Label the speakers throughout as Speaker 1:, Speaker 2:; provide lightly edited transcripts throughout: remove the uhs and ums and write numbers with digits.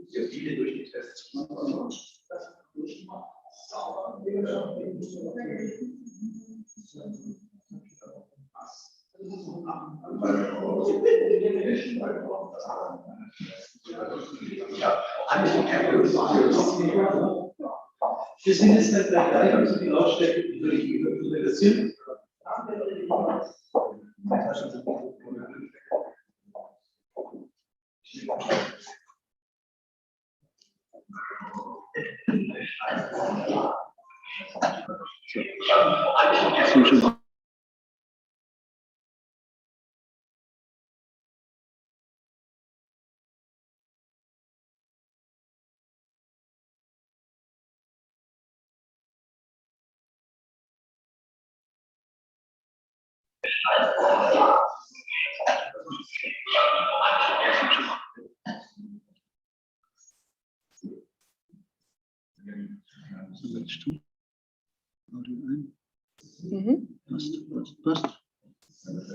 Speaker 1: Sehr viele durch die Tests.
Speaker 2: Wir sind jetzt nicht gleich, also die Lautstärke, die würde ich reduzieren.
Speaker 3: Passt. 20.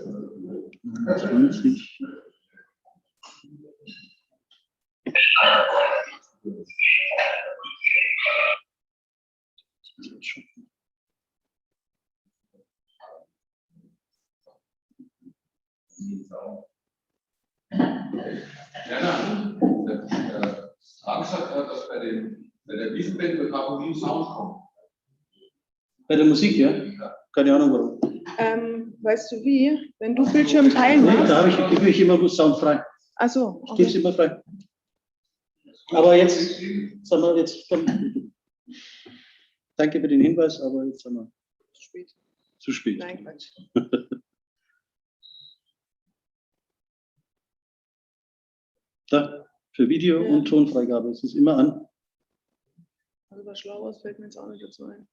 Speaker 1: Angst hat, dass bei der Wiesenband wird auch nie Sound kommt.
Speaker 3: Bei der Musik, ja? Keine Ahnung warum.
Speaker 4: Weißt du wie? Wenn du Bildschirm teilen
Speaker 3: Nee,
Speaker 4: machst.
Speaker 3: da gebe ich immer Sound frei.
Speaker 4: Ach so.
Speaker 3: Ich gebe es immer frei. Aber jetzt, sagen wir, jetzt. Danke für den Hinweis, aber jetzt sind wir
Speaker 4: Zu spät.
Speaker 3: zu spät.
Speaker 4: Nein, Quatsch.
Speaker 3: Da, für Video und Tonfreigabe. Es ist immer an.
Speaker 4: Also was Schlaues fällt mir jetzt auch nicht dazu ein.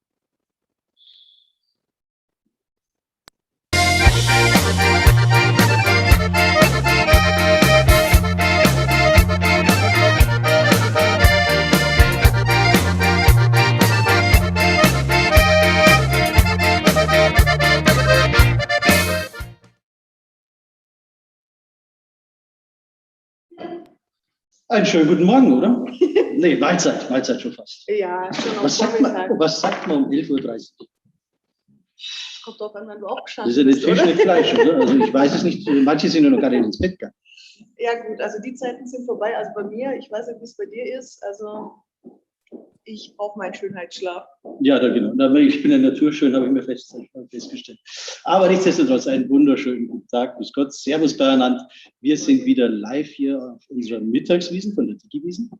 Speaker 3: Einen schönen guten Morgen, oder? Nee, Mahlzeit schon fast.
Speaker 4: Ja, schon am
Speaker 3: Was
Speaker 4: Vormittag.
Speaker 3: sagt man um 11:30 Uhr?
Speaker 4: Kommt drauf an, wann du auch
Speaker 3: Das
Speaker 4: gestanden
Speaker 3: ist ja nicht
Speaker 4: bist,
Speaker 3: Fisch
Speaker 4: oder?
Speaker 3: mit Fleisch, oder? Also ich weiß es nicht, manche sind ja noch gar nicht ins Bett gegangen.
Speaker 4: Ja gut, also die Zeiten sind vorbei. Also bei mir, ich weiß nicht, wie es bei dir ist. Also ich brauche meinen Schönheitsschlaf.
Speaker 3: Ja, da genau. Ich bin ja naturschön, habe ich mir festgestellt. Aber nichtsdestotrotz, einen wunderschönen guten Tag. Grüß Gott, Servus beieinander. Wir sind wieder live hier auf unserer Mittagswiesen von der Digi-Wiesen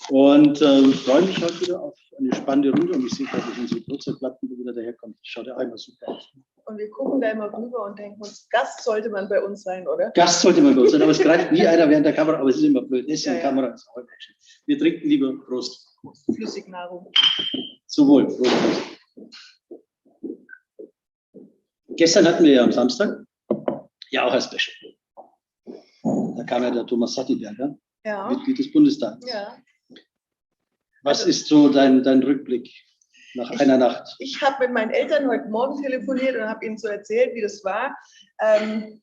Speaker 3: und freue mich heute wieder auf eine spannende Runde. Und ich sehe gerade, dass unsere Kurzzeitplatten wieder daherkommt. Schaut ja einmal super aus.
Speaker 4: Und wir gucken da immer rüber und denken uns, Gast sollte man bei uns sein, oder?
Speaker 3: Gast sollte man bei uns sein, aber es greift nie einer während der Kamera, aber es ist immer blöd. Deswegen
Speaker 4: Ja.
Speaker 3: Kamera ist auch immer schön. Wir trinken lieber Prost.
Speaker 4: Flüssignahrung.
Speaker 3: Zum Wohl. Prost. Gestern hatten wir ja am Samstag ja auch ein Special. Da kam ja der Thomas Sattiberger,
Speaker 4: Ja.
Speaker 3: Mitglied des Bundestags.
Speaker 4: Ja.
Speaker 3: Was ist so dein Rückblick nach einer Nacht?
Speaker 4: Ich habe mit meinen Eltern heute Morgen telefoniert und habe ihnen so erzählt, wie das war. Und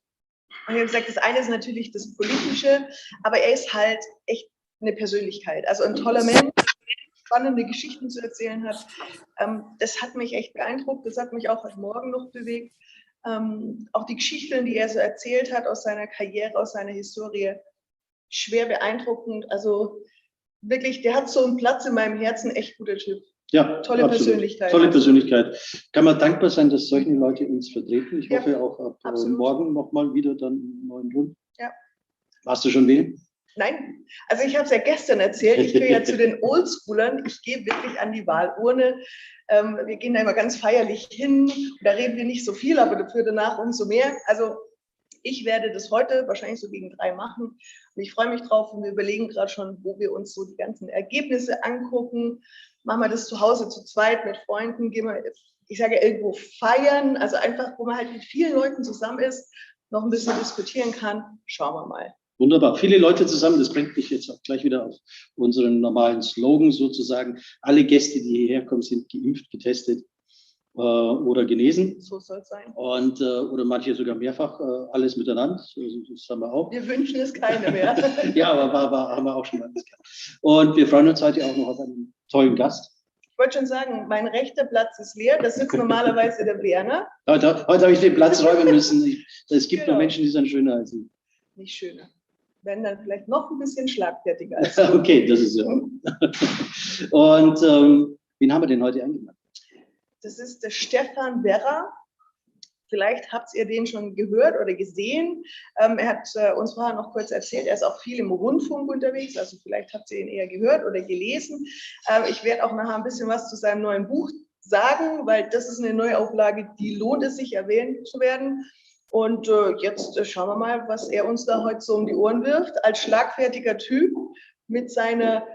Speaker 4: ich habe gesagt, das eine ist natürlich das Politische, aber er ist halt echt eine Persönlichkeit. Also ein toller Mensch, spannende Geschichten zu erzählen hat. Das hat mich echt beeindruckt. Das hat mich auch heute Morgen noch bewegt. Auch die Geschichten, die er so erzählt hat aus seiner Karriere, aus seiner Historie, schwer beeindruckend. Also wirklich, der hat so einen Platz in meinem Herzen, echt guter Typ.
Speaker 3: Ja,
Speaker 4: Tolle
Speaker 3: absolut.
Speaker 4: Persönlichkeit.
Speaker 3: Tolle Persönlichkeit. Kann man dankbar sein, dass solche Leute uns vertreten. Ich
Speaker 4: Ja,
Speaker 3: hoffe auch ab
Speaker 4: absolut.
Speaker 3: morgen nochmal wieder dann im neuen Rund.
Speaker 4: Ja.
Speaker 3: Warst du schon wählen?
Speaker 4: Nein, also ich habe es ja gestern erzählt, ich gehöre ja zu den Oldschoolern, ich gehe wirklich an die Wahlurne. Wir gehen da immer ganz feierlich hin, da reden wir nicht so viel, aber dafür danach umso mehr. Also ich werde das heute wahrscheinlich so gegen 3 machen und ich freue mich drauf und wir überlegen gerade schon, wo wir uns so die ganzen Ergebnisse angucken. Machen wir das zu Hause zu zweit mit Freunden, gehen wir ich sage irgendwo feiern, also einfach, wo man halt mit vielen Leuten zusammen ist, noch ein bisschen diskutieren kann. Schauen wir mal.
Speaker 3: Wunderbar. Viele Leute zusammen, das bringt mich jetzt auch gleich wieder auf unseren normalen Slogan sozusagen. Alle Gäste, die hierher kommen, sind geimpft, getestet oder genesen.
Speaker 4: So soll es sein.
Speaker 3: Und, oder manche sogar mehrfach, alles miteinander. Also, das haben wir auch.
Speaker 4: Wir wünschen es keine mehr.
Speaker 3: Ja, aber haben wir auch schon mal alles gehabt. Und wir freuen uns heute auch noch auf einen tollen Gast.
Speaker 4: Ich wollte schon sagen, mein rechter Platz ist leer, da sitzt normalerweise der Werner.
Speaker 3: Heute habe ich den Platz räumen müssen. Es gibt
Speaker 4: Genau.
Speaker 3: noch Menschen, die sind schöner als ich.
Speaker 4: Nicht schöner. Werden dann vielleicht noch ein bisschen schlagfertiger als
Speaker 3: Okay, das ist ja. Und wen haben wir denn heute eingeladen?
Speaker 4: Das ist der Stefan Werra. Vielleicht habt ihr den schon gehört oder gesehen. Er hat uns vorher noch kurz erzählt, er ist auch viel im Rundfunk unterwegs, also vielleicht habt ihr ihn eher gehört oder gelesen. Ich werde auch nachher ein bisschen was zu seinem neuen Buch sagen, weil das ist eine Neuauflage, die lohnt es sich erwähnt zu werden. Und jetzt schauen wir mal, was er uns da heute so um die Ohren wirft, als schlagfertiger Typ mit seiner,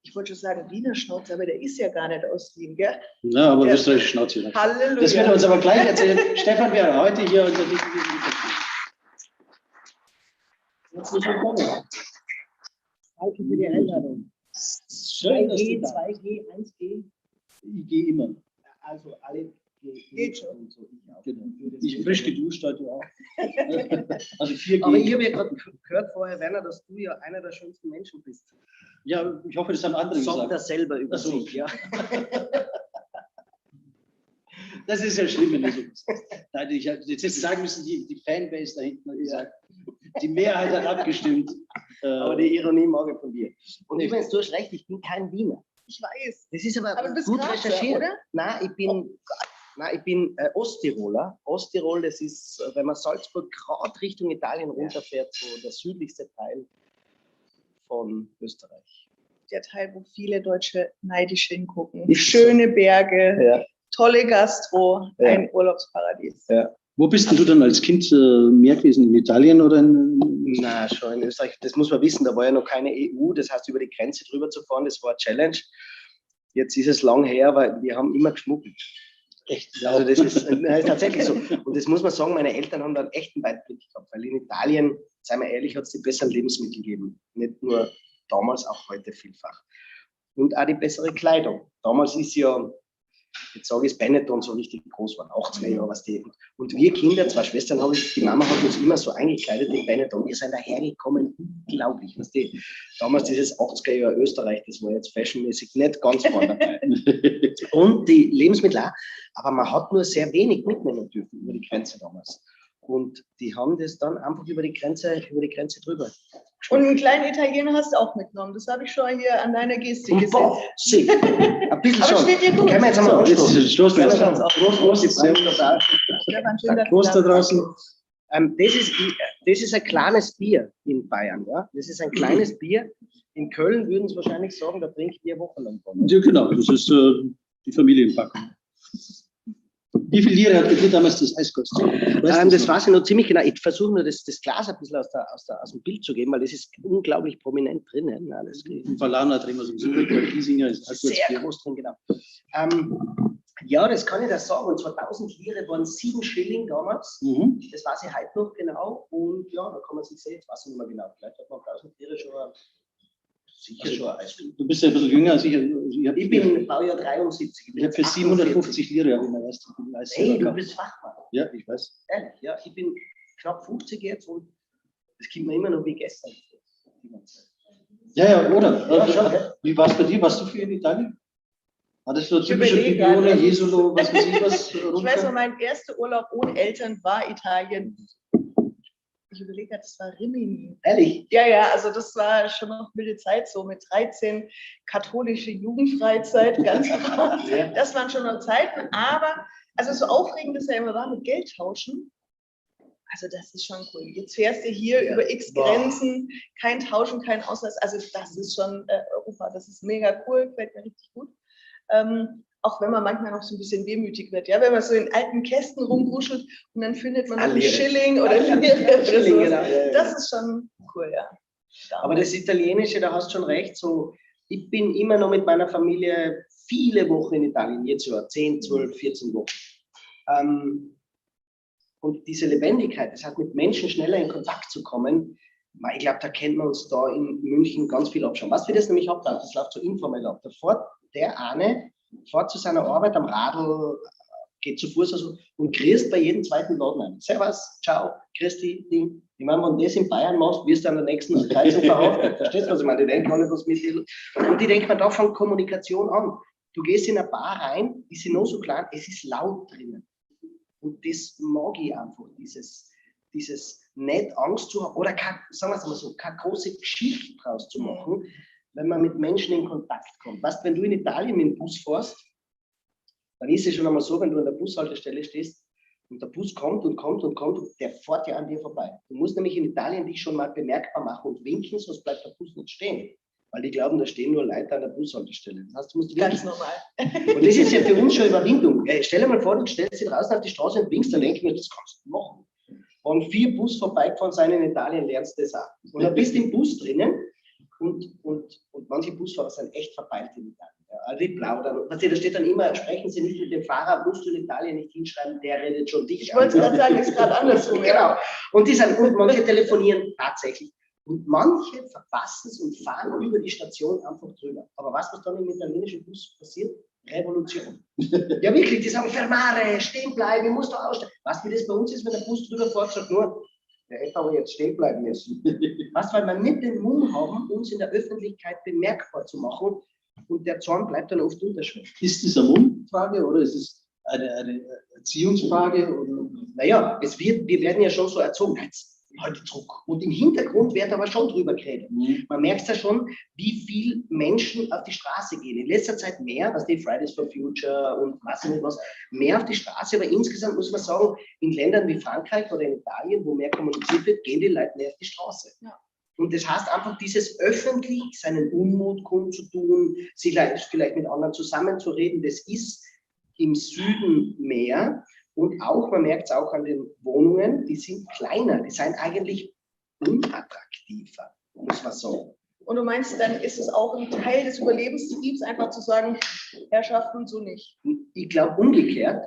Speaker 4: ich wollte schon sagen Wiener Schnauze, aber der ist ja gar nicht aus Wien, gell?
Speaker 3: Ja, aber
Speaker 4: Ja.
Speaker 3: österreichische Schnauze.
Speaker 4: Halleluja.
Speaker 3: Das wird er uns aber gleich erzählen. Stefan wäre heute hier unser Herzlich willkommen.
Speaker 5: Danke für die Einladung.
Speaker 3: Schön, dass du
Speaker 5: 2G,
Speaker 3: da
Speaker 5: 2G, 1G.
Speaker 3: Ich gehe immer.
Speaker 5: Also alle
Speaker 4: Geht schon.
Speaker 5: und so, ich auch.
Speaker 3: Genau. Ich frisch geduscht heute auch. Also 4G.
Speaker 5: Aber ich habe ja gerade gehört vorher, Werner, dass du ja einer der schönsten Menschen bist.
Speaker 3: Ja, ich hoffe, das haben andere
Speaker 5: Sagt er
Speaker 3: gesagt.
Speaker 5: selber über
Speaker 3: Ach so.
Speaker 5: sich, ja.
Speaker 3: Das ist ja schlimm, wenn du so bist. Nein, jetzt hätte ich sagen müssen, die Fanbase da hinten hat gesagt, die Mehrheit hat abgestimmt.
Speaker 5: Aber die Ironie mag ich von dir. Und übrigens, du hast recht, ich bin kein Wiener.
Speaker 4: Ich weiß.
Speaker 5: Das ist aber
Speaker 4: Aber du bist
Speaker 5: gut
Speaker 4: Grazer,
Speaker 5: recherchiert.
Speaker 4: oder?
Speaker 5: Nein, ich bin Osttiroler. Osttirol, das ist, wenn man Salzburg gerade Richtung Italien runterfährt, so der südlichste Teil von Österreich.
Speaker 4: Der Teil, wo viele Deutsche neidisch hingucken.
Speaker 5: Ist
Speaker 4: Schöne Berge,
Speaker 5: Ja.
Speaker 4: tolle Gastro,
Speaker 5: Ja.
Speaker 4: ein Urlaubsparadies.
Speaker 5: Ja.
Speaker 3: Wo bist denn du dann als Kind mehr gewesen? In Italien oder in.
Speaker 5: Na, schon in Österreich. Das muss man wissen, da war ja noch keine EU, das heißt, über die Grenze drüber zu fahren, das war eine Challenge. Jetzt ist es lang her, weil wir haben immer geschmuggelt.
Speaker 3: Echt?
Speaker 5: Also das ist tatsächlich so. Und das muss man sagen, meine Eltern haben da einen echten Weitblick gehabt, weil in Italien, seien wir ehrlich, hat es die besseren Lebensmittel gegeben. Nicht nur damals, auch heute vielfach. Und auch die bessere Kleidung. Damals ist ja, jetzt sage ich es, Benetton so richtig groß war, 80er Jahre, was die. Und wir Kinder, zwei Schwestern, die Mama hat uns immer so eingekleidet in Benetton. Wir sind dahergekommen, unglaublich. Was die, damals dieses 80er Jahre Österreich, das war jetzt fashionmäßig nicht ganz vorne dabei. Und die Lebensmittel auch, aber man hat nur sehr wenig mitnehmen dürfen über die Grenze damals. Und die haben das dann einfach über die Grenze drüber.
Speaker 4: Und einen kleinen Italiener hast du auch mitgenommen. Das habe ich schon hier an deiner Gestik
Speaker 5: Und
Speaker 4: gesehen.
Speaker 5: boah, sick. Ein bisschen
Speaker 4: Aber
Speaker 5: schon.
Speaker 4: steht dir gut.
Speaker 5: Können wir jetzt einmal
Speaker 3: So, jetzt
Speaker 5: anstoßen?
Speaker 3: ist Schluss.
Speaker 5: Können wir
Speaker 3: Prost,
Speaker 5: schon. Prost, Prost, jetzt sind wir da.
Speaker 4: Stefan, schön, dass du
Speaker 3: Prost da
Speaker 4: bist.
Speaker 3: draußen.
Speaker 5: Das ist ein kleines Bier in Bayern. Ja? Das ist ein kleines Bier. In Köln würden sie wahrscheinlich sagen, da trinkt ihr wochenlang von.
Speaker 3: Ja, genau, das ist die Familienpackung. Wie viel Lira hat dir damals das Eis gekostet?
Speaker 5: Das weiß ich noch ziemlich genau. Ich versuche nur das Glas ein bisschen aus dem Bild zu geben, weil das ist unglaublich prominent drinnen. Ja, das
Speaker 3: Im Verlana trinken wir sowieso mit, weil Giesinger ist halt
Speaker 5: sehr groß drin, genau. Ja, das kann ich da sagen. Und 2000 Lire waren 7 Schilling damals.
Speaker 3: Mhm.
Speaker 5: Das weiß ich heute noch genau. Und ja, da kann man sich sehen, jetzt weiß ich nicht mehr genau. Vielleicht hat man 1000 Lire schon sicher schon ein Eis.
Speaker 3: Du bist ja ein bisschen jünger als ich.
Speaker 5: Ich bin Baujahr 73.
Speaker 3: Ich habe für 750 Lira in der ersten Eis.
Speaker 5: Hey, du bist Fachmann.
Speaker 3: Ja, ich weiß.
Speaker 5: Ehrlich, ja, ich bin knapp 50 jetzt und es kommt mir immer noch wie gestern.
Speaker 3: Ja, oder?
Speaker 5: Ja, schon, gell?
Speaker 3: Wie war es bei dir? Warst du viel in Italien? Hattest du typische
Speaker 4: überlege
Speaker 3: Bibione,
Speaker 4: gerade.
Speaker 3: Jesolo, was weiß ich was?
Speaker 4: Ich weiß noch, mein erster Urlaub ohne Eltern war Italien. Ich überlege gerade, das war Rimini.
Speaker 5: Ehrlich?
Speaker 4: Ja, also das war schon noch wilde Zeit, so mit 13 katholische Jugendfreizeit, ganz klar.
Speaker 5: Ja.
Speaker 4: Das waren schon noch Zeiten, aber also so aufregend es ja immer war mit Geld tauschen. Also das ist schon cool. Jetzt fährst du hier über x Grenzen, kein Tauschen, kein Ausweis. Also das ist schon Europa, das ist mega cool, gefällt mir richtig gut. Auch wenn man manchmal noch so ein bisschen wehmütig wird, ja, wenn man so in alten Kästen rumwuschelt und dann findet man noch einen
Speaker 5: Lire.
Speaker 4: Schilling oder eine Lire oder
Speaker 5: Schilling,
Speaker 4: so.
Speaker 5: genau, ja.
Speaker 4: Das ist schon cool, ja.
Speaker 5: Aber das Italienische, da hast du schon recht, so, ich bin immer noch mit meiner Familie viele Wochen in Italien, jetzt Jahr 10, 12, 14 Wochen. Und diese Lebendigkeit, das heißt, mit Menschen schneller in Kontakt zu kommen, ich glaube, da kennt man uns da in München ganz viel abschauen. Was wir das nämlich abläuft, das läuft so informell ab. Der eine fährt zu seiner Arbeit am Radl, geht zu Fuß also, und grüßt bei jedem zweiten Laden ein. Servus, ciao, Christi, Ding. Ich meine, wenn du das in Bayern machst, wirst du an der nächsten Kreuzung verhaftet. Verstehst du, was ich meine? Die denken alle, was mit dir. Und die denken, da fängt Kommunikation an. Du gehst in eine Bar rein, die sind noch so klein, es ist laut drinnen. Und das mag ich einfach, dieses nicht Angst zu haben, oder sagen wir es mal so, keine große Geschichte draus zu machen, wenn man mit Menschen in Kontakt kommt. Weißt, wenn du in Italien mit dem Bus fährst, dann ist es schon einmal so, wenn du an der Bushaltestelle stehst und der Bus kommt und kommt und kommt, und der fährt ja an dir vorbei. Du musst nämlich in Italien dich schon mal bemerkbar machen und winken, sonst bleibt der Bus nicht stehen. Weil die glauben, da stehen nur Leute an der Bushaltestelle. Das heißt, du musst
Speaker 4: Ganz normal.
Speaker 5: Und das ist ja für uns schon Überwindung. Stell dir mal vor, du stellst dich draußen auf die Straße und winkst, dann denke ich mir, das kannst du machen. Wenn 4 Bus vorbeigefahren sind in Italien, lernst du das auch. Und dann bist du im Bus drinnen und manche Busfahrer sind echt verpeilt in Italien. Ja, also die plaudern. Da steht dann immer, sprechen Sie nicht mit dem Fahrer, musst du in Italien nicht hinschreiben, der redet schon dich.
Speaker 4: Ich wollte gerade sagen, ist gerade andersrum.
Speaker 5: Genau. Und manche telefonieren tatsächlich. Und manche verpassen es und fahren über die Station einfach drüber. Aber was dann im italienischen Bus passiert? Revolution. Ja, wirklich, die sagen, fermare, stehen bleiben, ich muss da aussteigen. Weißt du, wie das bei uns ist, wenn der Bus drüber fährt, sagt nur, der hätte aber jetzt stehen bleiben müssen. Weißt du, weil wir nicht den Mumm haben, uns in der Öffentlichkeit bemerkbar zu machen, und der Zorn bleibt dann oft unterschwellig.
Speaker 3: Ist das eine Mundfrage oder ist es eine Erziehungsfrage? Oder?
Speaker 5: Naja, wir werden ja schon so erzogen, jetzt halt Druck. Und im Hintergrund wird aber schon drüber geredet. Man merkt ja schon, wie viel Menschen auf die Straße gehen. In letzter Zeit mehr, was die Fridays for Future und was nicht was, mehr auf die Straße. Aber insgesamt muss man sagen, in Ländern wie Frankreich oder in Italien, wo mehr kommuniziert wird, gehen die Leute mehr auf die Straße. Ja. Und das heißt einfach, dieses öffentlich seinen Unmut kundzutun, sich vielleicht mit anderen zusammenzureden, das ist im Süden mehr. Und auch, man merkt es auch an den Wohnungen, die sind kleiner, die sind eigentlich unattraktiver, muss man sagen.
Speaker 4: Und du meinst, dann ist es auch ein Teil des Überlebenstriebs, einfach zu sagen, Herrschaften, so nicht.
Speaker 5: Ich glaube umgekehrt,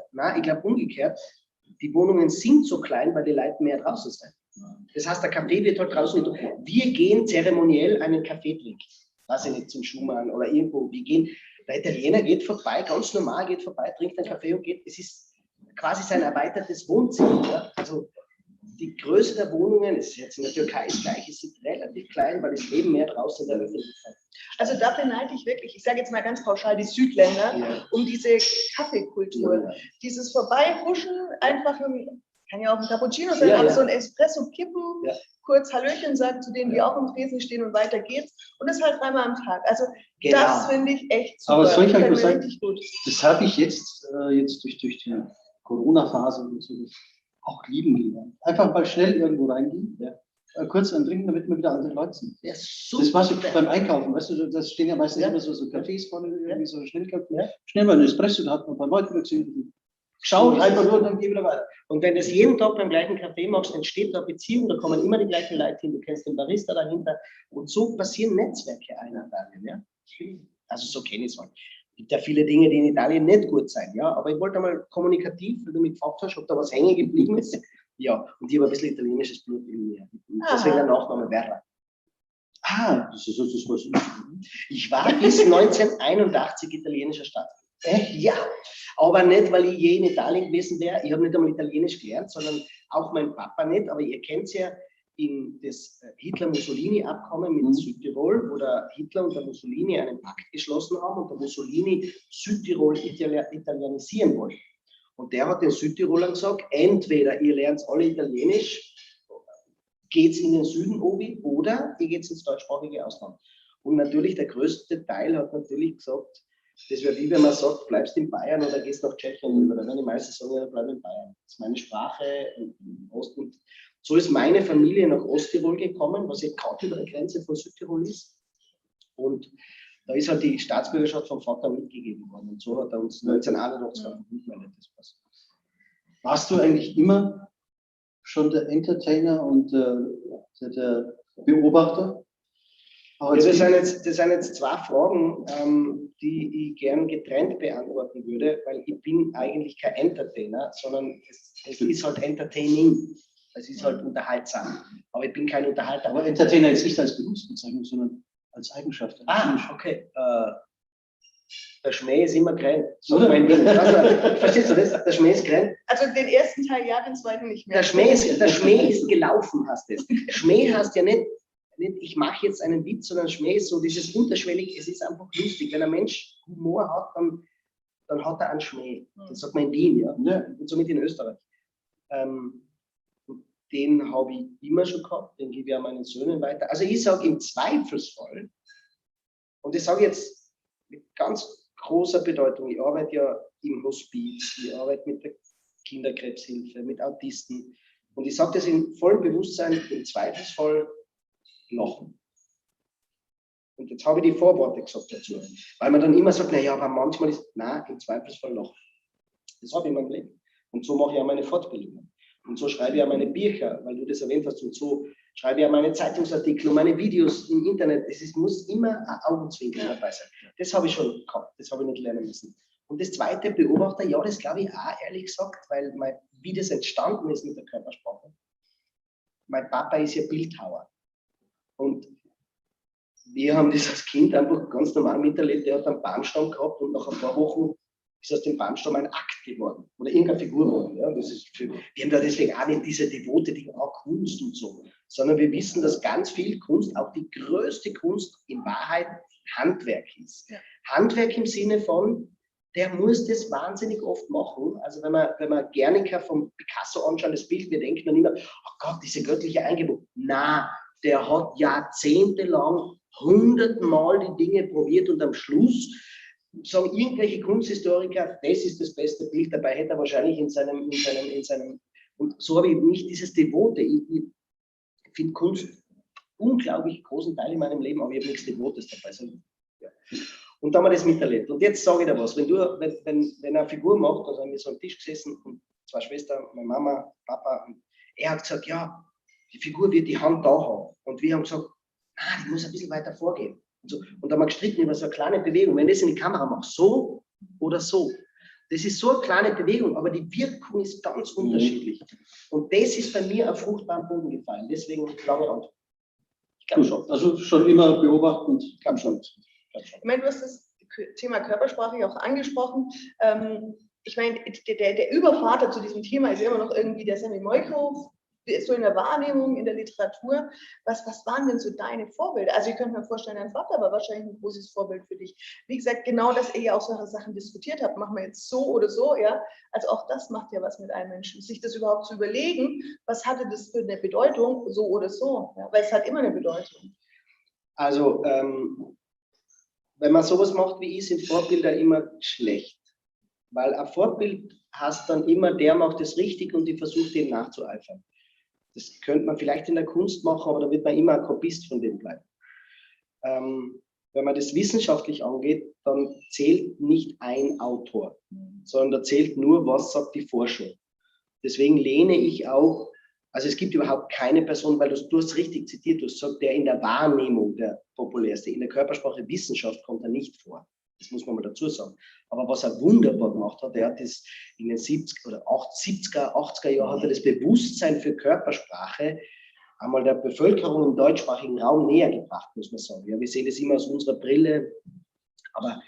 Speaker 5: die Wohnungen sind so klein, weil die Leute mehr draußen sind. Das heißt, der Kaffee wird halt draußen. Wir gehen zeremoniell einen Kaffee trinken. Weiß ich nicht, zum Schumann oder irgendwo. Der Italiener geht vorbei, ganz normal geht vorbei, trinkt einen Kaffee und geht. Es ist quasi sein erweitertes Wohnzimmer. Ja? Also die Größe der Wohnungen, es ist jetzt in der Türkei das Gleiche, sind relativ klein, weil es leben mehr draußen in der Öffentlichkeit.
Speaker 4: Also da beneide ich wirklich, ich sage jetzt mal ganz pauschal, die Südländer, um diese Kaffeekultur. Ja. Dieses Vorbeihuschen, einfach, kann ja auch ein Cappuccino sein, aber so ein Espresso kippen, kurz Hallöchen sagen zu denen, die auch im Tresen stehen und weiter geht's. Und das halt 3-mal am Tag. Also das finde ich echt super.
Speaker 3: Aber soll ich euch mal sagen, das habe ich jetzt durch die Corona-Phase und so auch lieben gelernt. Einfach mal schnell irgendwo reingehen, kurz einen trinken, damit man wieder andere Leute sieht. Das war so beim Einkaufen, weißt du, das stehen ja meistens immer so Cafés vorne, irgendwie so Schnellkaffee. Schnell mal ein Espresso, da hat man ein paar Leute gesehen. Schau einfach nur und dann geh wieder weiter.
Speaker 5: Und wenn du es jeden Tag beim gleichen Kaffee machst, entsteht eine Beziehung, da kommen immer die gleichen Leute hin, du kennst den Barista dahinter und so passieren Netzwerke einerseits. Ja? Also so kenne ich es halt. Es gibt ja viele Dinge, die in Italien nicht gut sind, ja, aber ich wollte einmal kommunikativ, weil du mich gefragt hast, ob da was hängen geblieben ist. Ja, und ich habe ein bisschen italienisches Blut in mir. Deswegen der Nachname Verra.
Speaker 3: Das ist was.
Speaker 5: Ich war bis 1981 italienischer Staatsbürger. Ja, aber nicht, weil ich je in Italien gewesen wäre. Ich habe nicht einmal Italienisch gelernt, sondern auch mein Papa nicht. Aber ihr kennt es ja in das Hitler-Mussolini-Abkommen mit Südtirol, wo der Hitler und der Mussolini einen Pakt geschlossen haben und der Mussolini Südtirol italienisieren wollte. Und der hat den Südtirolern gesagt, entweder ihr lernt alle Italienisch, geht in den Süden obi, oder ihr geht ins deutschsprachige Ausland. Und natürlich der größte Teil hat natürlich gesagt, das wäre wie wenn man sagt, bleibst in Bayern oder gehst nach Tschechien rüber. Da werden die meisten sagen, ja, bleib in Bayern. Das ist meine Sprache im Osten. So ist meine Familie nach Osttirol gekommen, was jetzt kaum über der Grenze von Südtirol ist. Und da ist halt die Staatsbürgerschaft vom Vater mitgegeben worden. Und so hat er uns 1981 verbunden.
Speaker 3: Warst du eigentlich immer schon der Entertainer und der Beobachter? Aber
Speaker 5: Ja,
Speaker 3: jetzt
Speaker 5: das sind jetzt zwei Fragen, die ich gern getrennt beantworten würde, weil ich bin eigentlich kein Entertainer, sondern es ist halt Entertaining. Es ist halt unterhaltsam. Aber ich bin kein Unterhalter.
Speaker 3: aber Entertainer ist nicht als Berufsbezeichnung, sondern als Eigenschaft.
Speaker 5: Okay. Der Schmäh ist immer grün.
Speaker 3: Oder?
Speaker 5: Mein Ding. Also, verstehst du das? Der Schmäh ist grün.
Speaker 4: Also den ersten Teil ja, den zweiten nicht mehr.
Speaker 5: Der Schmäh ist gelaufen, heißt es. Schmäh heißt ja nicht, ich mache jetzt einen Witz, sondern Schmäh ist so dieses unterschwellig, es ist einfach lustig. Wenn ein Mensch Humor hat, dann hat er einen Schmäh. Das sagt man in Wien, ja. Und somit in Österreich. Den habe ich immer schon gehabt, den gebe ich auch meinen Söhnen weiter. Also ich sage im Zweifelsfall, und das sage ich jetzt mit ganz großer Bedeutung, ich arbeite ja im Hospiz, ich arbeite mit der Kinderkrebshilfe, mit Autisten, und ich sage das in vollem Bewusstsein, im Zweifelsfall lachen. Und jetzt habe ich die Vorworte gesagt dazu, weil man dann immer sagt, naja, aber manchmal ist, nein, im Zweifelsfall lachen. Das habe ich in meinem Leben. Und so mache ich auch meine Fortbildungen. Und so schreibe ich auch meine Bücher, weil du das erwähnt hast. Und so schreibe ich auch meine Zeitungsartikel und meine Videos im Internet. Muss immer ein Augenzwinkern dabei sein. Das habe ich schon gehabt, das habe ich nicht lernen müssen. Und das zweite, Beobachter, ja, das glaube ich auch, ehrlich gesagt, weil wie das entstanden ist mit der Körpersprache. Mein Papa ist ja Bildhauer. Und wir haben das als Kind einfach ganz normal miterlebt. Der hat einen Bahnstamm gehabt und nach ein paar Wochen ist aus dem Bahnstamm ein Akt geworden oder irgendeine Figur geworden. Ja, das ist wir haben da deswegen auch nicht diese devote Dinge, Kunst und so, sondern wir wissen, dass ganz viel Kunst, auch die größte Kunst in Wahrheit Handwerk ist. Ja. Handwerk im Sinne von, der muss das wahnsinnig oft machen. Also wenn man Guernica von Picasso anschaut, das Bild, wir denken dann immer, oh Gott, diese göttliche Eingebung. Na, der hat jahrzehntelang 100-mal die Dinge probiert und am Schluss sagen irgendwelche Kunsthistoriker, das ist das beste Bild, dabei hätte er wahrscheinlich in seinem, und so habe ich nicht dieses Devote. Ich finde Kunst unglaublich großen Teil in meinem Leben, aber ich habe nichts Devotes dabei. Ja. Und da haben wir das miterlebt. Und jetzt sage ich dir was, wenn eine Figur macht, also haben wir so am Tisch gesessen und zwei Schwestern, meine Mama, Papa, und er hat gesagt, ja, die Figur wird die Hand da haben. Und wir haben gesagt, die muss ein bisschen weiter vorgehen. Und da haben wir gestritten über so eine kleine Bewegung. Wenn das in die Kamera macht, so oder so. Das ist so eine kleine Bewegung, aber die Wirkung ist ganz unterschiedlich. Und das ist bei mir auf fruchtbaren Boden gefallen. Deswegen lange Antwort. Ich glaube schon.
Speaker 3: Also schon immer beobachten.
Speaker 5: Ich glaube schon.
Speaker 4: Ich meine, du hast das Thema Körpersprache ja auch angesprochen. Ich meine, der Übervater zu diesem Thema ist immer noch irgendwie der Sammy Moiko, so in der Wahrnehmung, in der Literatur. Was waren denn so deine Vorbilder? Also ich könnte mir vorstellen, dein Vater war wahrscheinlich ein großes Vorbild für dich. Wie gesagt, genau, dass ihr ja auch solche Sachen diskutiert habt, machen wir jetzt so oder so, ja. Also auch das macht ja was mit einem Menschen. Sich das überhaupt zu überlegen, was hatte das für eine Bedeutung, so oder so, ja? Weil es hat immer eine Bedeutung.
Speaker 5: Also, wenn man sowas macht wie ich, sind Vorbilder immer schlecht. Weil ein Vorbild heißt dann immer, der macht es richtig und ich versuche dem nachzueifern. Das könnte man vielleicht in der Kunst machen, aber da wird man immer ein Kopist von dem bleiben. Wenn man das wissenschaftlich angeht, dann zählt nicht ein Autor, sondern da zählt nur, was sagt die Forschung. Deswegen lehne ich auch, also es gibt überhaupt keine Person, weil du hast richtig zitiert, du hast gesagt, der in der Wahrnehmung der populärste, in der Körpersprache Wissenschaft kommt er nicht vor. Das muss man mal dazu sagen. Aber was er wunderbar gemacht hat, er hat das in den 70er oder 70er, 80er Jahren hat er das Bewusstsein für Körpersprache einmal der Bevölkerung im deutschsprachigen Raum näher gebracht, muss man sagen. Ja, wir sehen das immer aus unserer Brille. Aber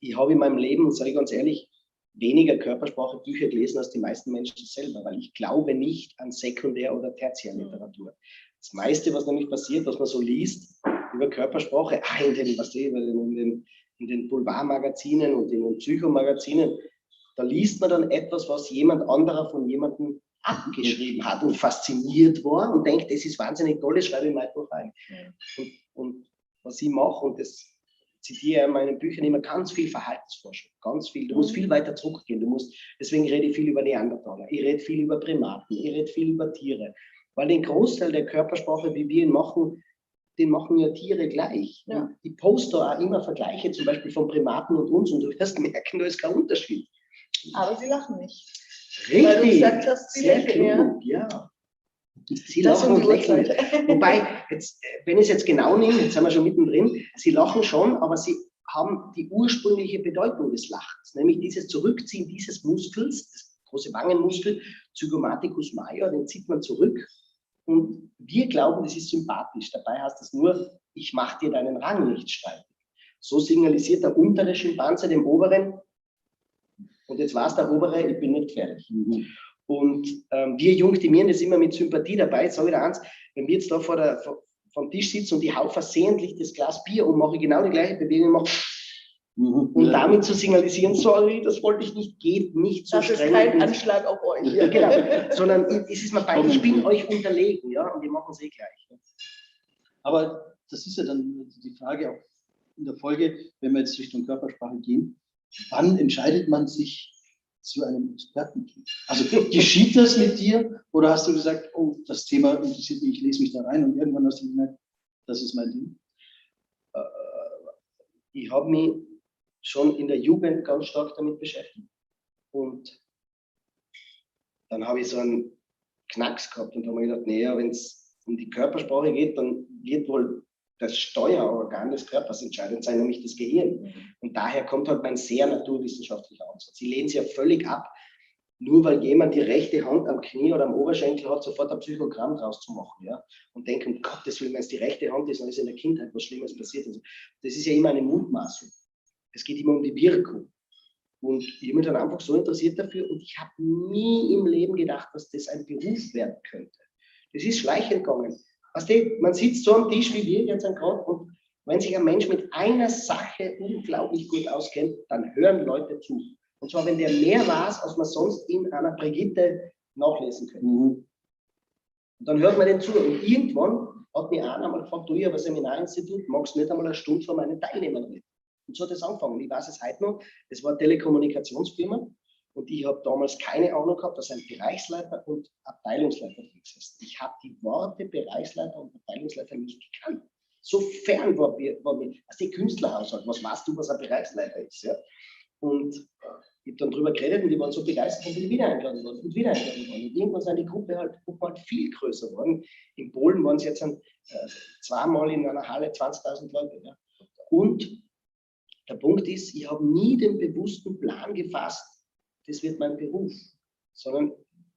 Speaker 5: ich habe in meinem Leben, sage ich ganz ehrlich, weniger Körpersprache-Bücher gelesen als die meisten Menschen selber, weil ich glaube nicht an Sekundär- oder Tertiärliteratur. Das meiste, was nämlich passiert, was man so liest über Körpersprache, in den Boulevardmagazinen und in den Psychomagazinen, da liest man dann etwas, was jemand anderer von jemandem abgeschrieben hat und fasziniert war und denkt, das ist wahnsinnig toll, das schreibe ich mal einfach rein. Und was ich mache, und das zitiere ich in meinen Büchern immer, ganz viel Verhaltensforschung, ganz viel. Du musst viel weiter zurückgehen. Deswegen rede ich viel über Neandertaler, ich rede viel über Primaten, ich rede viel über Tiere, weil den Großteil der Körpersprache, wie wir ihn machen, den machen ja Tiere gleich. Ja. Ich poste auch immer Vergleiche, zum Beispiel von Primaten und uns, und du wirst merken, da ist kein Sie
Speaker 4: Das
Speaker 5: lachen
Speaker 4: um
Speaker 5: und
Speaker 4: die
Speaker 5: lächeln.
Speaker 4: Uhrzeit.
Speaker 5: Wobei, jetzt, wenn ich es jetzt genau nehme, jetzt sind wir schon mittendrin, sie lachen schon, aber sie haben die ursprüngliche Bedeutung des Lachens, nämlich dieses Zurückziehen dieses Muskels, das große Wangenmuskel, Zygomaticus major, den zieht man zurück. Und wir glauben, das ist sympathisch. Dabei heißt es nur, ich mache dir deinen Rang nicht streitig. So signalisiert der untere Schimpanse dem oberen, und jetzt war es der obere, ich bin nicht fertig. Und wir Jungtimieren das immer mit Sympathie dabei. Jetzt sage ich dir eins, wenn wir jetzt da vom Tisch sitzen und ich hau versehentlich das Glas Bier und mache genau die gleiche Bewegung, und damit zu signalisieren, sorry, das wollte ich nicht, geht nicht so
Speaker 4: Das ist
Speaker 5: streng.
Speaker 4: kein Anschlag auf euch.
Speaker 5: Ja, genau. Sondern es ist mir bei, ich bin euch unterlegen, ja, und wir machen es eh gleich. Ja.
Speaker 3: Aber das ist ja dann die Frage auch in der Folge, wenn wir jetzt Richtung Körpersprache gehen, wann entscheidet man sich zu einem Experten? Also geschieht das mit dir oder hast du gesagt, oh, das Thema interessiert mich, ich lese mich da rein und irgendwann hast du gemerkt, das ist mein Ding?
Speaker 5: Ich habe mich schon in der Jugend ganz stark damit beschäftigt. Und dann habe ich so einen Knacks gehabt und habe mir gedacht, naja, wenn es um die Körpersprache geht, dann wird wohl das Steuerorgan des Körpers entscheidend sein, nämlich das Gehirn. Und daher kommt halt mein sehr naturwissenschaftlicher Ansatz. Sie lehnen es ja völlig ab, nur weil jemand die rechte Hand am Knie oder am Oberschenkel hat, sofort ein Psychogramm draus zu machen. Ja? Und denken, um Gottes Willen, wenn es die rechte Hand ist, dann ist in der Kindheit was Schlimmes passiert. Also, das ist ja immer eine Mutmaßung. Es geht immer um die Wirkung. Und ich bin dann einfach so interessiert dafür und ich habe nie im Leben gedacht, dass das ein Beruf werden könnte. Das ist schleichend gegangen. Weißt du, man sitzt so am Tisch wie wir jetzt gerade und wenn sich ein Mensch mit einer Sache unglaublich gut auskennt, dann hören Leute zu. Und zwar, wenn der mehr weiß, als man sonst in einer Brigitte nachlesen könnte. Und dann hört man den zu. Und irgendwann hat mich einer einmal gefragt, du, ich habe ein Seminarinstitut, magst du nicht einmal eine Stunde von meinen Teilnehmern reden? Und so hat das angefangen. Ich weiß es heute noch, das war eine Telekommunikationsfirma und ich habe damals keine Ahnung gehabt, dass ein Bereichsleiter und Abteilungsleiter ist. Ich habe die Worte Bereichsleiter und Abteilungsleiter nicht gekannt. So fern war mir also die Künstlerhaushalt. Was weißt du, was ein Bereichsleiter ist? Ja? Und ich habe dann darüber geredet und die waren so begeistert und bin wieder eingeladen worden und wieder eingeladen worden. Und irgendwann sind die Gruppe halt viel größer geworden. In Polen waren es jetzt zweimal in einer Halle 20.000 Leute. Ja? Und der Punkt ist, ich habe nie den bewussten Plan gefasst, das wird mein Beruf, sondern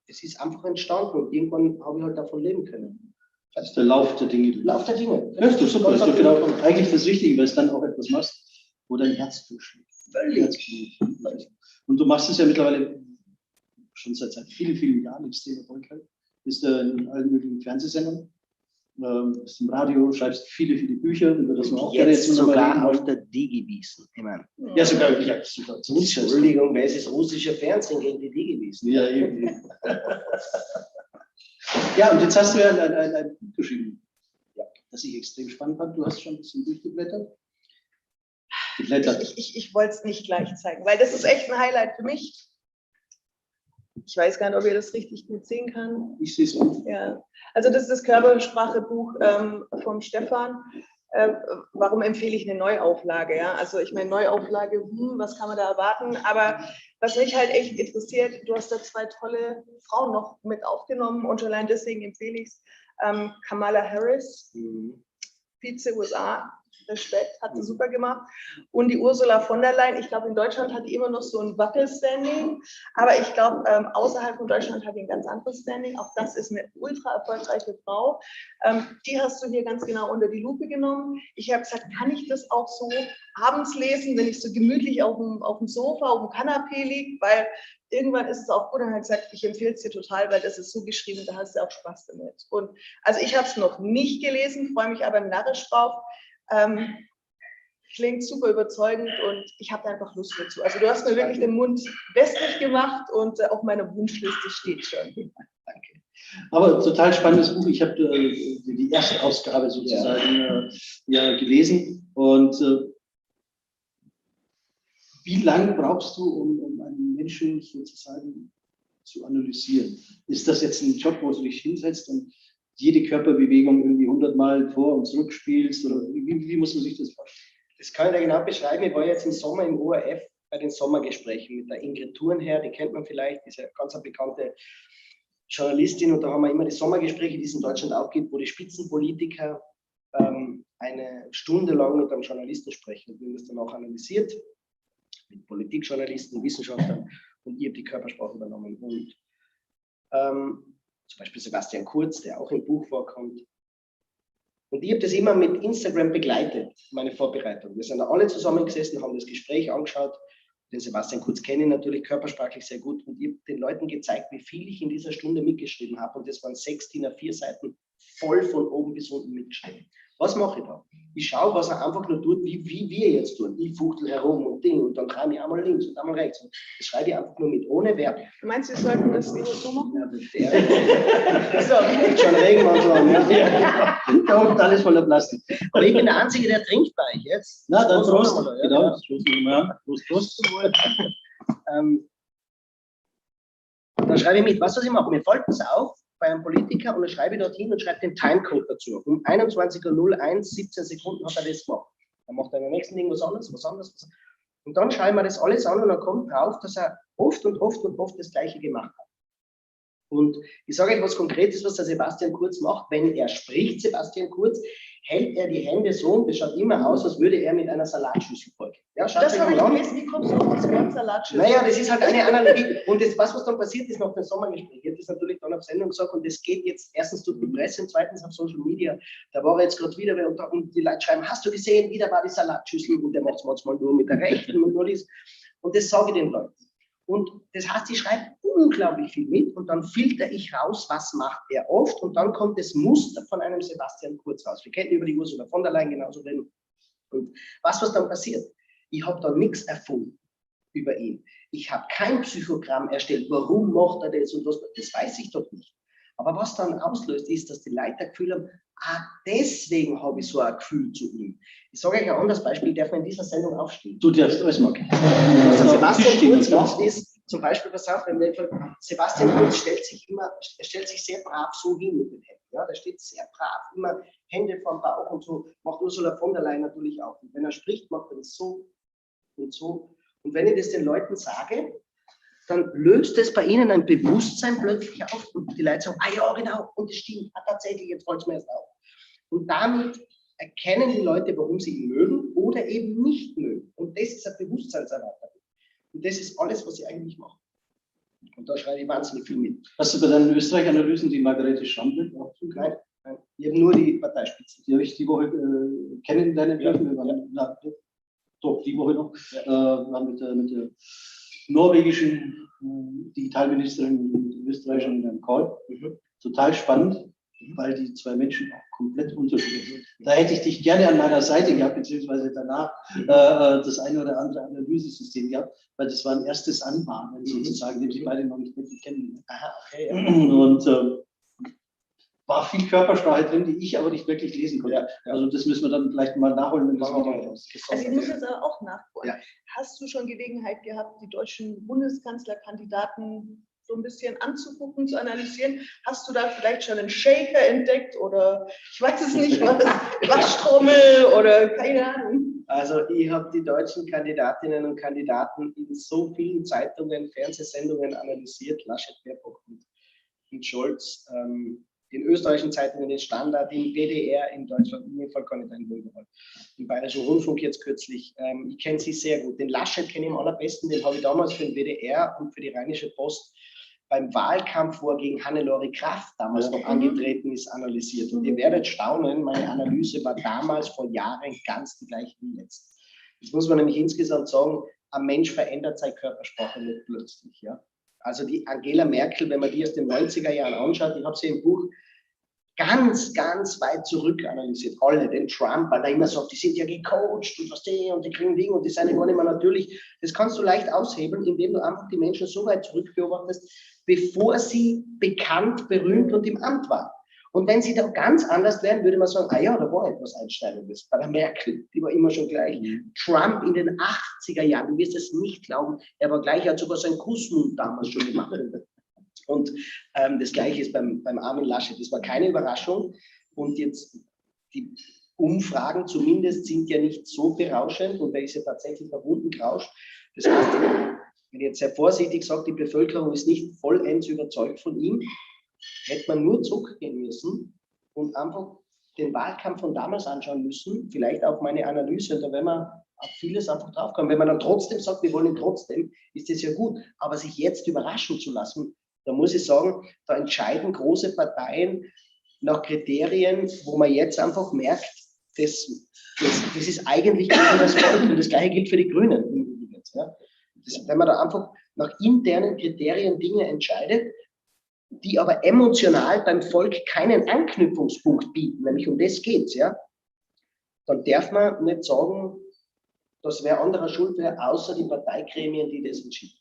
Speaker 5: es ist einfach entstanden und irgendwann habe ich halt davon leben können.
Speaker 3: Das ist der Lauf der Dinge.
Speaker 5: Lauf der Dinge.
Speaker 3: Ja, das ist super. Das ist doch genau eigentlich das Richtige, weil es dann auch etwas machst, wo dein Herz durchschlägt.
Speaker 5: Völlig.
Speaker 3: Und du machst es ja mittlerweile schon seit vielen, vielen Jahren extrem erfolgreich. Bist in allen möglichen Fernsehsendern, bist im Radio, schreibst viele, viele Bücher. Über das wir auch
Speaker 5: Jetzt
Speaker 3: gerne
Speaker 5: sogar auf der Digiwiesen. Ich meine,
Speaker 3: ja, sogar. Ja, sogar.
Speaker 5: Entschuldigung, wer ist das russische Fernsehen gegen die Digiwiesen?
Speaker 3: Ja, eben. Ja, und jetzt hast du ja ein Buch geschrieben, ja, das ich extrem spannend fand. Du hast schon ein bisschen durchgeblättert.
Speaker 4: Ich wollte es nicht gleich zeigen, weil das ist echt ein Highlight für mich. Ich weiß gar nicht, ob ihr das richtig gut sehen kann.
Speaker 3: Ich sehe es auch.
Speaker 4: Ja, also das ist das Körpersprache-Buch vom Stefan. Warum empfehle ich eine Neuauflage? Ja? Also ich meine, Neuauflage, was kann man da erwarten? Aber was mich halt echt interessiert, du hast da 2 tolle Frauen noch mit aufgenommen und schon allein deswegen empfehle ich es. Kamala Harris, Vize USA, Respekt, hat sie super gemacht. Und die Ursula von der Leyen, ich glaube, in Deutschland hat die immer noch so ein Wackelstanding, aber ich glaube, außerhalb von Deutschland hat die ein ganz anderes Standing. Auch das ist eine ultra erfolgreiche Frau. Die hast du hier ganz genau unter die Lupe genommen. Ich habe gesagt, kann ich das auch so abends lesen, wenn ich so gemütlich auf dem Sofa, auf dem Kanapee liege, weil irgendwann ist es auch gut. Und er hat gesagt, ich empfehle es dir total, weil das ist so geschrieben, da hast du auch Spaß damit. Und also ich habe es noch nicht gelesen, freue mich aber narrisch drauf. Klingt super überzeugend und ich habe einfach Lust dazu. Also du hast mir wirklich den Mund wässrig gemacht und auf meiner Wunschliste steht schon.
Speaker 5: Danke.
Speaker 3: Aber total spannendes Buch. Ich habe die erste Ausgabe sozusagen gelesen. Und wie lange brauchst du, um einen Menschen sozusagen zu analysieren? Ist das jetzt ein Job, wo du dich hinsetzt und jede Körperbewegung irgendwie 100-mal vor- und zurückspielst? Oder wie muss man sich das vorstellen?
Speaker 5: Das kann ich dir genau beschreiben. Ich war jetzt im Sommer im ORF bei den Sommergesprächen mit der Ingrid Thurnherr, die kennt man vielleicht, diese ganz bekannte Journalistin, und da haben wir immer die Sommergespräche, die es in Deutschland auch gibt, wo die Spitzenpolitiker eine Stunde lang mit einem Journalisten sprechen und wir haben das dann auch analysiert, mit Politikjournalisten, Wissenschaftlern, und ich habe die Körpersprache übernommen. Und zum Beispiel Sebastian Kurz, der auch im Buch vorkommt. Und ich habe das immer mit Instagram begleitet, meine Vorbereitung. Wir sind da alle zusammengesessen, haben das Gespräch angeschaut. Den Sebastian Kurz kenne ich natürlich körpersprachlich sehr gut. Und ich habe den Leuten gezeigt, wie viel ich in dieser Stunde mitgeschrieben habe. Und das waren 6 DIN A4 Seiten voll von oben bis unten mitgeschrieben. Was mache ich da? Ich schaue, was er einfach nur tut, wie wir jetzt tun. Ich fuchtel herum und Ding und dann treibe ich einmal links und einmal rechts. Und das schreibe ich einfach nur mit, ohne Wert.
Speaker 4: Du meinst, wir sollten das so machen?
Speaker 5: Ja, der schon Regenmantel an. Ja.
Speaker 3: Da unten alles voller Plastik.
Speaker 5: Aber ich bin der Einzige, der trinkt bei euch jetzt.
Speaker 3: Na, dann Prost.
Speaker 5: Prost. Ja,
Speaker 3: Genau, das stoßen wir mal an. Prost, Prost.
Speaker 5: Dann schreibe ich mit, was ich mache. Mir folgt das auf bei einem Politiker und dann schreibe ich dorthin und schreibe den Timecode dazu. Um 21:01, 17 Sekunden hat er das gemacht. Dann macht er in der nächsten Ding was anderes. Und dann schreiben wir das alles an und dann kommt drauf, dass er oft das Gleiche gemacht hat. Und ich sage euch was Konkretes, was der Sebastian Kurz macht. Wenn er spricht, Sebastian Kurz, hält er die Hände so und das schaut immer aus, als würde er mit einer Salatschüssel folgen. Ja,
Speaker 4: Das habe ich gelesen, wie kommst du auf das Wort Salatschüssel?
Speaker 5: Naja, das ist halt eine Analogie. Und das, was dann passiert ist nach dem Sommergespräch, ich habe das natürlich dann auf Sendung gesagt und das geht jetzt erstens durch die Presse und zweitens auf Social Media. Da war er jetzt gerade wieder und die Leute schreiben, hast du gesehen, wieder war die Salatschüssel und der macht es manchmal nur mit der rechten und nur das. Und das sage ich den Leuten. Und das heißt, ich schreibe unglaublich viel mit und dann filter ich raus, was macht er oft und dann kommt das Muster von einem Sebastian Kurz raus. Wir kennen über die Ursula von der Leyen genauso reden. Und was dann passiert? Ich habe da nichts erfunden über ihn. Ich habe kein Psychogramm erstellt. Warum macht er das und was? Das weiß ich doch nicht. Aber was dann auslöst, ist, dass die Leute das Gefühl haben, deswegen habe ich so ein Gefühl zu ihm. Ich sage euch ein anderes Beispiel, darf man in dieser Sendung aufstehen.
Speaker 3: Du darfst alles machen.
Speaker 5: Was der Sebastian Kurz macht, ist, zum Beispiel, pass auf, Sebastian Kurz stellt sich sehr brav so hin mit den Händen. Ja, der steht sehr brav, immer Hände vom Bauch und so, macht Ursula von der Leyen natürlich auch. Und wenn er spricht, macht er das so und so. Und wenn ich das den Leuten sage, dann löst es bei ihnen ein Bewusstsein plötzlich auf und die Leute sagen, ja genau, und das stimmt, tatsächlich, jetzt fällt es mir erst auf. Und damit erkennen die Leute, warum sie ihn mögen oder eben nicht mögen. Und das ist eine Bewusstseinserweiterung. Und das ist alles, was ich eigentlich mache. Und da schreibe ich wahnsinnig viel mit.
Speaker 3: Hast du bei deinen Österreich-Analysen die Margarete Schambild auch zugehört?
Speaker 5: Nein, ich habe nur die Parteispitze.
Speaker 3: Die habe ich die Woche kennenlernen dürfen. Doch, die Woche noch. Wir waren mit der norwegischen Digitalministerin und Österreicherin in einem Call. Total spannend, weil die zwei Menschen auch komplett unterschiedlich sind. Da hätte ich dich gerne an meiner Seite gehabt, beziehungsweise danach das eine oder andere Analysesystem gehabt, weil das war ein erstes Anbahnen sozusagen, den sie beide noch nicht wirklich kennen.
Speaker 5: Aha, okay. Ja.
Speaker 3: Und war viel Körpersprache drin, die ich aber nicht wirklich lesen konnte.
Speaker 5: Ja.
Speaker 3: Also das müssen wir dann vielleicht mal nachholen, wenn das Video raus ist.
Speaker 4: Also ich muss jetzt aber auch nachholen.
Speaker 5: Ja.
Speaker 4: Hast du schon Gelegenheit gehabt, die deutschen Bundeskanzlerkandidaten so ein bisschen anzugucken, zu analysieren? Hast du da vielleicht schon einen Shaker entdeckt oder ich weiß es nicht, Waschtrommel oder keine Ahnung?
Speaker 5: Also ich habe die deutschen Kandidatinnen und Kandidaten in so vielen Zeitungen, Fernsehsendungen analysiert, Laschet, Baerbock und Scholz. In österreichischen Zeitungen, in Standard, im WDR, in Deutschland, in jedem Fall kann ich da überall. Im Bayerischen Rundfunk jetzt kürzlich. Ich kenne sie sehr gut. Den Laschet kenne ich am allerbesten, den habe ich damals für den WDR und für die Rheinische Post beim Wahlkampf, wo er gegen Hannelore Kraft damals noch angetreten ist, analysiert. Und ihr werdet staunen, meine Analyse war damals vor Jahren ganz die gleiche wie jetzt. Jetzt muss man nämlich insgesamt sagen, ein Mensch verändert seine Körpersprache nicht plötzlich. Ja? Also die Angela Merkel, wenn man die aus den 90er Jahren anschaut, ich habe sie im Buch ganz, ganz weit zurück analysiert. Alle, den Trump, weil er immer sagt, die sind ja gecoacht und was die und die kriegen Dinge und die sind ja gar nicht mehr natürlich. Das kannst du leicht aushebeln, indem du einfach die Menschen so weit zurück beobachtest, bevor sie bekannt, berühmt und im Amt waren. Und wenn sie da ganz anders wären, würde man sagen, ja, da war etwas Einschneidendes. Bei der Merkel, die war immer schon gleich. Trump in den 80er Jahren, du wirst es nicht glauben, er war gleich, er hat sogar seinen Kussmund damals schon gemacht. Und das Gleiche ist beim Armin Laschet. Das war keine Überraschung. Und jetzt die Umfragen zumindest sind ja nicht so berauschend und da ist ja tatsächlich nach unten gerauscht. Das heißt, wenn ich jetzt sehr vorsichtig sage, die Bevölkerung ist nicht vollends überzeugt von ihm. hätte man nur zurückgehen müssen und einfach den Wahlkampf von damals anschauen müssen, vielleicht auch meine Analyse, und da werden wir auf vieles einfach draufkommen. Wenn man dann trotzdem sagt, wir wollen ihn trotzdem, ist das ja gut. Aber sich jetzt überraschen zu lassen, da muss ich sagen, da entscheiden große Parteien nach Kriterien, wo man jetzt einfach merkt, das ist eigentlich gegen das Volk. Und das Gleiche gilt für die Grünen. Ja. Wenn man da einfach nach internen Kriterien Dinge entscheidet, die aber emotional beim Volk keinen Anknüpfungspunkt bieten, nämlich um das geht's, ja, dann darf man nicht sagen, dass wer anderer schuld wäre, außer die Parteigremien, die das entschieden.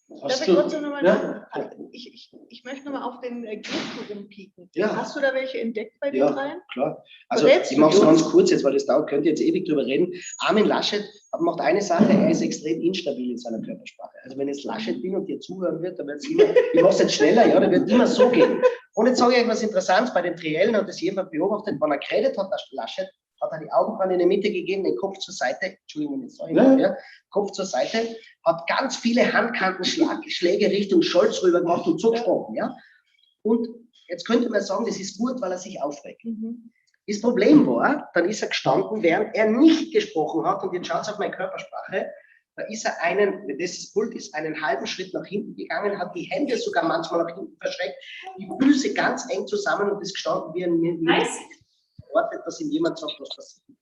Speaker 4: Darf ich trotzdem nochmal nachfragen? Ich möchte nochmal auf den Gipfel rumpieken.
Speaker 5: Ja.
Speaker 4: Hast du da welche entdeckt bei den
Speaker 5: Ja,
Speaker 4: dreien?
Speaker 5: klar. Also
Speaker 4: Verrätst
Speaker 5: ich
Speaker 4: du
Speaker 5: mache es
Speaker 4: uns?
Speaker 5: ganz kurz jetzt, weil das dauert, könnt ihr jetzt ewig drüber reden. Armin Laschet macht eine Sache, er ist extrem instabil in seiner Körpersprache. Also wenn jetzt Laschet bin und dir zuhören wird, dann wird es immer, ich mache es jetzt schneller, ja, dann wird immer so gehen. Und jetzt sage ich euch was Interessantes, bei den Triellen hat das jemand beobachtet, wenn er geredet hat, Laschet, hat er die Augenbrauen in die Mitte gegeben, den Kopf zur Seite, Entschuldigung, jetzt sage ich noch, ja, Kopf zur Seite, hat ganz viele Handkantenschläge Richtung Scholz rüber gemacht und zugesprochen, ja. Und jetzt könnte man sagen, das ist gut, weil er sich aufregt. Das Problem war, dann ist er gestanden, während er nicht gesprochen hat, und jetzt schaut auf meine Körpersprache, da ist er das Pult ist einen halben Schritt nach hinten gegangen, hat die Hände sogar manchmal nach hinten verschreckt, die Füße ganz eng zusammen und ist gestanden wie ein Ortet, dass ihm jemand sagt, was passiert.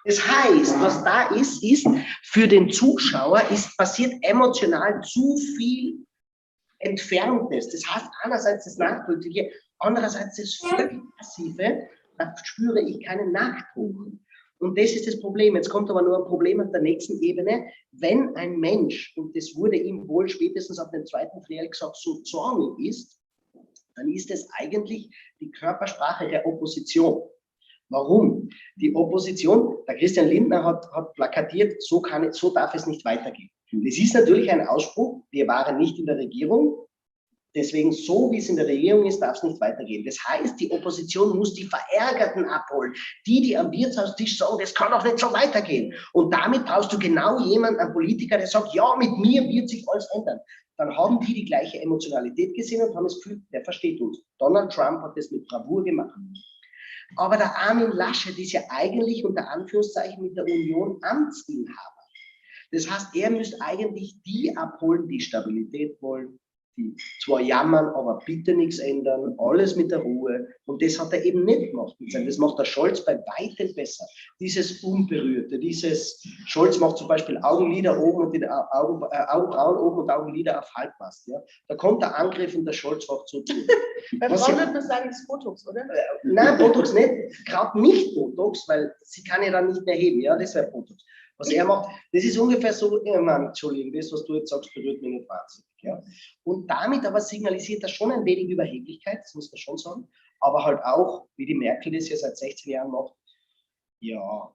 Speaker 5: Das heißt, was da ist für den Zuschauer passiert emotional zu viel Entferntes. Das heißt, einerseits das Nachdrückliche, andererseits das völlig Passive, da spüre ich keinen Nachdruck. Und das ist das Problem. Jetzt kommt aber nur ein Problem auf der nächsten Ebene. Wenn ein Mensch, und das wurde ihm wohl spätestens auf dem zweiten Triell gesagt, so zornig ist, dann ist es eigentlich die Körpersprache der Opposition. Warum? Die Opposition, der Christian Lindner hat plakatiert, so darf es nicht weitergehen. Das ist natürlich ein Ausspruch, wir waren nicht in der Regierung, deswegen so wie es in der Regierung ist, darf es nicht weitergehen. Das heißt, die Opposition muss die Verärgerten abholen, die am Wirtshaustisch sagen, das kann doch nicht so weitergehen. Und damit brauchst du genau jemanden, einen Politiker, der sagt, ja, mit mir wird sich alles ändern. Dann haben die gleiche Emotionalität gesehen und haben das Gefühl, der versteht uns. Donald Trump hat das mit Bravour gemacht. Aber der Armin Laschet ist ja eigentlich unter Anführungszeichen mit der Union Amtsinhaber. Das heißt, er müsste eigentlich die abholen, die Stabilität wollen, die zwar jammern, aber bitte nichts ändern, alles mit der Ruhe. Und das hat er eben nicht gemacht. Das macht der Scholz bei weitem besser. Dieses Unberührte, Scholz macht zum Beispiel Augenlider oben und Augenbrauen oben und Augenlider auf Halbmast. Ja. Da kommt der Angriff und der Scholz macht so zu.
Speaker 4: Bei Frauen würde man sagen, das ist Botox, oder?
Speaker 5: Nein, Botox nicht. Gerade nicht Botox, weil sie kann ja dann nicht mehr heben. Ja, das wäre Botox. Was er macht, das ist ungefähr so, ja, Mann, Entschuldigung, das, was du jetzt sagst, berührt mich nicht wahnsinnig. Ja. Und damit aber signalisiert er schon ein wenig Überheblichkeit, das muss man schon sagen, aber halt auch, wie die Merkel das ja seit 16 Jahren macht, ja,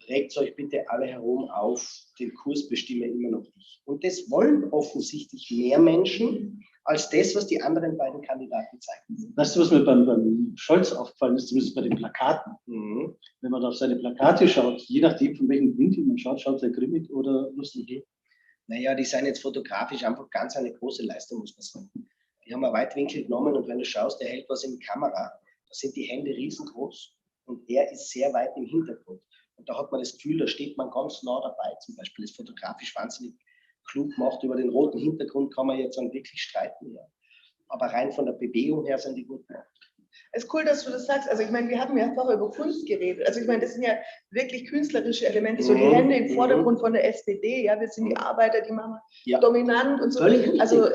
Speaker 5: regt euch bitte alle herum auf, den Kurs bestimme immer noch ich. Und das wollen offensichtlich mehr Menschen, als das, was die anderen beiden Kandidaten zeigen.
Speaker 3: Weißt du, was mir beim Scholz aufgefallen ist, zumindest bei den Plakaten? Wenn man auf seine Plakate schaut, je nachdem, von welchem Winkel man schaut, schaut er grimmig oder lustig.
Speaker 5: Naja, die sind jetzt fotografisch einfach ganz eine große Leistung, muss man sagen. Die haben einen Weitwinkel genommen und wenn du schaust, der hält was in die Kamera, da sind die Hände riesengroß und er ist sehr weit im Hintergrund. Und da hat man das Gefühl, da steht man ganz nah dabei. Zum Beispiel ist fotografisch wahnsinnig klug gemacht. Über den roten Hintergrund kann man jetzt dann wirklich streiten. Ja. Aber rein von der Bewegung her sind die gut gemacht.
Speaker 4: Es ist cool, dass du das sagst. Also ich meine, wir haben ja vorher über Kunst geredet. Also ich meine, das sind ja wirklich künstlerische Elemente. So die Hände im Vordergrund von der SPD. Ja, wir sind die Arbeiter, die machen wir dominant und so. Also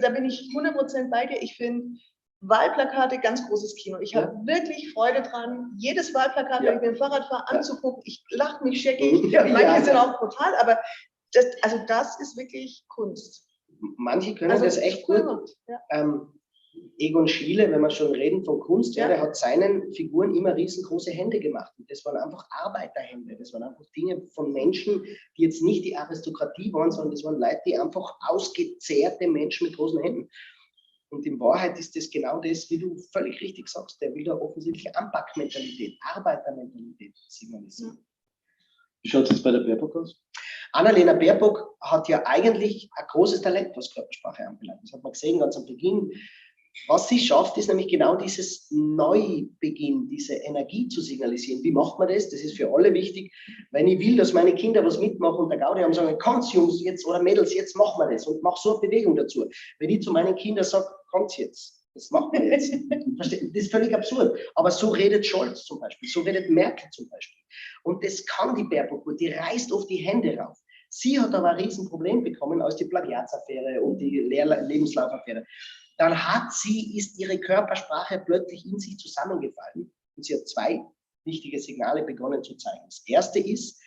Speaker 4: da bin ich 100% bei dir. Ich finde Wahlplakate ganz großes Kino. Ich habe wirklich Freude dran, jedes Wahlplakat, wenn ich mit dem Fahrrad fahre, anzugucken. Ich lache mich scheckig. Manche sind auch brutal, aber das ist wirklich Kunst.
Speaker 5: Manche können das echt gut. Egon Schiele, wenn wir schon reden von Kunst, der hat seinen Figuren immer riesengroße Hände gemacht. Und das waren einfach Arbeiterhände. Das waren einfach Dinge von Menschen, die jetzt nicht die Aristokratie waren, sondern das waren Leute, die einfach ausgezehrte Menschen mit großen Händen. Und in Wahrheit ist das genau das, wie du völlig richtig sagst. Der will da offensichtlich Anpackmentalität, Arbeitermentalität signalisieren.
Speaker 3: Wie schaut es jetzt bei der Baerbock aus?
Speaker 5: Annalena Baerbock hat ja eigentlich ein großes Talent, was Körpersprache anbelangt. Das hat man gesehen ganz am Beginn. Was sie schafft, ist nämlich genau dieses Neubeginn, diese Energie zu signalisieren. Wie macht man das? Das ist für alle wichtig. Wenn ich will, dass meine Kinder was mitmachen und der Gaudi haben, sagen, kommt's Jungs jetzt oder Mädels, jetzt machen wir das und mach so eine Bewegung dazu. Wenn ich zu meinen Kindern sage, kommt's jetzt, das machen wir jetzt. Das ist völlig absurd. Aber so redet Scholz zum Beispiel, so redet Merkel zum Beispiel. Und das kann die Baerbock gut, die reißt oft die Hände rauf. Sie hat aber ein Riesenproblem bekommen aus der Plagiatsaffäre und die Lebenslaufaffäre. Dann ist ihre Körpersprache plötzlich in sich zusammengefallen und sie hat zwei wichtige Signale begonnen zu zeigen. Das erste ist,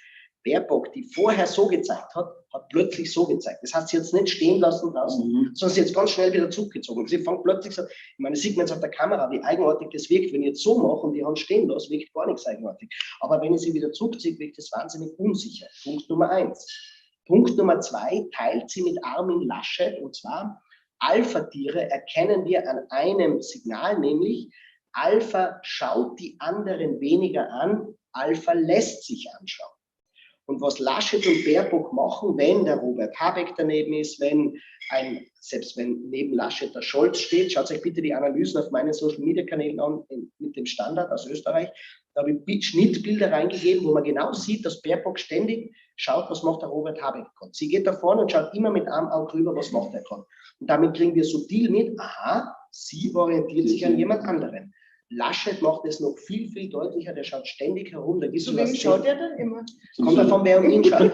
Speaker 5: Baerbock, die vorher so gezeigt hat, hat plötzlich so gezeigt. Das heißt, sie hat es nicht stehen lassen draußen, sondern sie hat es ganz schnell wieder zurückgezogen. Sie fängt plötzlich so, ich meine, das sieht man jetzt auf der Kamera, wie eigenartig das wirkt, wenn ich jetzt so mache und die Hand stehen lasse, wirkt gar nichts eigenartig. Aber wenn ich sie wieder zurückziehe, wirkt das wahnsinnig unsicher. Punkt Nummer 1. Punkt Nummer 2 teilt sie mit Armin Laschet, und zwar Alpha-Tiere erkennen wir an einem Signal, nämlich Alpha schaut die anderen weniger an, Alpha lässt sich anschauen. Und was Laschet und Baerbock machen, wenn der Robert Habeck daneben ist, selbst wenn neben Laschet der Scholz steht, schaut euch bitte die Analysen auf meinen Social-Media-Kanälen an, mit dem Standard aus Österreich, da habe ich Schnittbilder reingegeben, wo man genau sieht, dass Baerbock ständig schaut, was macht der Robert Habeck gerade. Sie geht da vorne und schaut immer mit einem Auge rüber, was macht er gerade. Und damit kriegen wir subtil mit, aha, sie orientiert sich an jemand anderen. Laschet macht es noch viel, viel deutlicher, der schaut ständig herum. Da
Speaker 4: Zu wem schaut er dann immer?
Speaker 5: Kommt davon, wer um ihn schaut.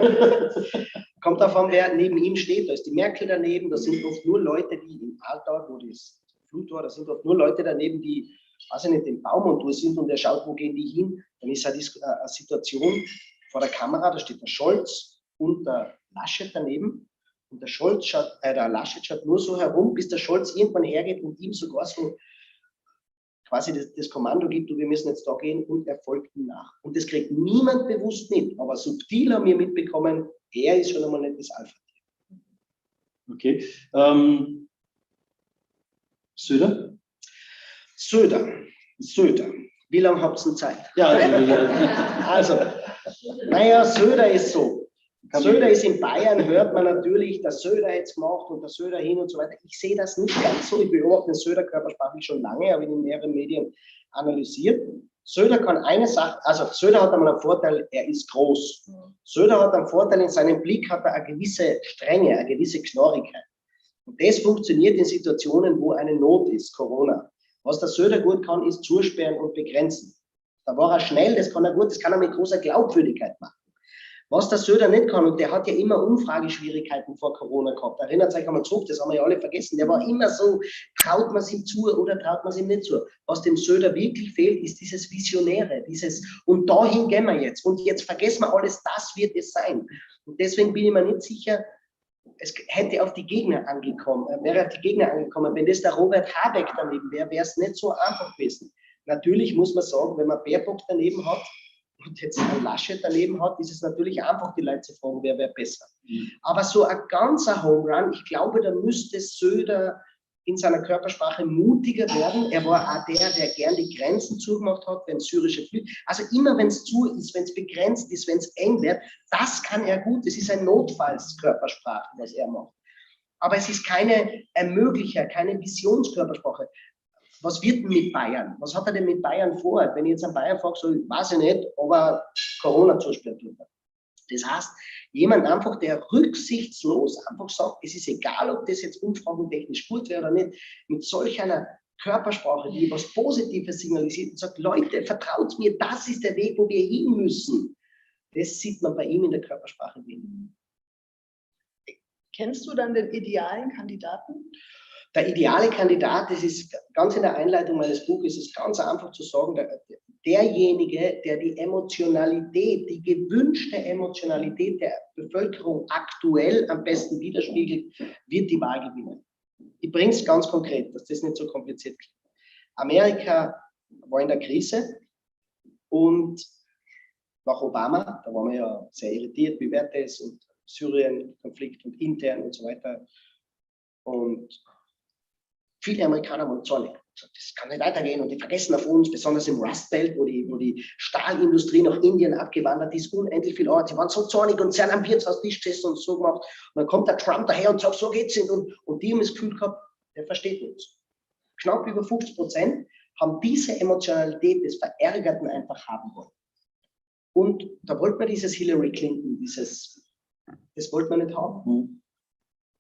Speaker 5: Kommt davon, wer neben ihm steht. Da ist die Merkel daneben, da sind oft nur Leute, die im Alltag, wo das Flut war, da sind oft nur Leute daneben, die, weiß ich nicht, den Baum und durch sind und er schaut, wo gehen die hin. Dann ist halt eine Situation vor der Kamera, da steht der Scholz und der Laschet daneben. Und der Laschet schaut nur so herum, bis der Scholz irgendwann hergeht und ihm sogar so quasi das Kommando gibt, wir müssen jetzt da gehen, und er folgt ihm nach. Und das kriegt niemand bewusst mit, aber subtil haben wir mitbekommen, er ist schon einmal nicht das Alpha-Tier.
Speaker 3: Okay. Söder?
Speaker 5: Söder. Wie lange habt ihr denn Zeit?
Speaker 3: Ja,
Speaker 5: Also, naja, Söder ist so. Söder ist in Bayern, hört man natürlich, dass Söder jetzt gemacht und der Söder hin und so weiter. Ich sehe das nicht ganz so. Ich beobachte den Söder körpersprachlich schon lange, habe ihn in mehreren Medien analysiert. Söder kann eine Sache, also Söder hat einmal einen Vorteil, er ist groß. Söder hat einen Vorteil, in seinem Blick hat er eine gewisse Strenge, eine gewisse Knorrigkeit. Und das funktioniert in Situationen, wo eine Not ist, Corona. Was der Söder gut kann, ist zusperren und begrenzen. Da war er schnell, das kann er gut, das kann er mit großer Glaubwürdigkeit machen. Was der Söder nicht kann, und der hat ja immer Umfrageschwierigkeiten vor Corona gehabt. Erinnert euch einmal zurück, das haben wir ja alle vergessen. Der war immer so, traut man es ihm zu oder traut man es ihm nicht zu. Was dem Söder wirklich fehlt, ist dieses Visionäre, und dahin gehen wir jetzt. Und jetzt vergessen wir alles, das wird es sein. Und deswegen bin ich mir nicht sicher, es hätte auf die Gegner angekommen, wäre auf die Gegner angekommen. Wenn das der Robert Habeck daneben wäre, wäre es nicht so einfach gewesen. Natürlich muss man sagen, wenn man Baerbock daneben hat, und jetzt ein Laschet daneben hat, ist es natürlich einfach, die Leute zu fragen, wer wäre besser. Aber so ein ganzer Home Run, ich glaube, da müsste Söder in seiner Körpersprache mutiger werden. Er war auch der gern die Grenzen zugemacht hat, wenn syrische Flüchtlinge, also immer wenn es zu ist, wenn es begrenzt ist, wenn es eng wird, das kann er gut, das ist ein Notfallskörpersprache, was er macht. Aber es ist keine Ermöglicher, keine Visionskörpersprache. Was wird denn mit Bayern? Was hat er denn mit Bayern vor? Wenn ich jetzt an Bayern frage, so weiß ich nicht, aber Corona zusperrt. Das heißt, jemand einfach, der rücksichtslos einfach sagt, es ist egal, ob das jetzt umfragentechnisch gut wäre oder nicht, mit solch einer Körpersprache, die was Positives signalisiert und sagt, Leute, vertraut mir, das ist der Weg, wo wir hin müssen. Das sieht man bei ihm in der Körpersprache wenig.
Speaker 4: Kennst du dann den idealen Kandidaten?
Speaker 5: Der ideale Kandidat, das ist ganz in der Einleitung meines Buches, ist ganz einfach zu sagen, derjenige, der die Emotionalität, die gewünschte Emotionalität der Bevölkerung aktuell am besten widerspiegelt, wird die Wahl gewinnen. Ich bringe es ganz konkret, dass das nicht so kompliziert klingt. Amerika war in der Krise und nach Obama, da waren wir ja sehr irritiert, wie wird das und Syrien-Konflikt und intern und so weiter. Und viele Amerikaner waren zornig. Das kann nicht weitergehen und die vergessen auf uns, besonders im Rust Belt, wo die Stahlindustrie nach Indien abgewandert ist, unendlich viel Ort. Sie waren so zornig und sind am Wirtshaustisch gesessen und so gemacht. Und dann kommt der Trump daher und sagt, so geht's nicht. Und die haben das Gefühl gehabt, der versteht uns. Knapp über 50% haben diese Emotionalität des Verärgerten einfach haben wollen. Und da wollte man dieses Hillary Clinton, das wollte man nicht haben.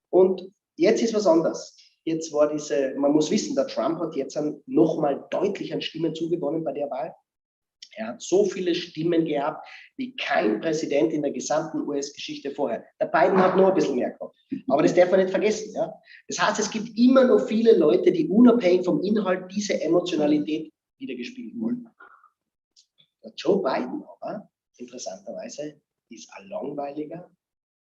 Speaker 5: Und jetzt ist was anderes. Jetzt war man muss wissen, der Trump hat jetzt nochmal deutlich an Stimmen zugewonnen bei der Wahl. Er hat so viele Stimmen gehabt, wie kein Präsident in der gesamten US-Geschichte vorher. Der Biden hat noch ein bisschen mehr gehabt. Aber das darf man nicht vergessen. Ja? Das heißt, es gibt immer noch viele Leute, die unabhängig vom Inhalt diese Emotionalität wiedergespielt wollen. Der Joe Biden aber, interessanterweise, ist ein langweiliger,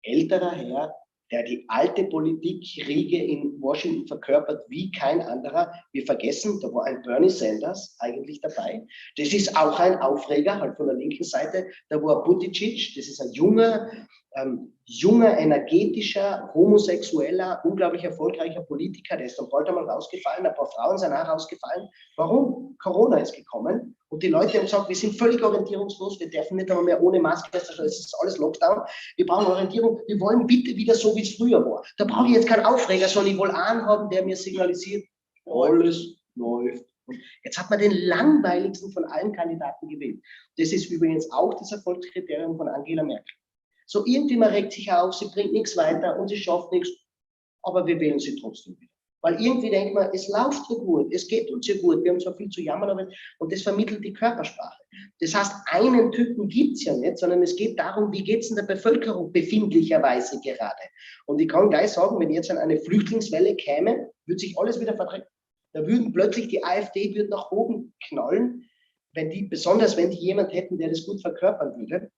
Speaker 5: älterer Herr, der die alte Politikriege in Washington verkörpert wie kein anderer. Wir vergessen, da war ein Bernie Sanders eigentlich dabei. Das ist auch ein Aufreger, halt von der linken Seite. Da war Buttigieg, das ist ein junger, energetischer, homosexueller, unglaublich erfolgreicher Politiker. Der ist dann bald einmal rausgefallen, ein paar Frauen sind auch rausgefallen. Warum? Corona ist gekommen und die Leute haben gesagt, wir sind völlig orientierungslos, wir dürfen nicht einmal mehr ohne Maske, das ist alles Lockdown. Wir brauchen Orientierung, wir wollen bitte wieder so, wie es früher war. Da brauche ich jetzt keinen Aufreger, sondern ich will einen haben, der mir signalisiert, alles läuft. Und jetzt hat man den langweiligsten von allen Kandidaten gewählt. Das ist übrigens auch das Erfolgskriterium von Angela Merkel. So irgendjemand regt sich auf, sie bringt nichts weiter und sie schafft nichts, aber wir wählen sie trotzdem wieder. Weil irgendwie denkt man, es läuft ja gut, es geht uns ja gut, wir haben zwar viel zu jammern, aber und das vermittelt die Körpersprache. Das heißt, einen Typen gibt es ja nicht, sondern es geht darum, wie geht es in der Bevölkerung befindlicherweise gerade. Und ich kann gleich sagen, wenn jetzt eine Flüchtlingswelle käme, würde sich alles wieder verdrängen. Da würden plötzlich die AfD wird nach oben knallen, besonders wenn die jemand hätten, der das gut verkörpern würde.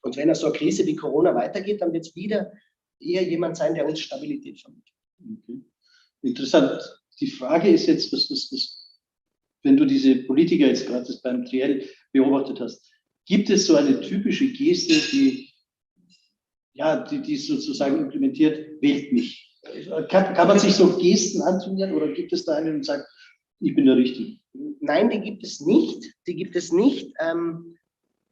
Speaker 5: Und wenn so eine Krise wie Corona weitergeht, dann wird es wieder eher jemand sein, der uns Stabilität vermittelt.
Speaker 3: Okay. Interessant. Die Frage ist jetzt, wenn du diese Politiker jetzt gerade beim Triell beobachtet hast, gibt es so eine typische Geste, die sozusagen implementiert, wählt mich? Kann man sich so Gesten antrainieren oder gibt es da einen und sagt, ich bin der Richtige?
Speaker 5: Nein, die gibt es nicht.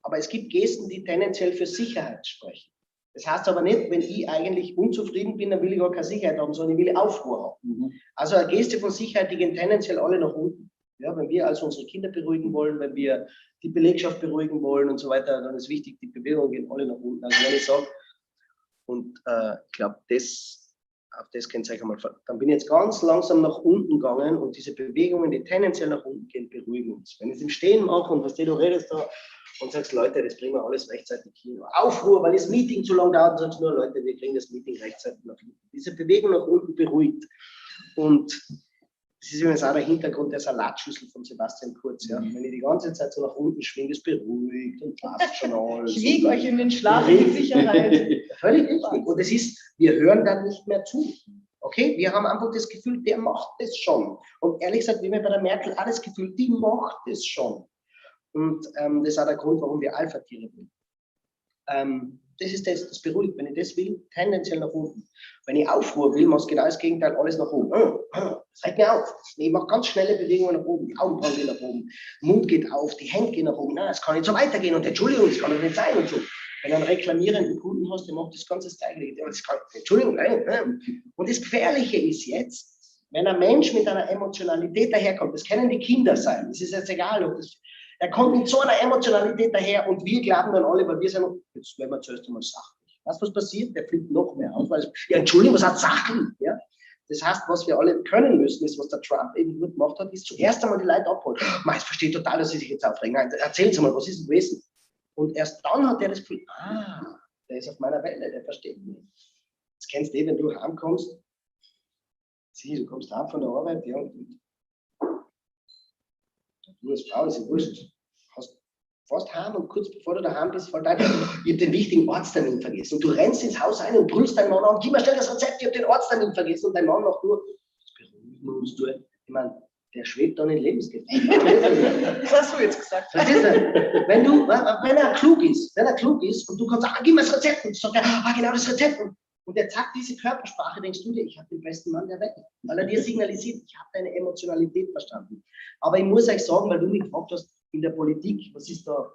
Speaker 5: Aber es gibt Gesten, die tendenziell für Sicherheit sprechen. Das heißt aber nicht, wenn ich eigentlich unzufrieden bin, dann will ich gar keine Sicherheit haben, sondern ich will Aufruhr haben. Also eine Geste von Sicherheit, die gehen tendenziell alle nach unten. Ja, wenn wir also unsere Kinder beruhigen wollen, wenn wir die Belegschaft beruhigen wollen und so weiter, dann ist wichtig, die Bewegungen gehen alle nach unten. Also wenn ich sage, und ich glaube, auf das könnt ihr euch einmal, dann bin ich jetzt ganz langsam nach unten gegangen und diese Bewegungen, die tendenziell nach unten gehen, beruhigen uns. Wenn ich es im Stehen mache und du redest da und sagst, Leute, das bringen wir alles rechtzeitig hin. Aufruhr, weil das Meeting zu lang dauert, sagst du nur, Leute, wir kriegen das Meeting rechtzeitig nach unten. Diese Bewegung nach unten beruhigt. Und das ist übrigens auch der Hintergrund der Salatschüssel von Sebastian Kurz. Ja. Wenn ich die ganze Zeit so nach unten schwinge, ist beruhigt und passt schon alles.
Speaker 4: Ich wiege euch in den Schlaf in die Sicherheit.
Speaker 5: Völlig richtig. Und es ist, wir hören dann nicht mehr zu. Okay, wir haben einfach das Gefühl, der macht es schon. Und ehrlich gesagt, wie wir bei der Merkel auch das Gefühl, die macht es schon. Und das ist auch der Grund, warum wir Alpha-Tiere sind. Das ist das beruhigt. Wenn ich das will, tendenziell nach unten. Wenn ich Aufruhr will, mache ich genau das Gegenteil, alles nach oben. Das regt mir auf. Ich mache ganz schnelle Bewegungen nach oben. Die Augenbrauen gehen nach oben. Mund geht auf, die Hände gehen nach oben. Nein, es kann nicht so weitergehen. Und Entschuldigung, das kann doch nicht sein und so. Wenn du einen reklamierenden Kunden hast, der macht das ganze Gleiche. Entschuldigung, nein. Und das Gefährliche ist jetzt, wenn ein Mensch mit einer Emotionalität daherkommt, das können die Kinder sein, das ist jetzt egal, ob das. Er kommt mit so einer Emotionalität daher und wir glauben dann alle, weil wir sagen, jetzt werden wir zuerst einmal sachlich. Weißt du, was passiert? Der flippt noch mehr auf, weil ja, Entschuldigung, was hat sachlich? Ja? Das heißt, was wir alle können müssen, ist, was der Trump eben gut gemacht hat, ist zuerst einmal die Leute abholen. Ich verstehe total, dass sie sich jetzt aufregen. Nein, erzählen Sie mal, was ist denn gewesen? Und erst dann hat er das Gefühl, der ist auf meiner Welle, der versteht mich. Das kennst du wenn du heimkommst. Sieh, du kommst heim von der Arbeit, ja, und du als Frau, ist ja wurscht, hast fast heim und kurz bevor du daheim bist, fällt ein, ich habe den wichtigen Ortstermin vergessen. Und du rennst ins Haus ein und brüllst deinen Mann an, gib mir schnell das Rezept, ich habe den Ortstermin vergessen. Und dein Mann macht nur, das beruhigen wir uns durch. Ich meine, der schwebt dann in Lebensgefahr.
Speaker 4: Das hast du jetzt gesagt.
Speaker 5: Verstehst du? Wenn er klug ist und du kannst sagen, gib mir das Rezept, und sagt er, genau das Rezept. Und er sagt diese Körpersprache, denkst du dir, ich habe den besten Mann der Welt. Weil er dir signalisiert, ich habe deine Emotionalität verstanden. Aber ich muss euch sagen, weil du mich gefragt hast, in der Politik, was ist da?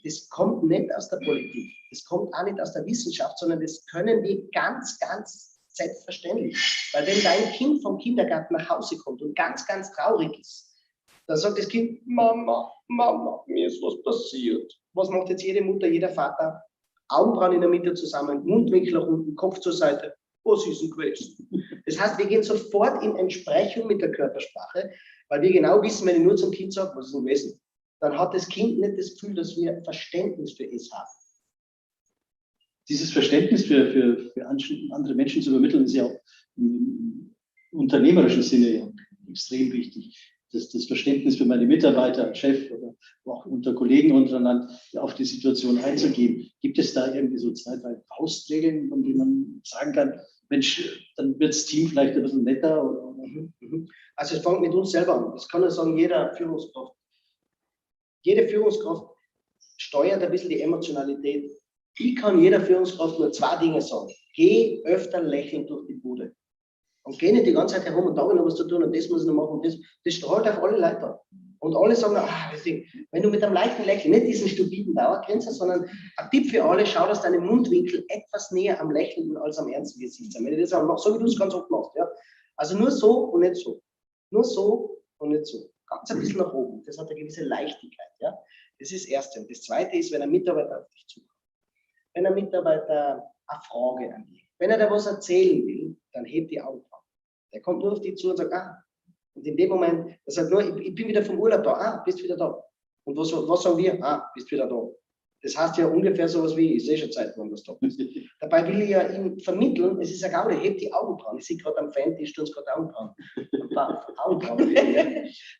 Speaker 5: Das kommt nicht aus der Politik. Das kommt auch nicht aus der Wissenschaft, sondern das können wir ganz, ganz selbstverständlich. Weil wenn dein Kind vom Kindergarten nach Hause kommt und ganz, ganz traurig ist, dann sagt das Kind, Mama, Mama, mir ist was passiert. Was macht jetzt jede Mutter, jeder Vater? Augenbrauen in der Mitte zusammen, Mundwinkel nach unten, Kopf zur Seite. Was ist denn gewesen? Das heißt, wir gehen sofort in Entsprechung mit der Körpersprache, weil wir genau wissen, wenn ich nur zum Kind sage, was ist denn gewesen, dann hat das Kind nicht das Gefühl, dass wir Verständnis für es haben.
Speaker 3: Dieses Verständnis für andere Menschen zu übermitteln, ist ja auch im unternehmerischen Sinne ja extrem wichtig. Das Verständnis für meine Mitarbeiter, Chef oder auch unter Kollegen untereinander auf die Situation einzugehen. Gibt es da irgendwie so 2, 3 Faustregeln, von denen man sagen kann, Mensch, dann wird das Team vielleicht ein bisschen netter? Oder?
Speaker 5: Also es fängt mit uns selber an. Das kann ja sagen, jede Führungskraft steuert ein bisschen die Emotionalität. Ich kann jeder Führungskraft nur 2 Dinge sagen. Geh öfter lächelnd durch die Bude. Und geh nicht die ganze Zeit herum und da habe ich noch was zu tun und das muss ich noch machen und das strahlt auf alle Leute an. Und alle sagen, wenn du mit einem leichten Lächeln, nicht diesen stupiden Dauergrenzer, sondern ein Tipp für alle, schau, dass deine Mundwinkel etwas näher am Lächeln als am ernsten Gesicht sind. Wenn ich das auch mache, so wie du es ganz oft machst. Ja? Also nur so und nicht so. Nur so und nicht so. Ganz ein bisschen nach oben. Das hat eine gewisse Leichtigkeit. Ja? Das ist das Erste. Und das Zweite ist, wenn ein Mitarbeiter auf dich zukommt. Wenn ein Mitarbeiter eine Frage an dich, wenn er dir was erzählen will, dann hebt die Augen. Der kommt nur auf dich zu und sagt, und in dem Moment, er sagt nur, ich bin wieder vom Urlaub da, bist wieder da. Und was sagen wir? Bist wieder da. Das heißt ja ungefähr sowas wie, ich sehe schon Zeit, wann das da bist. Dabei will ich ja ihm vermitteln, es ist ja Gaudi, hebt die Augenbrauen. Ich sehe gerade am Fan-Tisch, tun uns gerade Augenbrauen.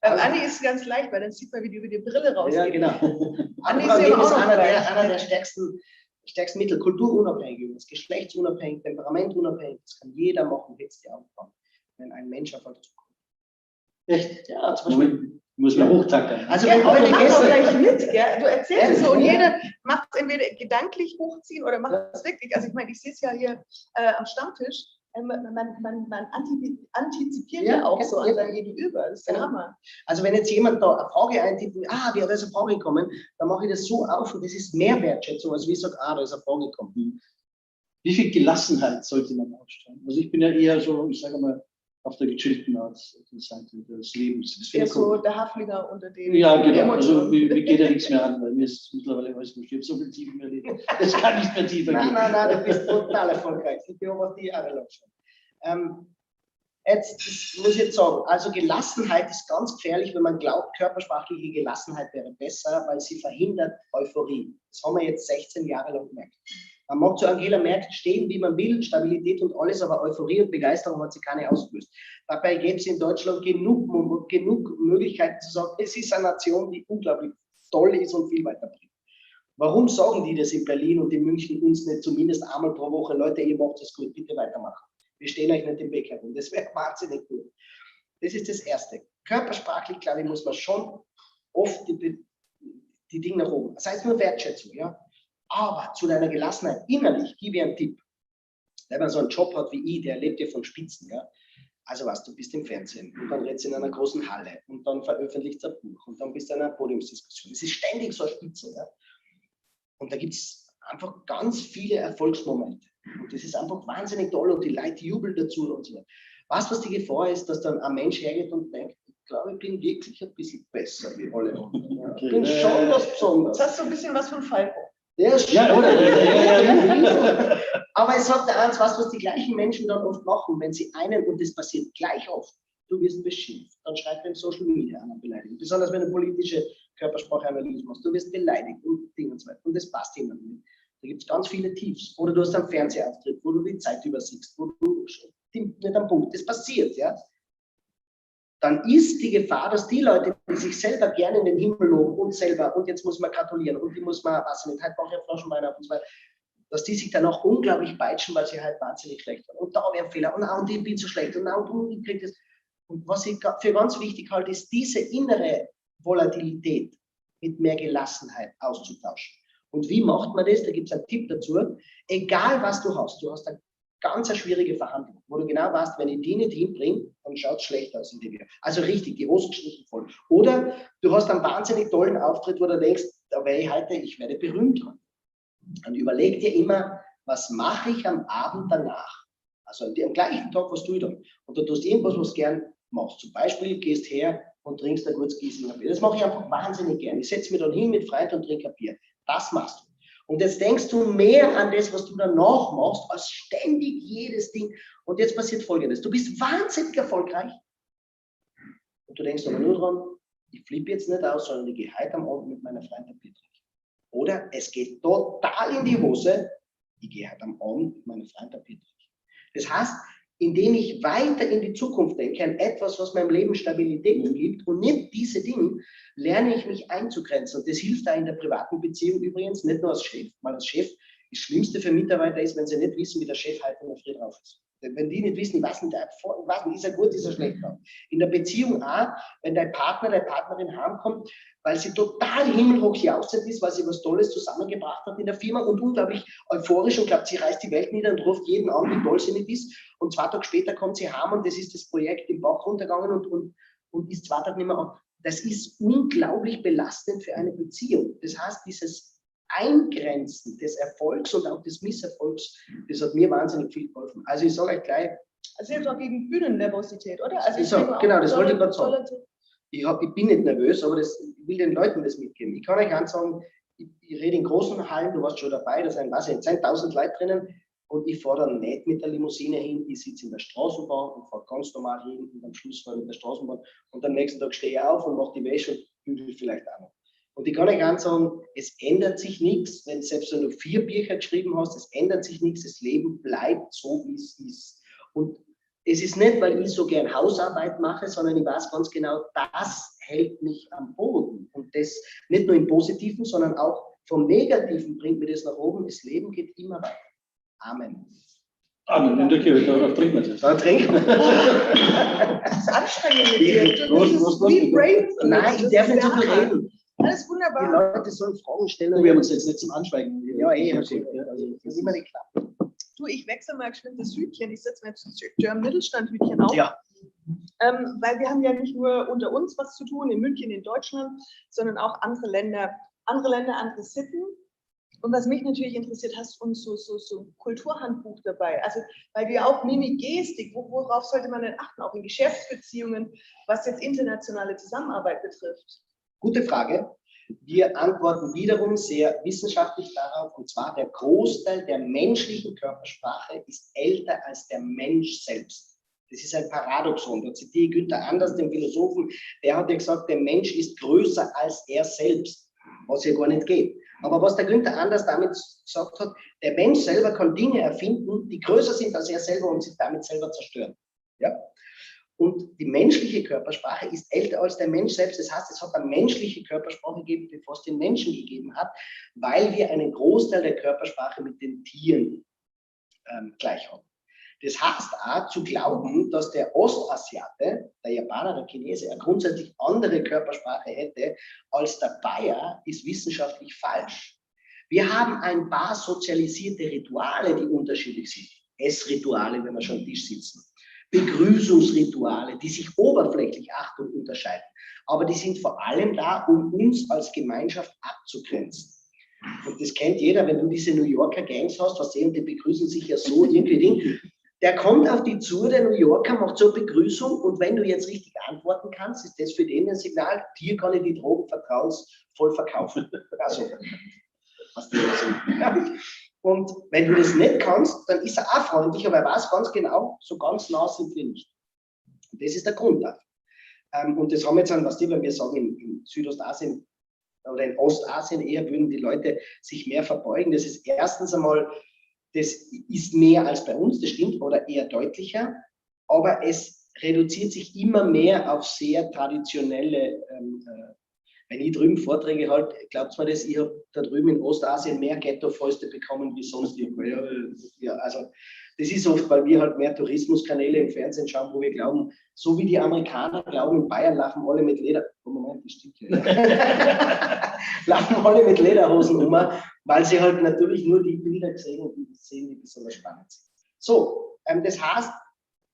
Speaker 4: Beim Andi ist es ganz leicht, weil dann sieht man, wie die über die Brille rausgeht.
Speaker 5: Ja, genau.
Speaker 4: Andi
Speaker 5: Augenbrauen
Speaker 4: ist
Speaker 5: ist
Speaker 4: ja auch
Speaker 5: einer der stärksten Mittel, kulturunabhängig, geschlechtsunabhängig, temperamentunabhängig. Das kann jeder machen, jetzt die Augenbrauen, wenn ein Mensch auf euch zukommt.
Speaker 3: Echt?
Speaker 5: Ja, zum Beispiel.
Speaker 3: Moment, muss man hochtackern.
Speaker 5: Also
Speaker 4: Ja,
Speaker 5: wenn
Speaker 4: aber
Speaker 5: heute
Speaker 4: du machst auch
Speaker 5: Gäste,
Speaker 4: gleich mit, gell? Du erzählst
Speaker 5: Ja,
Speaker 4: es so und
Speaker 5: ja.
Speaker 4: jeder macht es entweder gedanklich hochziehen oder macht es wirklich. Also ich meine, ich sehe es ja hier am Stammtisch. Man antizipiert ja auch so an sein Gegenüber. Das ist der Hammer.
Speaker 5: also wenn jetzt jemand da eine Frage eintippt, wie hat eine Frage gekommen, dann mache ich das so auf und das ist mehr Wertschätzung, als wie ich sage, da ist eine Frage gekommen.
Speaker 3: Wie viel Gelassenheit sollte man ausstrahlen? Also ich bin ja eher so, ich sage mal, auf der gechillten Seite des Lebens. Das
Speaker 4: Der so der Haflinger unter den
Speaker 3: ja, genau.
Speaker 4: Emotionen.
Speaker 3: Also mir geht ja nichts mehr an, weil mir ist mittlerweile alles gut. Ich habe so viel Tiefen erlebt. Das kann nicht mehr tiefer gehen.
Speaker 5: Nein, du bist total erfolgreich. Ich beobachte die jahrelang schon. Jetzt muss ich jetzt sagen, also Gelassenheit ist ganz gefährlich, wenn man glaubt, körpersprachliche Gelassenheit wäre besser, weil sie verhindert Euphorie. Das haben wir jetzt 16 Jahre lang gemerkt. Man mag zu Angela Merkel stehen, wie man will, Stabilität und alles, aber Euphorie und Begeisterung hat sie keine ausgelöst. Dabei gäbe es in Deutschland genug Möglichkeiten zu sagen, es ist eine Nation, die unglaublich toll ist und viel weiterbringt. Warum sagen die das in Berlin und in München uns nicht zumindest einmal pro Woche, Leute, ihr macht das gut, bitte weitermachen. Wir stehen euch nicht im Weg herum. Das wäre wahnsinnig gut. Das ist das Erste. Körpersprachlich, glaube ich, muss man schon oft die Dinge nach oben. Das heißt nur Wertschätzung, ja. Aber zu deiner Gelassenheit innerlich, gebe ich einen Tipp. Wenn man so einen Job hat wie ich, der lebt ja von Spitzen, ja. Also was, du bist im Fernsehen und dann redest du in einer großen Halle und dann veröffentlicht ein Buch und dann bist du in einer Podiumsdiskussion. Es ist ständig so eine Spitze, ja. Und da gibt es einfach ganz viele Erfolgsmomente. Und das ist einfach wahnsinnig toll und die Leute jubeln dazu und so. Was die Gefahr ist, dass dann ein Mensch hergeht und denkt, ich glaube, ich bin wirklich ein bisschen besser wie alle anderen. Ja. Ich bin schon was Besonderes.
Speaker 4: Jetzt hast du ein bisschen was von Falco.
Speaker 5: Der ist
Speaker 3: Ja, oder?
Speaker 5: ja. Aber es sagt der eins, was die gleichen Menschen dann oft machen, wenn sie einen, und das passiert gleich oft, du wirst beschimpft, dann schreibt er in Social Media an Beleidigung. Besonders wenn du politische Körperspracheanalyse machst, du wirst beleidigt und Dinge und so weiter. Und das passt jemandem nicht. Da gibt es ganz viele Tiefs. Oder du hast einen Fernsehauftritt, wo du die Zeit übersiehst, wo du nicht am Punkt, das passiert, ja. Dann ist die Gefahr, dass die Leute, die sich selber gerne in den Himmel loben und selber, und jetzt muss man gratulieren und die muss man, was mit, halt mache ich Flaschenwein auf und so weiter, dass die sich dann auch unglaublich peitschen, weil sie halt wahnsinnig schlecht waren. Und da wäre ein Fehler und ich bin so schlecht und ich kriege das. Und was ich für ganz wichtig halte, ist diese innere Volatilität mit mehr Gelassenheit auszutauschen. Und wie macht man das? Da gibt es einen Tipp dazu. Egal was du hast eine ganz schwierige Verhandlung, wo du genau weißt, wenn ich die nicht hinbringe, dann schaut es schlecht aus in dem Jahr. Also richtig, die Hosen gestrichen voll. Oder du hast einen wahnsinnig tollen Auftritt, wo du denkst, da werde ich heute, ich werde berühmt. Dann überleg dir immer, was mache ich am Abend danach? Also am gleichen Tag, was tue ich dann? Und du tust irgendwas, was du gern machst. Zum Beispiel gehst her und trinkst ein gutes Gieslinger Bier. Das mache ich einfach wahnsinnig gern. Ich setze mich dann hin mit Freunden und trinke ein Bier. Das machst du. Und jetzt denkst du mehr an das, was du danach machst, als ständig jedes Ding. Und jetzt passiert Folgendes. Du bist wahnsinnig erfolgreich. Und du denkst aber nur dran, ich flippe jetzt nicht aus, sondern ich gehe heute am Abend mit meiner Freundin Bier trinken. Oder es geht total in die Hose, ich gehe heute am Abend mit meiner Freundin Bier trinken. Das heißt, indem ich weiter in die Zukunft denke, an etwas, was meinem Leben Stabilität gibt und nicht diese Dinge, lerne ich mich einzugrenzen. Und das hilft auch in der privaten Beziehung übrigens, nicht nur als Chef, weil als Chef das Schlimmste für Mitarbeiter ist, wenn sie nicht wissen, wie der Chef heute in der Früh drauf ist. Wenn die nicht wissen, was ist er gut, ist er schlecht drauf. In der Beziehung auch, wenn dein Partner, deine Partnerin heimkommt, weil sie total himmelhoch jauchzend ist, weil sie was Tolles zusammengebracht hat in der Firma und unglaublich euphorisch und glaubt, sie reißt die Welt nieder und ruft jeden an, wie toll sie nicht ist. Und 2 Tage später kommt sie heim und das ist das Projekt im Bach runtergegangen und ist 2 Tage nicht mehr an. Das ist unglaublich belastend für eine Beziehung. Das heißt, dieses Eingrenzen des Erfolgs und auch des Misserfolgs, das hat mir wahnsinnig viel geholfen. Also ich sage euch gleich.
Speaker 4: Also jetzt auch gegen Bühnennervosität, oder? Also
Speaker 5: Ich sag, genau, das wollte ich gerade sagen. Ich bin nicht nervös, aber ich will den Leuten das mitgeben. Ich kann euch ganz sagen, ich rede in großen Hallen, du warst schon dabei, da sind 10.000 Leute drinnen und ich fahre dann nicht mit der Limousine hin, ich sitze in der Straßenbahn und fahre ganz normal hin und am Schluss fahre ich mit der Straßenbahn und am nächsten Tag stehe ich auf und mache die Wäsche und bügel vielleicht auch noch. Und ich kann euch ganz sagen, es ändert sich nichts, wenn selbst wenn du 4 Bücher geschrieben hast, es ändert sich nichts, das Leben bleibt so, wie es ist. Und es ist nicht, weil ich so gern Hausarbeit mache, sondern ich weiß ganz genau, das hält mich am Boden. Und das nicht nur im Positiven, sondern auch vom Negativen bringt mir das nach oben. Das Leben geht immer weiter. Amen.
Speaker 3: Amen. In der Kirche, darauf trinken wir es.
Speaker 5: Da trinken wir.
Speaker 4: Das ist anstrengend mit dir.
Speaker 5: Los,
Speaker 4: Das
Speaker 5: los,
Speaker 4: ist
Speaker 5: los.
Speaker 4: wie Brainstorming.
Speaker 5: Nein, ich darf nicht so viel reden.
Speaker 4: Alles
Speaker 5: Die
Speaker 4: wunderbar.
Speaker 5: Leute sollen Fragen stellen.
Speaker 3: Wir haben uns jetzt nicht zum Anschweigen.
Speaker 5: Ja,
Speaker 3: Also,
Speaker 5: das ist immer nicht klar.
Speaker 4: Du, ich wechsle mal geschwind das Hütchen. Ich setze mir jetzt das German Mittelstand Hütchen auf.
Speaker 5: Ja.
Speaker 4: Weil wir haben ja nicht nur unter uns was zu tun, in München, in Deutschland, sondern auch andere Länder, andere Sitten. Und was mich natürlich interessiert, hast du uns so ein Kulturhandbuch dabei? Also, weil wir auch Mimik, Gestik, worauf sollte man denn achten, auch in Geschäftsbeziehungen, was jetzt internationale Zusammenarbeit betrifft?
Speaker 5: Gute Frage. Wir antworten wiederum sehr wissenschaftlich darauf, und zwar der Großteil der menschlichen Körpersprache ist älter als der Mensch selbst. Das ist ein Paradoxon. Da zitiere ich Günther Anders, den Philosophen, der hat ja gesagt, der Mensch ist größer als er selbst, was ja gar nicht geht. Aber was der Günther Anders damit gesagt hat, der Mensch selber kann Dinge erfinden, die größer sind als er selber und sich damit selber zerstören. Ja? Und die menschliche Körpersprache ist älter als der Mensch selbst. Das heißt, es hat eine menschliche Körpersprache gegeben, bevor es den Menschen gegeben hat, weil wir einen Großteil der Körpersprache mit den Tieren gleich haben. Das heißt auch, zu glauben, dass der Ostasiate, der Japaner, der Chinese, eine grundsätzlich andere Körpersprache hätte als der Bayer, ist wissenschaftlich falsch. Wir haben ein paar sozialisierte Rituale, die unterschiedlich sind. Essrituale, wenn wir schon am Tisch sitzen. Begrüßungsrituale, die sich oberflächlich, Achtung, unterscheiden. Aber die sind vor allem da, um uns als Gemeinschaft abzugrenzen. Und das kennt jeder, wenn du diese New Yorker Gangs hast, was sehen, die begrüßen sich ja so irgendwie Ding. Der kommt auf die zu, der New Yorker macht so eine Begrüßung und wenn du jetzt richtig antworten kannst, ist das für den ein Signal, dir kann ich die Drogen vertrauensvoll verkaufen. Also, was die jetzt so. Und wenn du das nicht kannst, dann ist er auch freundlich, aber er weiß ganz genau, so ganz nah sind wir nicht. Und das ist der Grund dafür. Und das haben wir jetzt an, was die, wenn wir sagen, in Südostasien oder in Ostasien eher würden die Leute sich mehr verbeugen. Das ist erstens einmal, das ist mehr als bei uns, das stimmt, oder eher deutlicher, aber es reduziert sich immer mehr auf sehr traditionelle wenn ich drüben Vorträge halte, glaubt mir das, ich habe da drüben in Ostasien mehr Ghetto-Fäuste bekommen wie sonst irgendwo. Ja, also das ist oft, weil wir halt mehr Tourismuskanäle im Fernsehen schauen, wo wir glauben, so wie die Amerikaner glauben, in Bayern laufen alle mit Leder. Oh Moment, das stimmt ja. Laufen alle mit Lederhosen um, weil sie halt natürlich nur die Bilder sehen und die sehen, die besonders spannend sind. So, das heißt,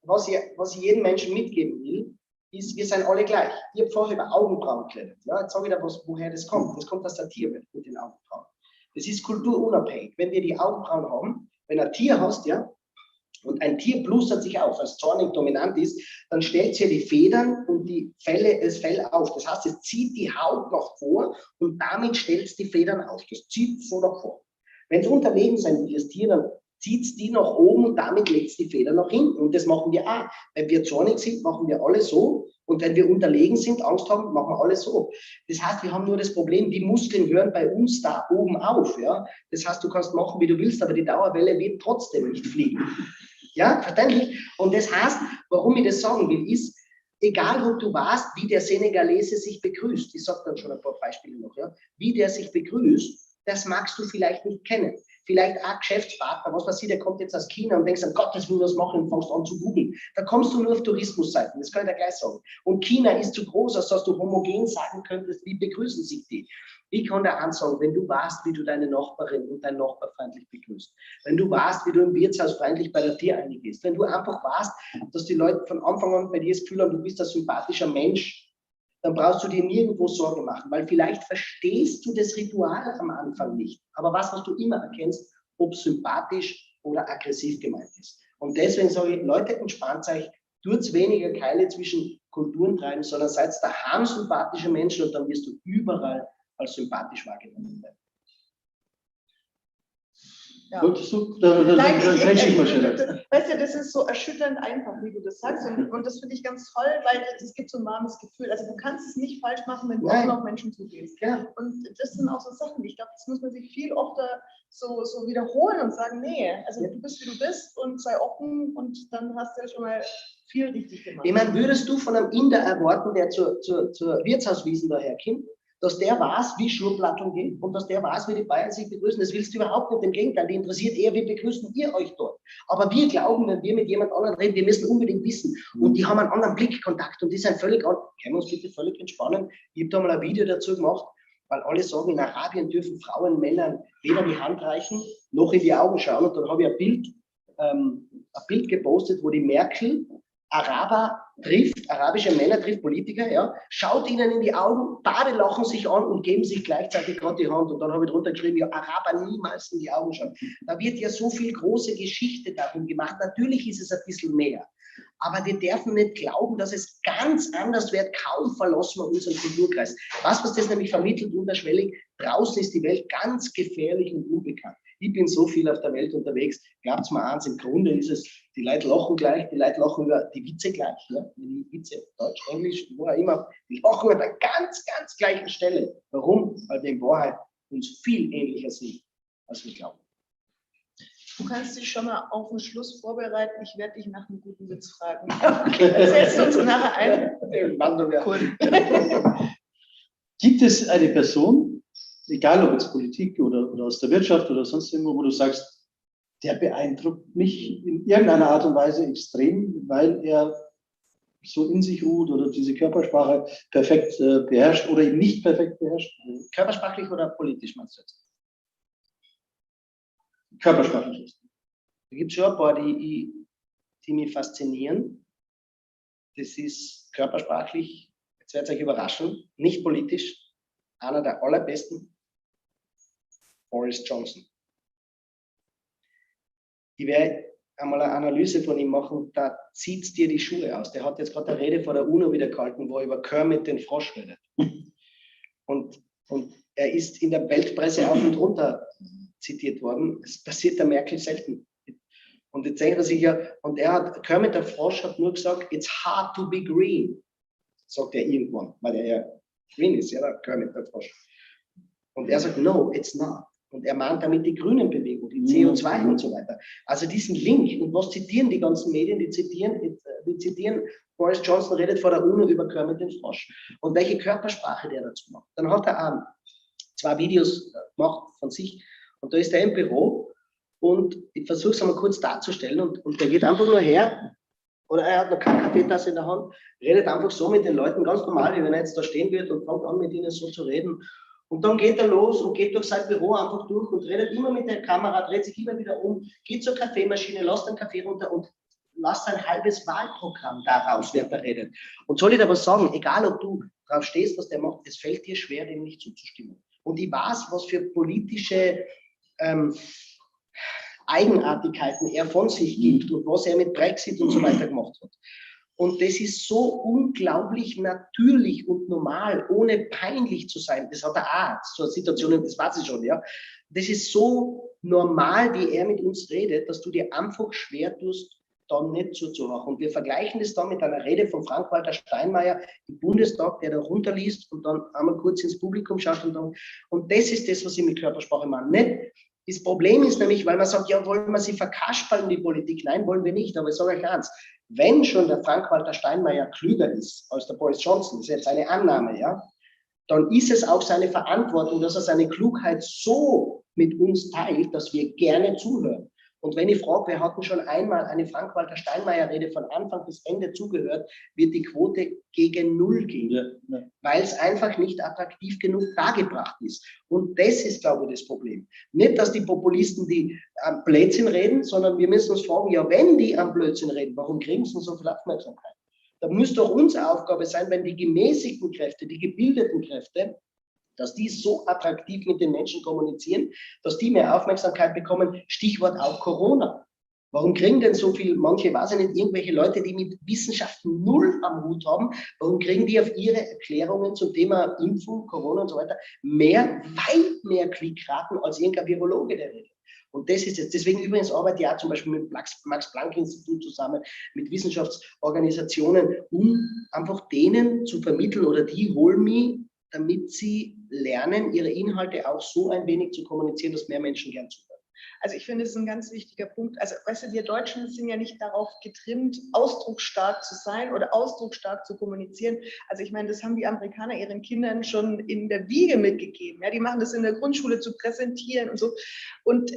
Speaker 5: was ich jedem Menschen mitgeben will, ist, wir sind alle gleich. Ich habe vorher über Augenbrauen geredet. Ja, jetzt sage ich dir, woher das kommt. Das kommt aus der Tierwelt mit den Augenbrauen. Das ist kulturunabhängig. Wenn wir die Augenbrauen haben, wenn ein Tier hast, ja, und ein Tier plustert sich auf, als zornig dominant ist, dann stellt sie die Federn und das Fell auf. Das heißt, es zieht die Haut nach vor und damit stellt es die Federn auf. Das zieht so nach vor. Wenn es unterlegen sein will, das Tier, dann zieht es die nach oben und damit legt es die Federn nach hinten. Und das machen wir auch. Wenn wir zornig sind, machen wir alle so. Und wenn wir unterlegen sind, Angst haben, machen wir alles so. Das heißt, wir haben nur das Problem, die Muskeln hören bei uns da oben auf. Ja? Das heißt, du kannst machen, wie du willst, aber die Dauerwelle wird trotzdem nicht fliegen. Ja, verständlich? Und das heißt, warum ich das sagen will, ist, egal ob du weißt, wie der Senegalese sich begrüßt, ich sage dann schon ein paar Beispiele noch, ja? Wie der sich begrüßt, das magst du vielleicht nicht kennen. Vielleicht auch Geschäftspartner, was weiß ich, der kommt jetzt aus China und denkst, um Gottes Willen, was machen und fängst an zu googeln. Da kommst du nur auf Tourismusseiten, das kann ich dir gleich sagen. Und China ist zu groß, als dass du homogen sagen könntest, wie begrüßen sich die. Ich kann dir eins sagen, wenn du weißt, wie du deine Nachbarin und deinen Nachbar freundlich begrüßt, wenn du weißt, wie du im Wirtshaus freundlich bei der Tür eingehst, wenn du einfach weißt, dass die Leute von Anfang an bei dir das Gefühl haben, du bist ein sympathischer Mensch, dann brauchst du dir nirgendwo Sorge machen, weil vielleicht verstehst du das Ritual am Anfang nicht. Aber was du immer erkennst, ob sympathisch oder aggressiv gemeint ist. Und deswegen sage ich, Leute, entspannt euch, tut weniger Keile zwischen Kulturen treiben, sondern seid daheim sympathische Menschen und dann wirst du überall als sympathisch wahrgenommen werden.
Speaker 4: Ja.
Speaker 3: Wolltest du?
Speaker 4: Nein,
Speaker 3: Ich mal schneller.
Speaker 4: weißt du, das ist so erschütternd einfach, wie du das sagst. Und das finde ich ganz toll, weil es gibt so ein warmes Gefühl. Also du kannst es nicht falsch machen, wenn du
Speaker 5: Nein.
Speaker 4: auch auf Menschen zugehst.
Speaker 5: Ja.
Speaker 4: Und das sind auch so Sachen, ich glaube, das muss man sich viel öfter so wiederholen und sagen, nee, also du bist, wie du bist und sei offen und dann hast du ja schon mal viel richtig gemacht.
Speaker 5: Ich meine, würdest du von einem Inder erwarten, der zur Wirtshauswiesen daherkommt, dass der weiß, wie Schnurrplattung geht und dass der weiß, wie die Bayern sich begrüßen. Das willst du überhaupt nicht. Im Gegenteil, die interessiert eher, wie begrüßen ihr euch dort. Aber wir glauben, wenn wir mit jemand anderem reden, wir müssen unbedingt wissen. Und die haben einen anderen Blickkontakt und die sind völlig, können wir uns bitte völlig entspannen. Ich habe da mal ein Video dazu gemacht, weil alle sagen, in Arabien dürfen Frauen Männern weder die Hand reichen, noch in die Augen schauen. Und dann habe ich ein Bild gepostet, wo die Merkel arabische Männer trifft Politiker, ja, schaut ihnen in die Augen, beide lachen sich an und geben sich gleichzeitig gerade die Hand. Und dann habe ich drunter geschrieben, ja, Araber niemals in die Augen schauen. Da wird ja so viel große Geschichte darum gemacht. Natürlich ist es ein bisschen mehr. Aber wir dürfen nicht glauben, dass es ganz anders wird. Kaum verlassen wir unseren Kulturkreis. Was das nämlich vermittelt, unterschwellig, draußen ist die Welt ganz gefährlich und unbekannt. Ich bin so viel auf der Welt unterwegs. Glaubt mir eins, im Grunde ist es, die Leute lachen gleich, die Leute lachen über die Witze gleich. Ja? Die Witze, Deutsch, Englisch, wo auch immer, die lachen an der ganz, ganz gleichen Stelle. Warum? Weil wir in Wahrheit uns viel ähnlicher sind, als wir glauben.
Speaker 4: Du kannst dich schon mal auf den Schluss vorbereiten. Ich werde dich nach einem guten Witz fragen. Erzählst du uns nachher ein?
Speaker 5: Cool.
Speaker 3: Gibt es eine Person, egal ob jetzt Politik oder aus der Wirtschaft oder sonst irgendwo, wo du sagst, der beeindruckt mich in irgendeiner Art und Weise extrem, weil er so in sich ruht oder diese Körpersprache perfekt beherrscht oder eben nicht perfekt beherrscht?
Speaker 5: Körpersprachlich oder politisch meinst du jetzt?
Speaker 3: Körpersprachlich.
Speaker 5: Da gibt es schon ein paar, die mich faszinieren. Das ist körpersprachlich, jetzt werdet ihr euch überraschen, nicht politisch, einer der allerbesten, Boris Johnson. Ich werde einmal eine Analyse von ihm machen, da zieht es dir die Schuhe aus. Der hat jetzt gerade eine Rede vor der UNO wieder gehalten, wo er über Kermit den Frosch redet. Und er ist in der Weltpresse auf und runter zitiert worden. Es passiert der Merkel selten. Und jetzt denkt er sich ja, und Kermit der Frosch hat nur gesagt, it's hard to be green, sagt er irgendwann, weil er ja green ist, ja, der Kermit der Frosch. Und er sagt, no, it's not. Und er meint damit die Grünenbewegung, die CO2 und so weiter. Also diesen Link, und was zitieren die ganzen Medien? Die zitieren, Boris Johnson redet vor der UNO über Kermit den Frosch. Und welche Körpersprache der dazu macht. Dann hat er 2 Videos gemacht von sich. Und da ist er im Büro und ich versuche es einmal kurz darzustellen und der geht einfach nur her oder er hat noch keine Kaffeetasse in der Hand, redet einfach so mit den Leuten ganz normal, wie wenn er jetzt da stehen wird und fängt an mit ihnen so zu reden. Und dann geht er los und geht durch sein Büro einfach durch und redet immer mit der Kamera, dreht sich immer wieder um, geht zur Kaffeemaschine, lässt den Kaffee runter und lasst ein halbes Wahlprogramm daraus, während er redet. Und soll ich dir was sagen, egal ob du drauf stehst, was der macht, es fällt dir schwer, dem nicht zuzustimmen. Und ich weiß, was für politische Eigenartigkeiten er von sich gibt und was er mit Brexit und so weiter gemacht hat. Und das ist so unglaublich natürlich und normal, ohne peinlich zu sein. Das hat er auch, so eine Situation, das weiß ich schon, ja. Das ist so normal, wie er mit uns redet, dass du dir einfach schwer tust, dann nicht zuzuhören. Und wir vergleichen das dann mit einer Rede von Frank-Walter Steinmeier im Bundestag, der da runterliest und dann einmal kurz ins Publikum schaut und das ist das, was ich mit Körpersprache meine. Nicht? Das Problem ist nämlich, weil man sagt, ja, wollen wir sie verkasperlen, die Politik? Nein, wollen wir nicht. Aber ich sage euch eins, wenn schon der Frank-Walter Steinmeier klüger ist als der Boris Johnson, das ist jetzt eine Annahme, ja, dann ist es auch seine Verantwortung, dass er seine Klugheit so mit uns teilt, dass wir gerne zuhören. Und wenn ich frage, wer hat denn schon einmal eine Frank-Walter Steinmeier-Rede von Anfang bis Ende zugehört, wird die Quote gegen 0 gehen, ja. Weil es einfach nicht attraktiv genug dargebracht ist. Und das ist, glaube ich, das Problem. Nicht, dass die Populisten die am Blödsinn reden, sondern wir müssen uns fragen, ja, wenn die am Blödsinn reden, warum kriegen sie so viel Aufmerksamkeit? Da muss doch unsere Aufgabe sein, wenn die gemäßigten Kräfte, die gebildeten Kräfte, dass die so attraktiv mit den Menschen kommunizieren, dass die mehr Aufmerksamkeit bekommen. Stichwort auch Corona. Warum kriegen denn so viel, manche, weiß ich nicht, irgendwelche Leute, die mit Wissenschaft 0 am Hut haben, warum kriegen die auf ihre Erklärungen zum Thema Impfung, Corona und so weiter weit mehr Klickraten als irgendein Virologe, der redet? Und das ist jetzt, deswegen übrigens arbeite ich auch zum Beispiel mit Max-Planck-Institut zusammen, mit Wissenschaftsorganisationen, um einfach denen zu vermitteln oder die holen mich, damit sie lernen, ihre Inhalte auch so ein wenig zu kommunizieren, dass mehr Menschen gern zuhören.
Speaker 4: Also ich finde, es ist ein ganz wichtiger Punkt. Also weißt du, wir Deutschen sind ja nicht darauf getrimmt, ausdrucksstark zu sein oder ausdrucksstark zu kommunizieren. Also ich meine, das haben die Amerikaner ihren Kindern schon in der Wiege mitgegeben. Ja, die machen das in der Grundschule zu präsentieren und so. Und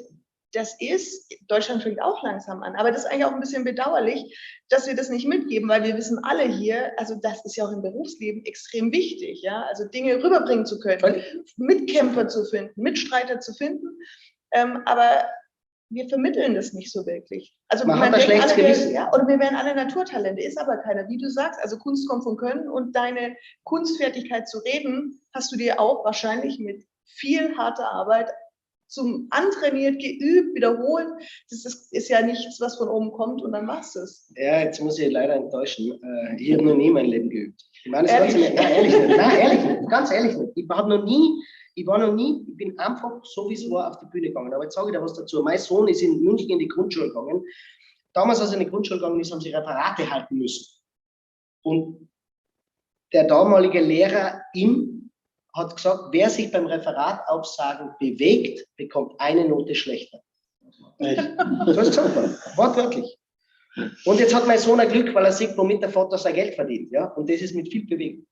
Speaker 4: das ist, Deutschland fängt auch langsam an, aber das ist eigentlich auch ein bisschen bedauerlich, dass wir das nicht mitgeben, weil wir wissen alle hier, also das ist ja auch im Berufsleben extrem wichtig, ja, also Dinge rüberbringen zu können, Mitkämpfer zu finden, Mitstreiter zu finden, aber wir vermitteln das nicht so wirklich. Also
Speaker 5: man hat ein schlechtes Gewissen.
Speaker 4: Ja, oder wir wären alle Naturtalente, ist aber keiner, wie du sagst, also Kunst kommt von Können und deine Kunstfertigkeit zu reden, hast du dir auch wahrscheinlich mit viel harter Arbeit zum antrainiert, geübt, wiederholt. Das ist ja nichts, was von oben kommt und dann machst du es.
Speaker 5: Ja, jetzt muss ich leider enttäuschen. Ich habe noch nie mein Leben geübt. Ich meine, das Ganze nicht. Nein, ehrlich nicht. Nein, ehrlich nicht. Ganz ehrlich nicht. Ich bin einfach so, wie es war, auf die Bühne gegangen. Aber jetzt sage ich da was dazu. Mein Sohn ist in München in die Grundschule gegangen. Damals, als er in die Grundschule gegangen ist, haben sie Referate halten müssen. Und der damalige Lehrer hat gesagt, wer sich beim Referat aufsagen bewegt, bekommt eine Note schlechter.
Speaker 3: Echt?
Speaker 5: So ist gesagt, wortwörtlich. Und jetzt hat mein Sohn ein Glück, weil er sieht, womit der Vater sein Geld verdient. Ja? Und das ist mit viel Bewegung.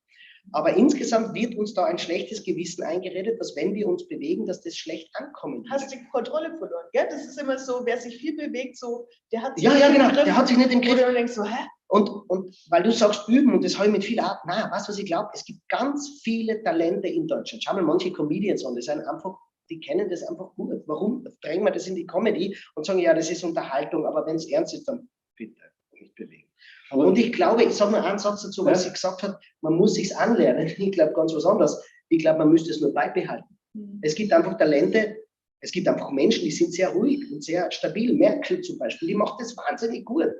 Speaker 5: Aber insgesamt wird uns da ein schlechtes Gewissen eingeredet, dass wenn wir uns bewegen, dass das schlecht ankommen wird.
Speaker 4: Hast die Kontrolle verloren. Ja? Das ist immer so, wer sich viel bewegt, so, der hat sich
Speaker 5: nicht im Griff. Der hat sich nicht im Griff.
Speaker 4: Und du denkst so, hä?
Speaker 5: Und weil du sagst üben, und das habe ich mit viel Art, nein, weißt du, was ich glaube? Es gibt ganz viele Talente in Deutschland. Schau mal manche Comedians an, die sind einfach, die kennen das einfach gut. Warum drängen wir das in die Comedy und sagen, ja, das ist Unterhaltung, aber wenn es ernst ist, dann bitte nicht bewegen. Und ich glaube, ich sage nur einen Satz dazu, weil sie gesagt hat, man muss sich's anlernen. Ich glaube ganz was anderes. Ich glaube, man müsste es nur beibehalten. Es gibt einfach Talente, es gibt einfach Menschen, die sind sehr ruhig und sehr stabil. Merkel zum Beispiel, die macht das wahnsinnig gut.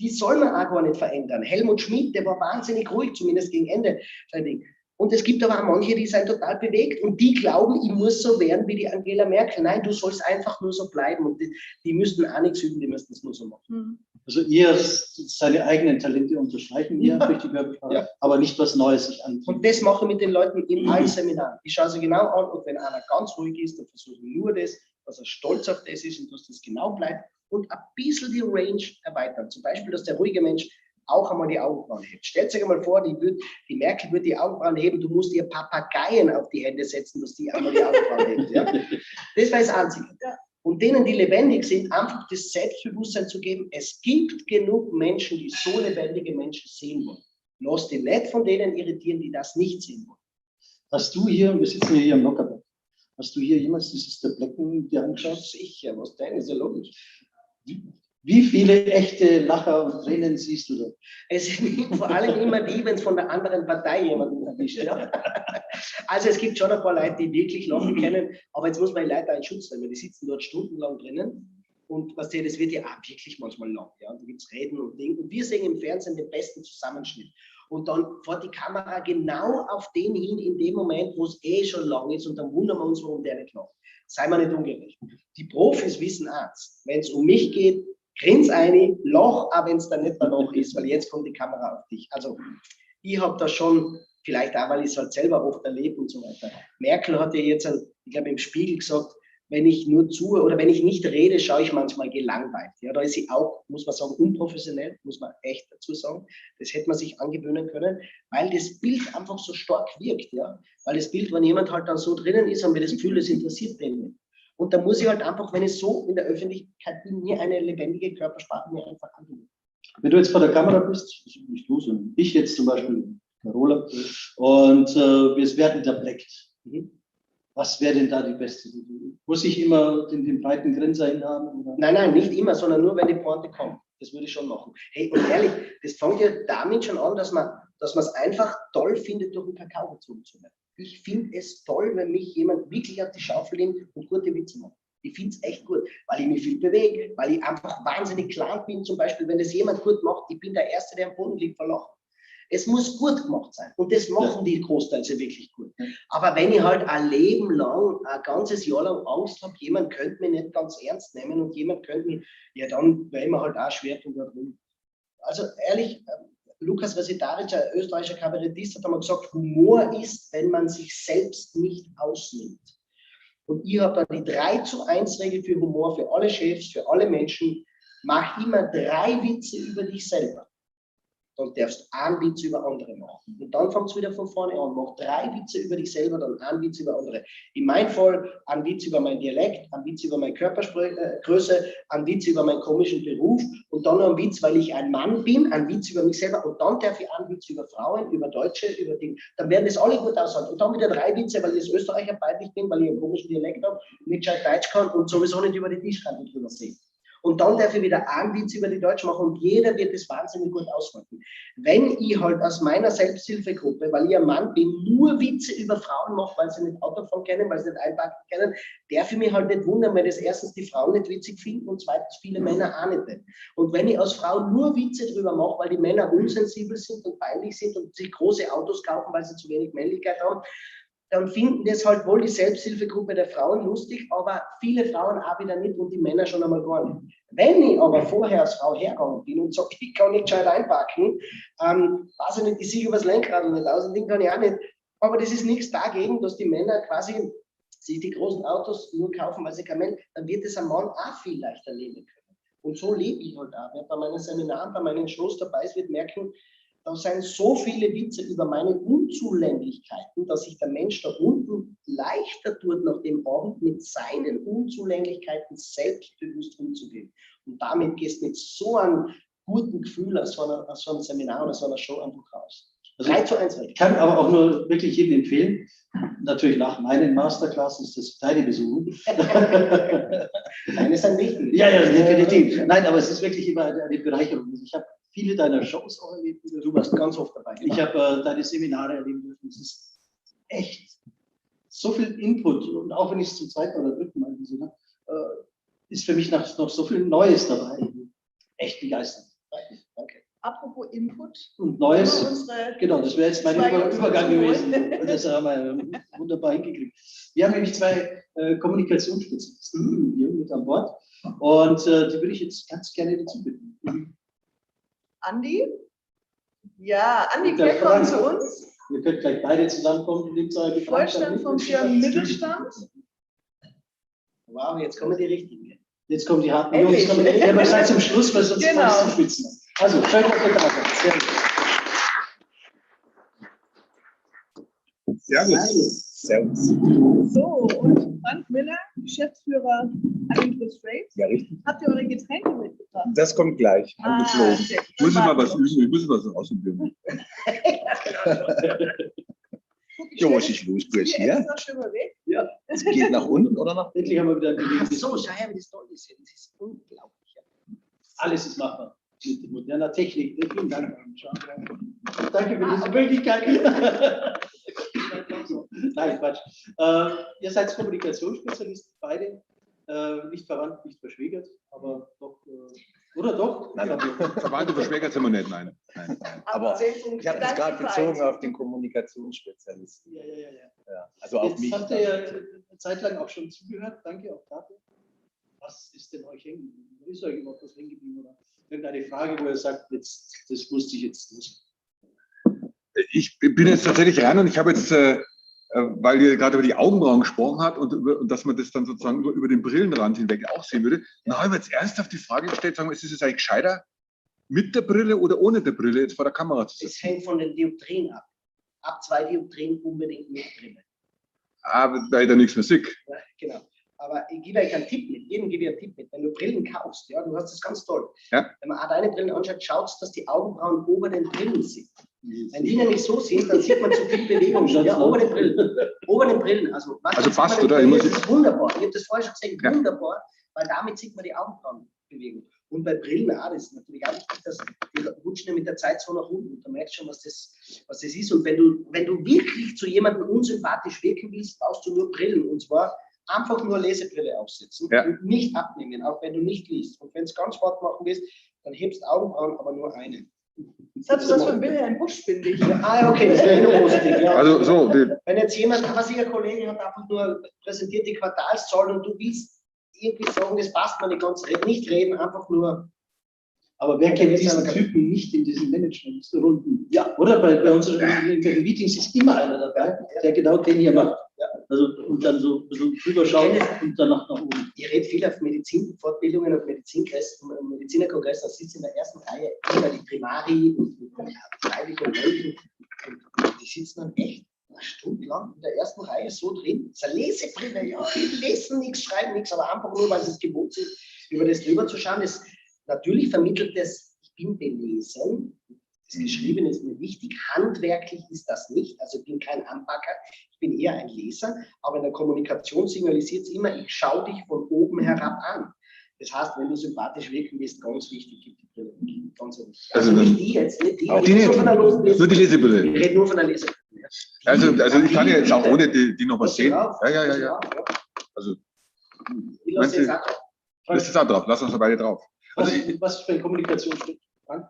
Speaker 5: Die soll man auch gar nicht verändern. Helmut Schmidt, der war wahnsinnig ruhig, zumindest gegen Ende. Und es gibt aber auch manche, die sind total bewegt und die glauben, ich muss so werden wie die Angela Merkel. Nein, du sollst einfach nur so bleiben und die müssten auch nichts üben, die müssten es nur so machen.
Speaker 3: Also ihr seine eigenen Talente unterstreichen ihr durch die Körpersprache, aber nicht was Neues sich an.
Speaker 5: Und das mache ich mit den Leuten in allen Seminaren. Ich schaue sie genau an und wenn einer ganz ruhig ist, dann versuche ich nur das, dass er stolz auf das ist und dass das genau bleibt und ein bisschen die Range erweitern. Zum Beispiel, dass der ruhige Mensch auch einmal die Augenbrauen hebt. Stellt euch einmal vor, die Merkel würde die Augenbrauen heben, du musst ihr Papageien auf die Hände setzen, dass die einmal die Augenbrauen hebt. Ja? Das war das Einzige. Und denen, die lebendig sind, einfach das Selbstbewusstsein zu geben, es gibt genug Menschen, die so lebendige Menschen sehen wollen. Lass dich nicht von denen irritieren, die das nicht sehen wollen.
Speaker 3: Hast du hier, wir sitzen hier am Lockerberg, hast du hier jemals dieses der Blecken dir angeschaut?
Speaker 5: Sicher, was denn, ist ja logisch.
Speaker 3: Wie viele echte Lacher und Tränen siehst du da?
Speaker 5: Es sind vor allem immer die, wenn es von der anderen Partei jemanden erwischt. Ja? Also es gibt schon ein paar Leute, die wirklich lachen können, aber jetzt muss man die Leute in Schutz nehmen. Die sitzen dort stundenlang drinnen Und was das wird ja auch wirklich manchmal lang. Ja? Und da gibt es Reden und Dinge. Und wir sehen im Fernsehen den besten Zusammenschnitt. Und dann fährt die Kamera genau auf den hin, in dem Moment, wo es schon lang ist. Und dann wundern wir uns, warum der nicht lacht. Sei mal nicht ungerecht. Die Profis wissen eins, wenn es um mich geht, grins eine, lach, auch wenn es dann nicht danach ist, weil jetzt kommt die Kamera auf dich. Also ich habe da schon, vielleicht auch, weil ich es halt selber oft erlebe und so weiter. Merkel hat ja jetzt, ich glaube, im Spiegel gesagt, wenn ich nur zu oder wenn ich nicht rede, schaue ich manchmal gelangweilt. Ja, da ist sie auch, muss man sagen, unprofessionell, muss man echt dazu sagen. Das hätte man sich angewöhnen können, weil das Bild einfach so stark wirkt. Ja? Weil das Bild, wenn jemand halt dann so drinnen ist, haben wir das Gefühl, das interessiert den nicht. Und da muss ich halt einfach, wenn ich so in der Öffentlichkeit bin, mir eine lebendige Körpersprache mir einfach angewöhnen.
Speaker 3: Wenn du jetzt vor der Kamera bist, also nicht du, sondern ich jetzt zum Beispiel, Carola, und wir werden unterbleckt. Was wäre denn da die beste? Muss ich immer den breiten Grinser hinhaben? Oder?
Speaker 5: Nein, nicht immer, sondern nur, wenn die Pointe kommt. Das würde ich schon machen. Hey, und ehrlich, das fängt ja damit schon an, dass man es einfach toll findet, durch den Kakao gezogen zu werden. Ich finde es toll, wenn mich jemand wirklich auf die Schaufel nimmt und gute Witze macht. Ich finde es echt gut, weil ich mich viel bewege, weil ich einfach wahnsinnig klar bin. Zum Beispiel, wenn das jemand gut macht, ich bin der Erste, der am Boden liegt vor Lachen. Es muss gut gemacht sein. Und das machen die großteils wirklich gut. Aber wenn ich halt ein Leben lang, ein ganzes Jahr lang Angst habe, jemand könnte mich nicht ganz ernst nehmen und jemand könnte mich, ja dann wäre ich mir halt auch schwer und da drin. Also ehrlich, Lukas Vesetaric, ein österreichischer Kabarettist, hat einmal gesagt, Humor ist, wenn man sich selbst nicht ausnimmt. Und ich habe da die 3:1-Regel für Humor, für alle Chefs, für alle Menschen. Mach immer 3 Witze über dich selber. Dann darfst du einen Witz über andere machen. Und dann fängst du wieder von vorne an. Mach 3 Witze über dich selber, dann einen Witz über andere. In meinem Fall einen Witz über meinen Dialekt, einen Witz über meine Körpergröße, einen Witz über meinen komischen Beruf und dann noch einen Witz, weil ich ein Mann bin, einen Witz über mich selber und dann darf ich einen Witz über Frauen, über Deutsche, über Dinge. Dann werden das alle gut aushalten. Und dann wieder 3 Witze, weil ich als Österreicher peinlich bin, weil ich einen komischen Dialekt habe, nicht gescheit Deutsch kann und sowieso nicht über die Tischkante drüber sehe. Und dann darf ich wieder einen Witz über die Deutschen machen und jeder wird das wahnsinnig gut aushalten. Wenn ich halt aus meiner Selbsthilfegruppe, weil ich ein Mann bin, nur Witze über Frauen mache, weil sie nicht Autofahren kennen, weil sie nicht einparken kennen, darf ich mich halt nicht wundern, weil das erstens die Frauen nicht witzig finden und zweitens viele Männer auch nicht. Und wenn ich aus Frauen nur Witze drüber mache, weil die Männer unsensibel sind und peinlich sind und sich große Autos kaufen, weil sie zu wenig Männlichkeit haben, dann finden das halt wohl die Selbsthilfegruppe der Frauen lustig, aber viele Frauen auch wieder nicht und die Männer schon einmal gar nicht. Wenn ich aber vorher als Frau hergegangen bin und sage, ich kann nicht gescheit einpacken, weiß ich nicht, ich sehe übers Lenkrad nicht aus und den kann ich auch nicht, aber das ist nichts dagegen, dass die Männer quasi sich die großen Autos nur kaufen, weil sie kein Mensch, dann wird es ein Mann auch viel leichter leben können. Und so lebe ich halt auch. Wer bei meinen Seminaren, bei meinen Shows dabei ist, wird merken, da sind so viele Witze über meine Unzulänglichkeiten, dass sich der Mensch da unten leichter tut, nach dem Abend mit seinen Unzulänglichkeiten selbstbewusst umzugehen. Und damit gehst du mit so einem guten Gefühl aus so einem Seminar oder so einer Show einfach raus.
Speaker 3: Also
Speaker 5: 3:1 Regel.
Speaker 3: Ich kann aber auch nur wirklich jedem empfehlen, natürlich nach meinen Masterclasses, das deine besuchen.
Speaker 5: Meine sind wichtig.
Speaker 3: Ja, definitiv. Nein, aber es ist wirklich immer eine Bereicherung. Ich habe viele deiner Shows auch erlebt.
Speaker 5: Du warst ganz oft dabei.
Speaker 3: Ich habe deine Seminare erleben dürfen. Es ist echt so viel Input. Und auch wenn ich es zum 2. oder 3. Mal gesehen habe, ist für mich noch so viel Neues dabei. Echt begeisternd.
Speaker 5: Danke.
Speaker 4: Apropos Input.
Speaker 3: Und Neues.
Speaker 4: Unsere
Speaker 3: Genau, das wäre jetzt mein
Speaker 4: zwei
Speaker 3: Übergang
Speaker 4: Jungs
Speaker 3: gewesen. Das haben wir wunderbar hingekriegt. Wir haben nämlich 2 Kommunikationsspezialisten hier mit an Bord. Und die würde ich jetzt ganz gerne dazu bitten.
Speaker 4: Andi. Ja, Andi
Speaker 3: Und der
Speaker 4: Kleck kommt
Speaker 3: Frank.
Speaker 4: zu uns.
Speaker 3: Wir können gleich beide zusammenkommen.
Speaker 4: Vorstand vom Firmen Mittelstand.
Speaker 5: Wow, jetzt kommen die Richtigen.
Speaker 3: Jetzt kommen die harten
Speaker 4: Endlich.
Speaker 3: Jungs. Ja, aber seid zum Schluss, weil sonst
Speaker 4: Genau.
Speaker 3: fängst du zu schwitzen. Also, schön, dass ihr da seid.
Speaker 6: Servus. Servus.
Speaker 4: So, und Frank Miller, Geschäftsführer Agentur Straight.
Speaker 6: Ja, richtig.
Speaker 4: Habt ihr eure Getränke mitgebracht?
Speaker 6: Das kommt gleich. Angeflogen.
Speaker 4: okay.
Speaker 1: Ich muss mal was üben, ich muss was ausprobieren.
Speaker 6: Jo, was ist los, Chris?
Speaker 4: Hier
Speaker 6: Ja?
Speaker 4: extra schon mal weg.
Speaker 6: Es geht nach unten oder nach
Speaker 3: Endlich haben wir wieder ein
Speaker 5: Ach
Speaker 3: Gewicht.
Speaker 5: so, schau her, wie das toll ist. Das ist unglaublich.
Speaker 3: Alles ist machbar mit moderner Technik. Vielen Dank. Danke für diese Möglichkeit. Nein, Quatsch. Ihr seid Kommunikationsspezialisten, beide. Nicht verwandt, nicht verschwägert. aber doch, oder doch?
Speaker 6: Nein,
Speaker 1: Verwandte verschwägert sind wir nicht, nein.
Speaker 6: Aber
Speaker 4: Absetzung,
Speaker 6: ich habe das gerade
Speaker 4: Gedankenverein.
Speaker 6: bezogen auf den Kommunikationsspezialisten.
Speaker 3: Ja.
Speaker 6: Ja, also auf
Speaker 3: Jetzt
Speaker 6: mich.
Speaker 3: habt ihr ja eine Zeit lang auch schon zugehört, danke auch dafür. Was ist denn euch hängen geblieben? Ist euch überhaupt was hängen geblieben? Oder irgendeine Frage, wo ihr sagt, jetzt, das wusste ich jetzt nicht.
Speaker 1: Ich bin jetzt tatsächlich rein und ich habe jetzt, weil ihr gerade über die Augenbrauen gesprochen habt und dass man das dann sozusagen über den Brillenrand hinweg auch sehen würde, dann habe ich mir jetzt ernsthaft die Frage gestellt, sagen wir, ist es jetzt eigentlich gescheiter, mit der Brille oder ohne der Brille jetzt vor der Kamera zu
Speaker 5: Das
Speaker 1: sitzen?
Speaker 5: hängt von den Dioptrien ab. Ab 2 Dioptrien unbedingt mit Brille.
Speaker 1: Aber weil ich da nichts mehr sehe.
Speaker 5: Ja, genau. Aber ich gebe euch einen Tipp mit, jedem gebe ich einen Tipp mit. Wenn du Brillen kaufst, ja, du hast das ganz toll.
Speaker 1: Ja.
Speaker 5: Wenn man auch deine Brillen anschaut, schaut, dass die Augenbrauen ober den Brillen sind. Wenn die nämlich so sind, dann sieht man zu viel Bewegung. Ja, ober den Brillen. Ober den Brillen. Also, was
Speaker 1: Also
Speaker 5: jetzt
Speaker 1: passt,
Speaker 5: ober den
Speaker 1: oder?
Speaker 5: Brillen ist, ist wunderbar. Ich habe das vorher schon gesagt,
Speaker 1: Ja.
Speaker 5: wunderbar, weil damit sieht man die Augenbrauenbewegung. Und bei Brillen auch, das ist natürlich auch wichtig, dass die rutschen ja mit der Zeit so nach unten. Da merkst du schon, was das ist. Und wenn du wirklich zu jemandem unsympathisch wirken willst, brauchst du nur Brillen. Und zwar einfach nur Lesebrille aufsetzen
Speaker 1: Ja.
Speaker 5: und nicht abnehmen, auch wenn du nicht liest. Und wenn es ganz hart machen willst, dann hebst Augenbrauen, aber nur eine.
Speaker 4: Das hat so was von Wilhelm Busch, finde ich.
Speaker 5: Ah, okay, das wäre nur positiv. Ja.
Speaker 1: Also so,
Speaker 5: Wenn jetzt jemand, was ich, ein Kollege hat einfach nur präsentiert die Quartalszahlen und du willst irgendwie sagen, das passt mir nicht ganz, nicht reden, einfach nur.
Speaker 3: Aber wer kennt diesen Typen nicht in diesen Managementrunden? Ja, oder? Bei unseren Meetings ist immer einer dabei, der genau den hier macht.
Speaker 5: Ja.
Speaker 3: Also, und dann so ein bisschen drüber schaut und danach nach oben.
Speaker 5: Ich rede viel auf Medizinfortbildungen und Medizinerkongressen, da sitzt in der ersten Reihe immer die Primari und Freiwillige und Mädchen. Und die sitzen dann echt eine Stunde lang in der ersten Reihe so drin. Das ist eine Lesebrille, ja, die lesen nichts, schreiben nichts, aber einfach nur, weil sie es gewohnt sind, über das drüber zu schauen. Das, natürlich vermittelt das, ich bin belesen. Das Geschriebene ist mir wichtig. Handwerklich ist das nicht. Also ich bin kein Anpacker, ich bin eher ein Leser. Aber in der Kommunikation signalisiert es immer, ich schaue dich von oben herab an. Das heißt, wenn du sympathisch wirken willst, ganz wichtig, gib die Brille. Ganz wichtig. Also nicht die jetzt, nicht die.
Speaker 1: auch die nicht, nur die Lesebrille.
Speaker 5: Ich rede nur von der Lesebrille.
Speaker 1: Also ich kann ja jetzt auch ohne die noch was sehen.
Speaker 5: Ja.
Speaker 1: Also
Speaker 5: Ich lasse jetzt auch.
Speaker 1: das ist auch drauf, lass uns da beide drauf. Also
Speaker 3: Was für ein Kommunikationsspitze? Frank?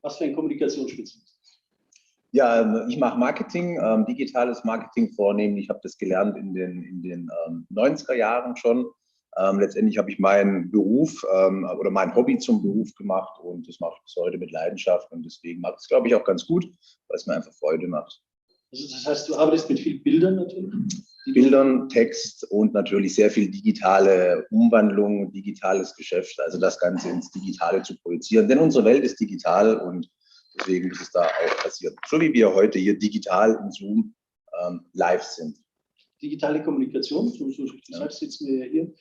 Speaker 3: Was für ein Kommunikationsspitze?
Speaker 6: Ja, ich mache Marketing, digitales Marketing vornehmen. Ich habe das gelernt in den 90er Jahren schon. Letztendlich habe ich meinen Beruf oder mein Hobby zum Beruf gemacht und das mache ich bis heute mit Leidenschaft und deswegen mache ich es, glaube ich, auch ganz gut, weil es mir einfach Freude macht.
Speaker 3: Also das heißt, du arbeitest mit vielen Bildern natürlich?
Speaker 6: Bildern, Text und natürlich sehr viel digitale Umwandlung, digitales Geschäft, also das Ganze ins Digitale zu projizieren. Denn unsere Welt ist digital und deswegen muss es da auch passieren. So wie wir heute hier digital in Zoom live sind.
Speaker 3: Digitale Kommunikation, so ja. Sitzen wir ja hier.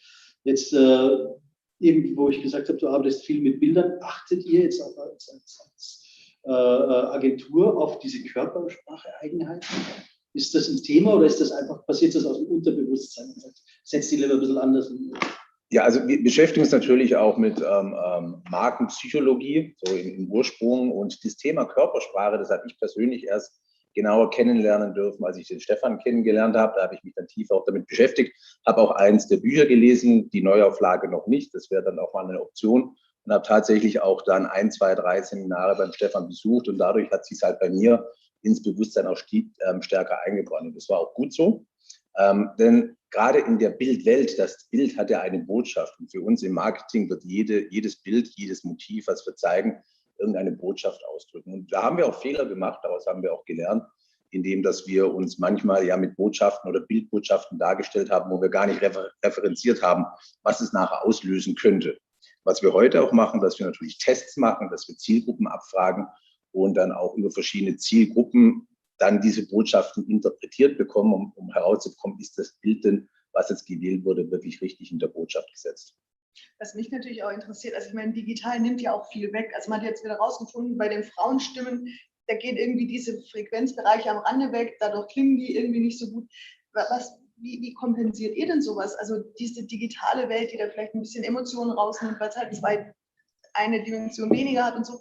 Speaker 3: Jetzt eben, wo ich gesagt habe, du arbeitest viel mit Bildern, achtet ihr jetzt auch als Agentur auf diese Körpersprache-Eigenheiten? Ist das ein Thema oder ist das einfach, passiert das aus dem Unterbewusstsein? Setzt die Leber ein bisschen anders?
Speaker 6: Ja, also wir beschäftigen uns natürlich auch mit Markenpsychologie, so im Ursprung. Und das Thema Körpersprache, das habe ich persönlich erst genauer kennenlernen dürfen, als ich den Stefan kennengelernt habe. Da habe ich mich dann tiefer auch damit beschäftigt, habe auch eins der Bücher gelesen, die Neuauflage noch nicht. Das wäre dann auch mal eine Option. Und habe tatsächlich auch dann 1, 2, 3 Seminare beim Stefan besucht. Und dadurch hat sich halt bei mir ins Bewusstsein auch stärker eingebrannt. Und das war auch gut so. Denn gerade in der Bildwelt, das Bild hat ja eine Botschaft. Und für uns im Marketing wird jedes Bild, jedes Motiv, was wir zeigen, irgendeine Botschaft ausdrücken. Und da haben wir auch Fehler gemacht, daraus haben wir auch gelernt, indem dass wir uns manchmal ja mit Botschaften oder Bildbotschaften dargestellt haben, wo wir gar nicht referenziert haben, was es nachher auslösen könnte. Was wir heute auch machen, dass wir natürlich Tests machen, dass wir Zielgruppen abfragen und dann auch über verschiedene Zielgruppen dann diese Botschaften interpretiert bekommen, um herauszubekommen, ist das Bild denn, was jetzt gewählt wurde, wirklich richtig in der Botschaft gesetzt.
Speaker 4: Was mich natürlich auch interessiert, also ich meine, digital nimmt ja auch viel weg. Also man hat jetzt wieder rausgefunden, bei den Frauenstimmen, da gehen irgendwie diese Frequenzbereiche am Rande weg, dadurch klingen die irgendwie nicht so gut. Wie kompensiert ihr denn sowas? Also diese digitale Welt, die da vielleicht ein bisschen Emotionen rausnimmt, weil es halt eine Dimension weniger hat und so.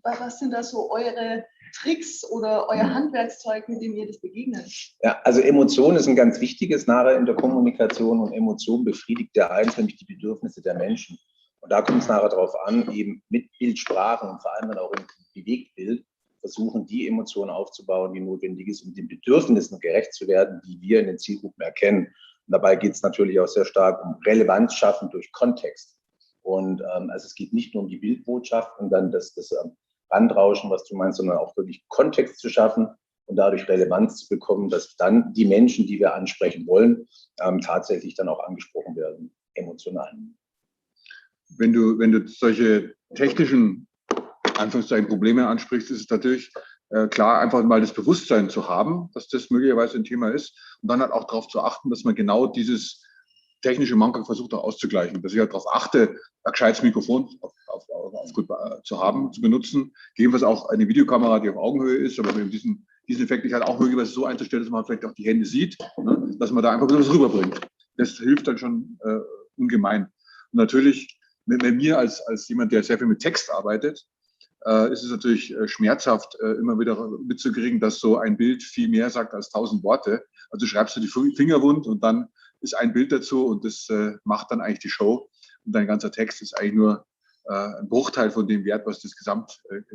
Speaker 4: Was sind da so eure Tricks oder euer Handwerkszeug, mit dem ihr das begegnet?
Speaker 6: Ja, also Emotion ist ein ganz wichtiges nachher in der Kommunikation und Emotion befriedigt der eins, nämlich die Bedürfnisse der Menschen. Und da kommt es nachher darauf an, eben mit Bildsprache und vor allem dann auch im Bewegtbild versuchen, die Emotionen aufzubauen, die notwendig ist, um den Bedürfnissen gerecht zu werden, die wir in den Zielgruppen erkennen. Und dabei geht es natürlich auch sehr stark um Relevanz schaffen durch Kontext. Und also es geht nicht nur um die Bildbotschaft und dann das Randrauschen, was du meinst, sondern auch wirklich Kontext zu schaffen und dadurch Relevanz zu bekommen, dass dann die Menschen, die wir ansprechen wollen, tatsächlich dann auch angesprochen werden, emotional.
Speaker 1: Wenn du solche technischen Anführungszeichen Probleme ansprichst, ist es natürlich klar, einfach mal das Bewusstsein zu haben, dass das möglicherweise ein Thema ist und dann halt auch darauf zu achten, dass man genau dieses technische Manko versucht auch auszugleichen, dass ich halt darauf achte, ein gescheites Mikrofon zu haben, zu benutzen, gegebenenfalls auch eine Videokamera, die auf Augenhöhe ist, aber mit diesen Effekt halt auch möglicherweise so einzustellen, dass man vielleicht auch die Hände sieht, ne? Dass man da einfach was rüberbringt. Das hilft dann schon ungemein. Und natürlich, mit mir als jemand, der sehr viel mit Text arbeitet, ist es natürlich schmerzhaft, immer wieder mitzukriegen, dass so ein Bild viel mehr sagt als 1000 Worte. Also schreibst du die Finger wund und dann ist ein Bild dazu und das macht dann eigentlich die Show. Und dein ganzer Text ist eigentlich nur ein Bruchteil von dem Wert, was das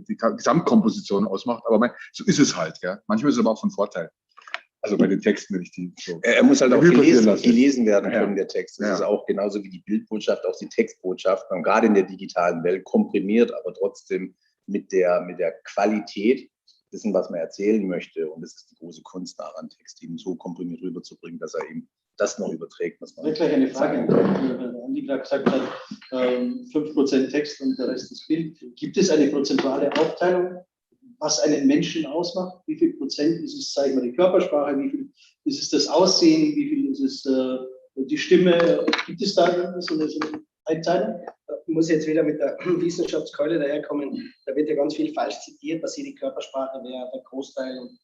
Speaker 1: die Gesamtkomposition ausmacht. Aber so ist es halt. Gell? Manchmal ist es aber auch von Vorteil. Also bei den Texten, wenn ich die so.
Speaker 6: Er muss halt auch gelesen werden können,
Speaker 1: ja.
Speaker 6: Der Text. Das ist auch genauso wie die Bildbotschaft, auch die Textbotschaft. Und gerade in der digitalen Welt komprimiert, aber trotzdem mit der Qualität dessen, was man erzählen möchte. Und das ist die große Kunst daran, Text eben so komprimiert rüberzubringen, dass er eben das noch überträgt, was man.
Speaker 3: Ich habe gleich eine Frage, weil Andi gerade gesagt hat, 5% Text und der Rest ist Bild. Gibt es eine prozentuale Aufteilung, was einen Menschen ausmacht? Wie viel Prozent ist es, sagen wir, die Körpersprache? Wie viel ist es das Aussehen? Wie viel ist es die Stimme? Gibt es da so eine Einteilung?
Speaker 5: Ich muss jetzt wieder mit der Wissenschaftskeule daherkommen. Da wird ja ganz viel falsch zitiert, was hier die Körpersprache wäre, der Großteil und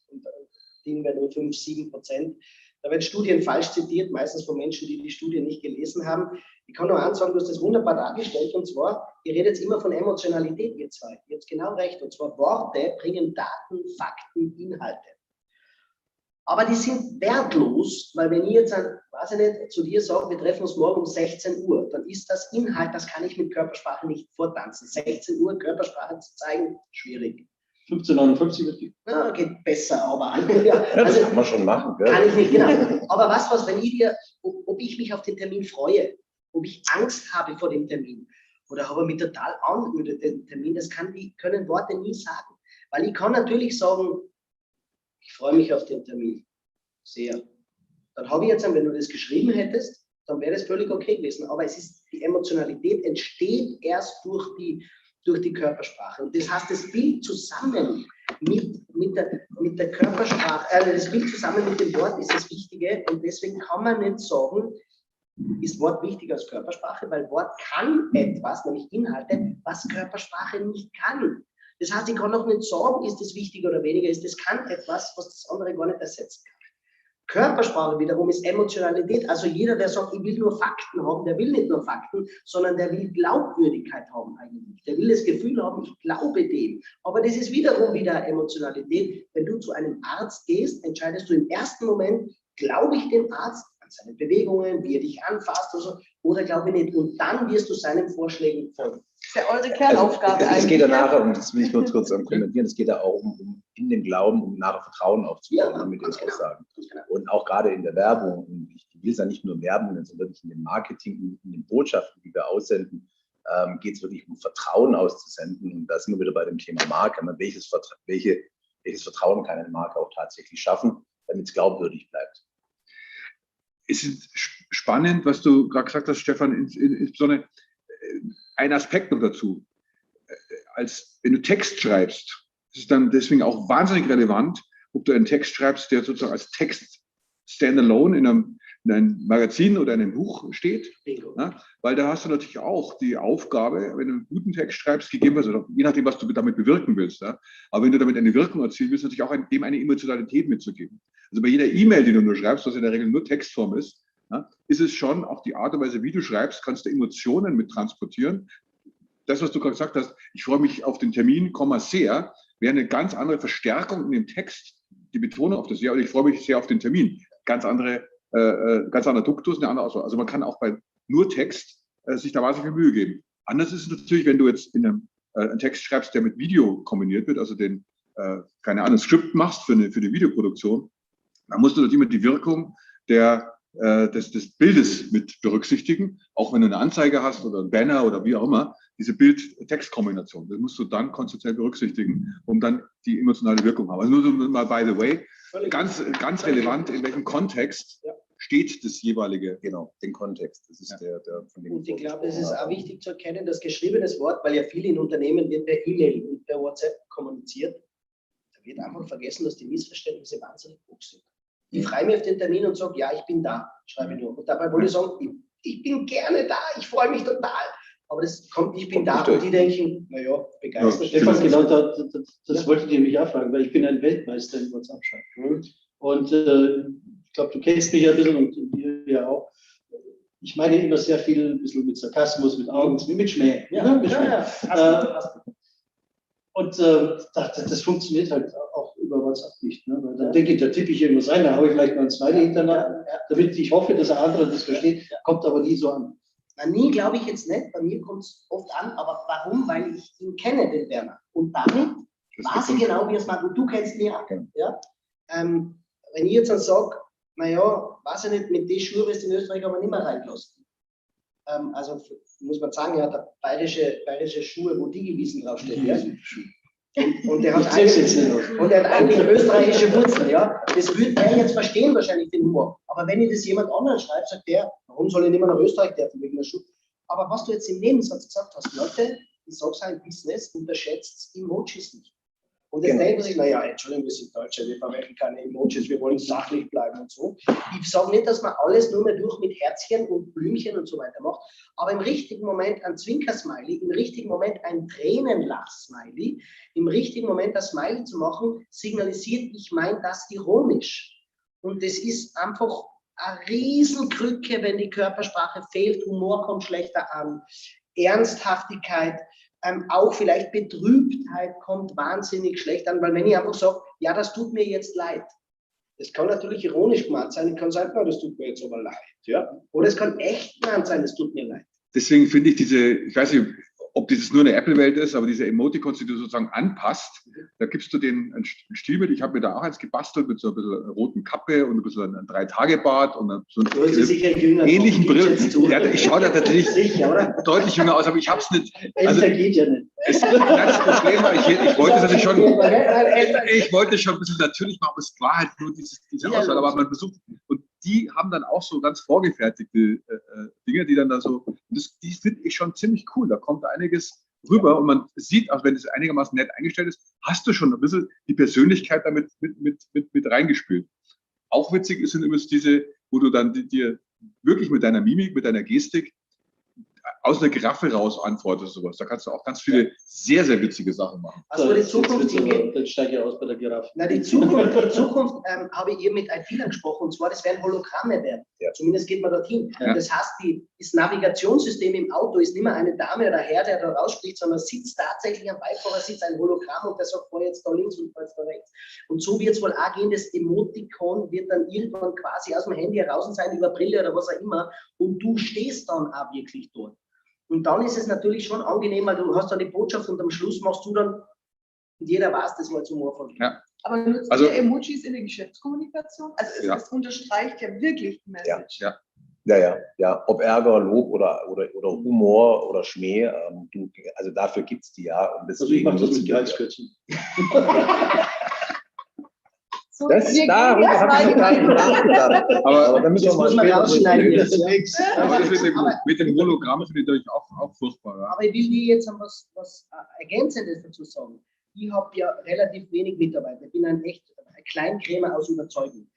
Speaker 5: Ding wäre nur 5-7%. Da werden Studien falsch zitiert, meistens von Menschen, die die Studien nicht gelesen haben. Ich kann nur eins sagen, du hast das wunderbar dargestellt, und zwar, ihr redet immer von Emotionalität, ihr zwei. Ihr habt genau recht, und zwar Worte bringen Daten, Fakten, Inhalte. Aber die sind wertlos, weil wenn ich jetzt, weiß ich nicht, zu dir sage, wir treffen uns morgen um 16 Uhr, dann ist das Inhalt, das kann ich mit Körpersprache nicht vortanzen. 16 Uhr Körpersprache zu zeigen, schwierig.
Speaker 3: 15:59 wird die.
Speaker 5: Ja, geht besser, aber
Speaker 6: Ja, das kann man schon machen. Gell?
Speaker 5: kann ich nicht, genau. Aber was, wenn ich dir, ob ich mich auf den Termin freue, ob ich Angst habe vor dem Termin oder habe mich total angeödet den Termin, das können Worte nie sagen. Weil ich kann natürlich sagen, ich freue mich auf den Termin sehr. Dann habe ich jetzt, wenn du das geschrieben hättest, dann wäre das völlig okay gewesen. Aber die Emotionalität entsteht erst durch die Körpersprache. Und das heißt, das Bild zusammen mit der Körpersprache, das Bild zusammen mit dem Wort ist das Wichtige. Und deswegen kann man nicht sagen, ist Wort wichtiger als Körpersprache, weil Wort kann etwas, nämlich Inhalte, was Körpersprache nicht kann. Das heißt, ich kann auch nicht sagen, ist das wichtiger oder weniger, das kann etwas, was das andere gar nicht ersetzen kann. Körpersprache wiederum ist Emotionalität. Also jeder, der sagt, ich will nur Fakten haben, der will nicht nur Fakten, sondern der will Glaubwürdigkeit haben eigentlich. Der will das Gefühl haben, ich glaube dem. Aber das ist wiederum wieder Emotionalität. Wenn du zu einem Arzt gehst, entscheidest du im ersten Moment, glaube ich dem Arzt an seine Bewegungen, wie er dich anfasst oder glaube ich nicht. Und dann wirst du seinen Vorschlägen folgen.
Speaker 4: Das ist ja eure Kernaufgabe
Speaker 6: Es
Speaker 4: eigentlich.
Speaker 6: geht ja nachher, und das will ich nur kurz kommentieren, es geht ja auch um in dem Glauben, um nachher Vertrauen aufzubauen mit den Aussagen. Und auch gerade in der Werbung, und ich will es ja nicht nur Werbung, sondern wirklich in dem Marketing, in den Botschaften, die wir aussenden, geht es wirklich um Vertrauen auszusenden. Und da sind wir wieder bei dem Thema Marke. Welches Vertrauen kann eine Marke auch tatsächlich schaffen, damit es glaubwürdig bleibt?
Speaker 1: Es ist spannend, was du gerade gesagt hast, Stefan, insbesondere ein Aspekt noch dazu. Wenn du Text schreibst, ist es dann deswegen auch wahnsinnig relevant, ob du einen Text schreibst, der sozusagen als Text standalone in einem Magazin oder in einem Buch steht. Ja, weil da hast du natürlich auch die Aufgabe, wenn du einen guten Text schreibst, gegebenenfalls, oder je nachdem, was du damit bewirken willst. Ja, aber wenn du damit eine Wirkung erzielen willst, natürlich auch dem eine Emotionalität mitzugeben. Also bei jeder E-Mail, die du nur schreibst, was in der Regel nur Textform ist, ja, ist es schon auch die Art und Weise, wie du schreibst, kannst du Emotionen mit transportieren. Das, was du gerade gesagt hast, ich freue mich auf den Termin, sehr, wäre eine ganz andere Verstärkung in dem Text, die Betonung auf das Sehr, oder ich freue mich sehr auf den Termin. Ganz anderer Duktus, eine andere Auswahl. Also man kann auch bei nur Text sich da wahnsinnig viel Mühe geben. Anders ist es natürlich, wenn du jetzt einen Text schreibst, der mit Video kombiniert wird, also keine Ahnung, Skript machst für eine Videoproduktion, dann musst du natürlich immer die Wirkung des Bildes mit berücksichtigen, auch wenn du eine Anzeige hast oder ein Banner oder wie auch immer, diese Bild-Text-Kombination, das musst du dann konzeptionell berücksichtigen, um dann die emotionale Wirkung zu haben. Also nur so mal by the way, ganz relevant, in welchem Kontext steht das jeweilige,
Speaker 6: Genau, den Kontext. Das ist der von dem
Speaker 5: Und ich glaube, es ist auch wichtig zu erkennen, dass geschriebenes Wort, weil ja viel in Unternehmen wird per E-Mail und per WhatsApp kommuniziert, da wird einfach vergessen, dass die Missverständnisse wahnsinnig hoch sind. Ich freue mich auf den Termin und sage, ja, ich bin da, schreibe ich nur. Und dabei wollte ich sagen, ich bin gerne da, ich freue mich total. Aber das kommt, ich bin da und die denken, naja, begeistert.
Speaker 3: Stefan, genau das wollte ich nämlich auch fragen, weil ich bin ein Weltmeister im WhatsApp-Schreiben. Und ich glaube, du kennst mich ja ein bisschen und wir ja auch. Ich meine immer sehr viel, ein bisschen mit Sarkasmus, mit Augen, mit Schmäh. Ja, mit Schmäh. Und das funktioniert halt auch über WhatsApp nicht. Ne? Weil dann denke ich, da tippe ich irgendwas rein, da habe ich vielleicht noch ein zweites hintereinander, damit ich hoffe, dass der andere das versteht, kommt aber nie so an.
Speaker 5: Na, nie glaube ich jetzt nicht, bei mir kommt es oft an, aber warum? Weil ich ihn kenne, den Werner. Und damit weiß ich genau, wie er es macht. Und du kennst ihn auch. Ja? Wenn ich jetzt dann sage, naja, weiß ich nicht, mit den Schuhen ist in Österreich aber nicht mehr reingelassen. Also muss man sagen, er hat bayerische Schuhe, wo Digi-Wiesen draufsteht. Ja? Und er hat eigentlich österreichische Wurzeln. Ja? Das würde er jetzt verstehen, wahrscheinlich den Humor. Aber wenn ich das jemand anderen schreibe, sagt der, warum soll ich nicht mehr nach Österreich dürfen wegen der Schuhe? Aber was du jetzt im Nebensatz gesagt hast, Leute, ich sage es ein Business, unterschätzt Emojis nicht. Und jetzt denken sich, naja, Entschuldigung, wir sind Deutsche, wir verwenden keine Emojis, wir wollen sachlich bleiben und so. Ich sage nicht, dass man alles nur mehr durch mit Herzchen und Blümchen und so weiter macht, aber im richtigen Moment ein Zwinker-Smiley, im richtigen Moment ein Tränenlach-Smiley, im richtigen Moment das Smiley zu machen, signalisiert, ich meine das ironisch. Und das ist einfach eine Riesenkrücke, wenn die Körpersprache fehlt, Humor kommt schlechter an, Ernsthaftigkeit, auch vielleicht Betrübtheit kommt wahnsinnig schlecht an, weil wenn ich einfach sage, ja, das tut mir jetzt leid. Das kann natürlich ironisch gemeint sein, ich kann sagen, na, das tut mir jetzt aber leid. Ja? Oder es kann echt gemeint sein, es tut mir leid.
Speaker 1: Deswegen finde ich ich weiß nicht, ob dieses nur eine Apple-Welt ist, aber diese Emoticons, die du sozusagen anpasst, da gibst du denen ein Stilbild. Ich habe mir da auch eins gebastelt mit so ein bisschen roten Kappe und ein bisschen ein 3-Tage-Bart und so einen ähnlichen Brillen. Ja, ich schaue da tatsächlich deutlich jünger aus, aber ich habe es nicht. Also,
Speaker 3: geht ja nicht.
Speaker 1: Das Problem war, ich wollte es natürlich schon, ich wollte schon ein bisschen natürlich machen, aber es war halt nur diese Auswahl, aber man versucht, und die haben dann auch so ganz vorgefertigte Dinge, die dann da so, die finde ich schon ziemlich cool, da kommt einiges rüber und man sieht, auch wenn es einigermaßen nett eingestellt ist, hast du schon ein bisschen die Persönlichkeit damit mit reingespielt. Auch witzig ist übrigens diese, wo du dann dir wirklich mit deiner Mimik, mit deiner Gestik aus einer Giraffe raus antwortest sowas. Da kannst du auch ganz viele sehr, sehr witzige Sachen machen.
Speaker 5: Also die Zukunft hingeht.
Speaker 3: Dann steige ich aus bei der Giraffe.
Speaker 5: Na, die Zukunft habe ich hier mit IT gesprochen, und zwar, das werden Hologramme werden. Ja. Zumindest geht man dorthin. Ja. Das heißt, das Navigationssystem im Auto ist nicht mehr eine Dame oder Herr, der da rausspricht, sondern sitzt tatsächlich am Beifahrersitz ein Hologramm und der sagt, fahr jetzt da links und fahr jetzt da rechts. Und so wird es wohl auch gehen, das Emoticon wird dann irgendwann quasi aus dem Handy heraus sein, über Brille oder was auch immer, und du stehst dann auch wirklich dort. Und dann ist es natürlich schon angenehm, weil du hast dann die Botschaft und am Schluss machst du dann, und jeder weiß, das mal zum Humor von dir.
Speaker 1: Ja.
Speaker 4: Aber nutzt ihr Emojis in der Geschäftskommunikation? Also das unterstreicht ja wirklich die Message.
Speaker 6: Ja. Ob Ärger, Lob oder Humor oder Schmäh, also dafür gibt es die ja. Und
Speaker 3: also ich mache das mit Gehaltskürzen.
Speaker 4: So,
Speaker 6: das ist da, und habe ich gar nicht nachgedacht. Aber dann müssen wir mal
Speaker 5: rausschneiden.
Speaker 1: Mit dem Hologramm finde ich natürlich auch furchtbar. Ja.
Speaker 5: Aber ich will dir jetzt was Ergänzendes dazu sagen. Ich habe ja relativ wenig Mitarbeiter. Ich bin ein Kleinkrämer aus Überzeugung.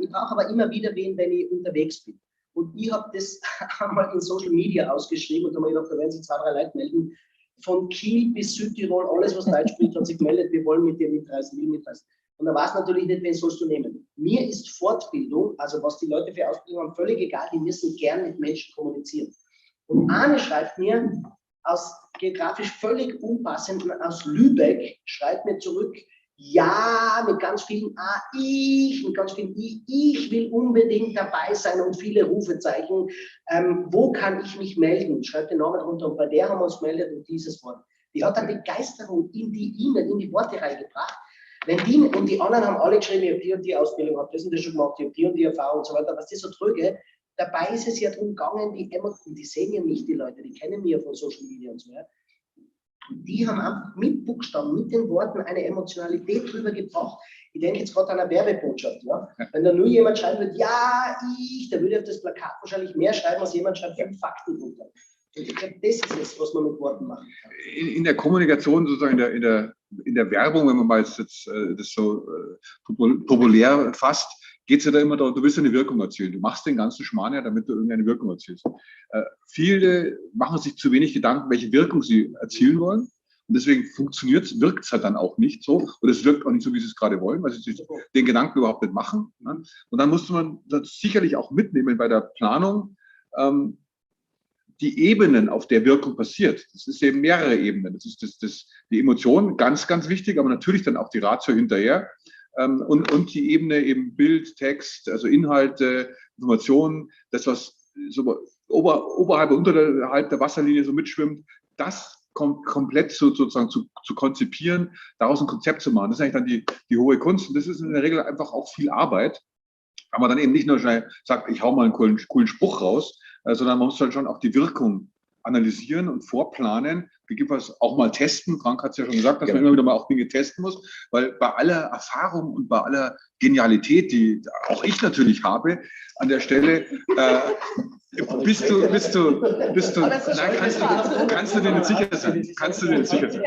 Speaker 5: Ich brauche aber immer wieder wen, wenn ich unterwegs bin. Und ich habe das einmal in Social Media ausgeschrieben und da habe ich gedacht, da werden sich 2, 3 Leute melden. Von Kiel bis Südtirol, alles was Deutsch spricht, hat sich gemeldet, wir wollen mit dir mitreisen, will mitreisen. Und da weiß natürlich nicht, wen sollst du nehmen. Mir ist Fortbildung, also was die Leute für Ausbildung haben, völlig egal, die müssen gern mit Menschen kommunizieren. Und Arne schreibt mir, aus geografisch völlig unpassend, aus Lübeck, schreibt mir zurück, Ja, mit ganz vielen mit ganz vielen ich will unbedingt dabei sein und viele Rufezeichen. Wo kann ich mich melden? Schreibt den Namen drunter und bei der haben wir uns gemeldet und dieses Wort. Die hat eine Begeisterung in die E-Mail, in die Worte reingebracht. Wenn die, und die anderen haben alle geschrieben, ich habe die und die Ausbildung, habe das und das schon gemacht, ich habe die und die Erfahrung und so weiter, was die so trüge. Dabei ist es ja darum gegangen, die sehen ja mich, die Leute, die kennen mich ja von Social Media und so weiter. Die haben einfach mit Buchstaben, mit den Worten eine Emotionalität drüber gebracht. Ich denke jetzt gerade an eine Werbebotschaft. Ja? Wenn da nur jemand schreiben würde, ja, der würde auf das Plakat wahrscheinlich mehr schreiben, als jemand schreibt 5 Fakten drunter. Und ich glaube, das ist es, was man mit Worten machen kann.
Speaker 1: In der Kommunikation, sozusagen in der Werbung, wenn man mal jetzt das so populär fasst, geht es ja da immer darum, du willst eine Wirkung erzielen. Du machst den ganzen Schmarrn ja, damit du irgendeine Wirkung erzielst. Viele machen sich zu wenig Gedanken, welche Wirkung sie erzielen wollen. Und deswegen wirkt es halt dann auch nicht so. Oder es wirkt auch nicht so, wie sie es gerade wollen, weil sie sich den Gedanken überhaupt nicht machen. Ne? Und dann musste man das sicherlich auch mitnehmen bei der Planung, die Ebenen, auf der Wirkung passiert. Das ist eben mehrere Ebenen. Das ist die Emotion, ganz, ganz wichtig, aber natürlich dann auch die Ratio hinterher. Und die Ebene eben Bild, Text, also Inhalte, Informationen, das, was so oberhalb und unterhalb der Wasserlinie so mitschwimmt, das komplett sozusagen zu konzipieren, daraus ein Konzept zu machen. Das ist eigentlich dann die hohe Kunst. Und das ist in der Regel einfach auch viel Arbeit. Aber dann eben nicht nur schnell sagt, ich hau mal einen coolen Spruch raus, sondern man muss halt schon auch die Wirkung analysieren und vorplanen, gegebenenfalls auch mal testen. Frank hat es ja schon gesagt, dass man immer wieder mal auch Dinge testen muss, weil bei aller Erfahrung und bei aller Genialität, die auch ich natürlich habe, an der Stelle bist du, nein, kannst du dir nicht sicher sein. Kannst du dir nicht sicher sein.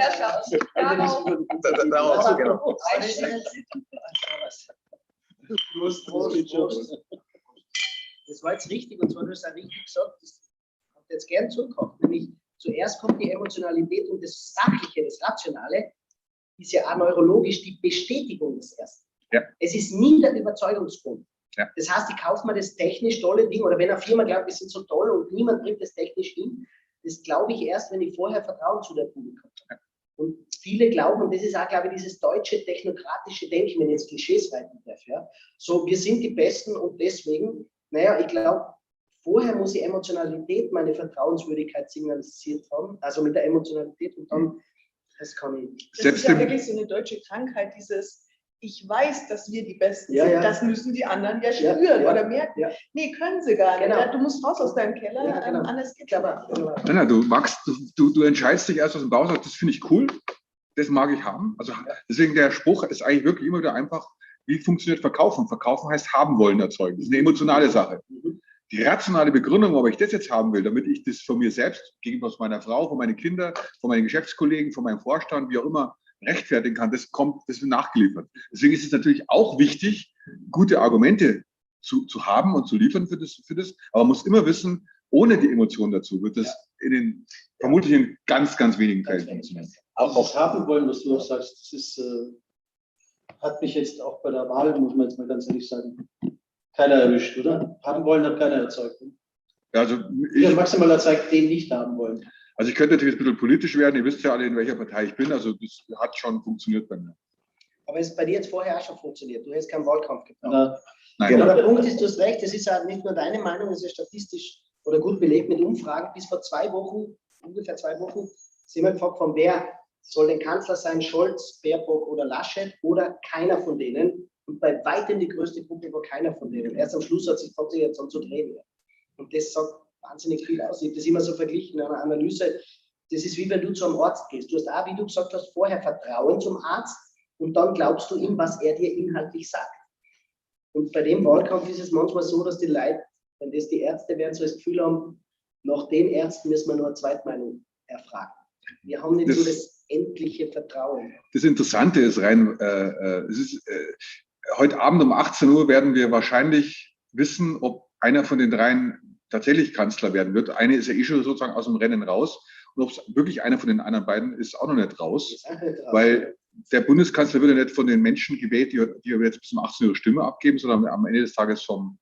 Speaker 5: Das war jetzt richtig, und zwar, du hast auch richtig gesagt, das habt ihr jetzt gern zurückgehabt, nämlich zuerst kommt die Emotionalität und das Sachliche, das Rationale, ist ja auch neurologisch die Bestätigung des Ersten.
Speaker 1: Ja.
Speaker 5: Es ist nie der Überzeugungsgrund.
Speaker 1: Ja.
Speaker 5: Das heißt, ich kaufe mir das technisch tolle Ding, oder wenn eine Firma glaubt, wir sind so toll und niemand bringt das technisch hin, das glaube ich erst, wenn ich vorher Vertrauen zu der Publikum habe. Ja. Und viele glauben, und das ist auch, glaube ich, dieses deutsche technokratische Denken, wenn ich jetzt Klischees reiten darf, ja, so, wir sind die Besten und deswegen, naja, ich glaube, vorher muss ich Emotionalität, meine Vertrauenswürdigkeit signalisiert haben, also mit der Emotionalität, und dann, das kann ich.
Speaker 4: Das ist ja wirklich so eine deutsche Krankheit, dieses, ich weiß, dass wir die Besten sind, das müssen die anderen ja spüren oder merken. Ja. Nee, können sie gar nicht. Genau. Du musst raus aus deinem Keller, anders geht's aber.
Speaker 1: Nein, du entscheidest dich erst aus dem Bauch, das finde ich cool, das mag ich haben. Also deswegen der Spruch ist eigentlich wirklich immer wieder einfach, wie funktioniert Verkaufen? Verkaufen heißt haben wollen erzeugen. Das ist eine emotionale Sache. Die rationale Begründung, ob ich das jetzt haben will, damit ich das von mir selbst, gegenüber meiner Frau, von meinen Kindern, von meinen Geschäftskollegen, von meinem Vorstand, wie auch immer, rechtfertigen kann, das wird nachgeliefert. Deswegen ist es natürlich auch wichtig, gute Argumente zu haben und zu liefern für das. Aber man muss immer wissen, ohne die Emotion dazu wird das vermutlich in ganz, ganz wenigen Fällen funktionieren.
Speaker 3: Auch haben wollen, was du auch sagst, das ist, hat mich jetzt auch bei der Wahl, muss man jetzt mal ganz ehrlich sagen, keiner erwischt, oder? Haben wollen hat keiner erzeugt.
Speaker 1: Ja, also
Speaker 3: maximal erzeugt, den nicht haben wollen.
Speaker 1: Also ich könnte natürlich ein bisschen politisch werden, ihr wisst ja alle, in welcher Partei ich bin, also das hat schon funktioniert bei mir.
Speaker 5: Aber es ist bei dir jetzt vorher auch schon funktioniert, du hast keinen Wahlkampf gebraucht.
Speaker 1: Nein.
Speaker 5: Genau, der Punkt ist, du hast recht, es ist ja nicht nur deine Meinung, es ist statistisch oder gut belegt mit Umfragen. Bis vor ungefähr 2 Wochen, sind wir gefragt, von wer soll denn Kanzler sein, Scholz, Baerbock oder Laschet oder keiner von denen. Und bei weitem die größte Gruppe war keiner von denen. Erst am Schluss hat sich jetzt dann zu drehen. Und das sagt wahnsinnig viel aus. Ich habe das immer so verglichen in einer Analyse. Das ist wie wenn du zu einem Arzt gehst. Du hast auch, wie du gesagt hast, vorher Vertrauen zum Arzt und dann glaubst du ihm, was er dir inhaltlich sagt. Und bei dem Wahlkampf ist es manchmal so, dass die Leute, wenn das die Ärzte werden, so das Gefühl haben, nach den Ärzten müssen wir nur eine Zweitmeinung erfragen. Wir haben nicht so das endliche Vertrauen.
Speaker 1: Das Interessante ist heute Abend um 18 Uhr werden wir wahrscheinlich wissen, ob einer von den dreien tatsächlich Kanzler werden wird. Eine ist ja schon sozusagen aus dem Rennen raus. Und ob es wirklich einer von den anderen beiden ist, auch noch nicht raus. Weil der Bundeskanzler wird ja nicht von den Menschen gewählt, die jetzt bis um 18 Uhr Stimme abgeben, sondern am Ende des Tages vom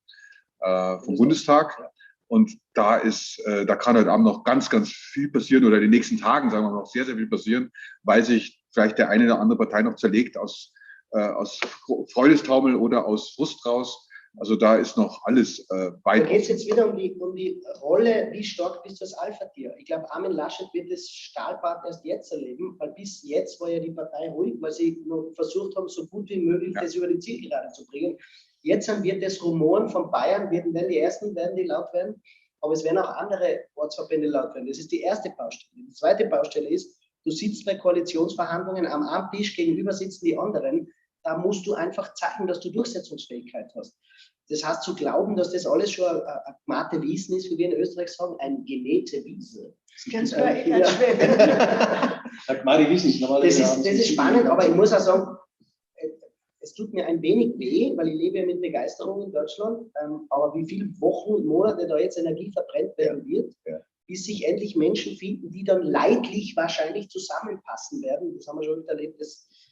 Speaker 1: Bundestag. Und da kann heute Abend noch ganz, ganz viel passieren oder in den nächsten Tagen, sagen wir mal, noch sehr, sehr viel passieren, weil sich vielleicht der eine oder andere Partei noch zerlegt aus aus Freudestaumel oder aus Frust raus. Also da ist noch alles
Speaker 5: Da
Speaker 1: weit.
Speaker 5: geht es jetzt wieder um die Rolle, wie stark bist du als Alpha-Tier. Ich glaube, Armin Laschet wird das Stahlbad erst jetzt erleben, weil bis jetzt war ja die Partei ruhig, weil sie noch versucht haben, so gut wie möglich das über die Zielgerade zu bringen. Jetzt wird das Rumoren von Bayern, werden die ersten, werden die laut werden, aber es werden auch andere Ortsverbände laut werden. Das ist die erste Baustelle. Die zweite Baustelle ist, du sitzt bei Koalitionsverhandlungen am einen Tisch, gegenüber sitzen die anderen. Da musst du einfach zeigen, dass du Durchsetzungsfähigkeit hast. Das heißt, zu glauben, dass das alles schon ein gemahte Wiesen ist, wie wir in Österreich sagen, ein genähte Wiese.
Speaker 4: Ganz klar, ich als Schwäbe.
Speaker 5: Das ist spannend, aber ich muss auch sagen, es tut mir ein wenig weh, weil ich lebe ja mit Begeisterung in Deutschland, aber wie viele Wochen und Monate da jetzt Energie verbrennt werden wird, bis sich endlich Menschen finden, die dann leidlich wahrscheinlich zusammenpassen werden. Das haben wir schon erlebt.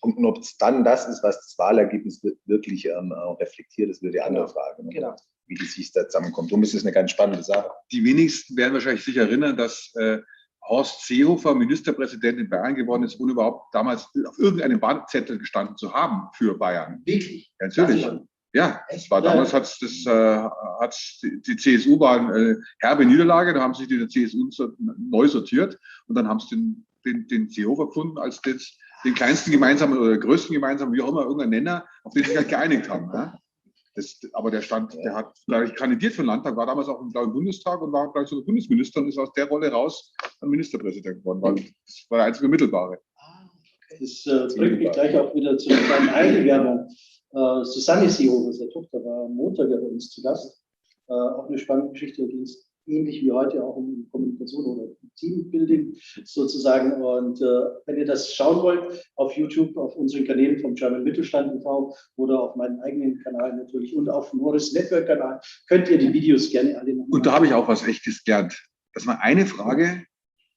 Speaker 6: Und ob es dann das ist, was das Wahlergebnis wirklich reflektiert, das wird die andere Frage. Ne?
Speaker 5: Genau.
Speaker 6: Wie das sich da zusammenkommt. Darum ist es eine ganz spannende Sache.
Speaker 1: Die wenigsten werden wahrscheinlich sich erinnern, dass Horst Seehofer Ministerpräsident in Bayern geworden ist, ohne überhaupt damals auf irgendeinem Wahlzettel gestanden zu haben für Bayern.
Speaker 5: Wirklich?
Speaker 1: Ja, natürlich. Ja, es war damals hat's die CSU war eine herbe Niederlage, da haben sich die in der CSU neu sortiert und dann haben sie den Seehofer gefunden als den kleinsten gemeinsamen oder größten gemeinsamen, wie auch immer, irgendein Nenner, auf den sie sich halt geeinigt haben. Ja? Aber der hat gleich kandidiert für den Landtag, war damals auch im Bundestag und war gleich sogar Bundesminister und ist aus der Rolle raus dann Ministerpräsident geworden, weil das war der einzige Mittelbare.
Speaker 3: Das bringt mich gleich auch wieder zu einer Eigenwerbung. Susanne Seehofer, seine Tochter, war am Montag bei uns zu Gast. Auch eine spannende Geschichte, da ging es ähnlich wie heute auch um Kommunikation oder Teambuilding sozusagen. Und wenn ihr das schauen wollt, auf YouTube, auf unseren Kanälen vom German Mittelstand e.V. oder auf meinem eigenen Kanal natürlich und auf dem Morris Network Kanal, könnt ihr die Videos gerne alle noch.
Speaker 1: Und da habe ich auch was Echtes gelernt, dass man eine Frage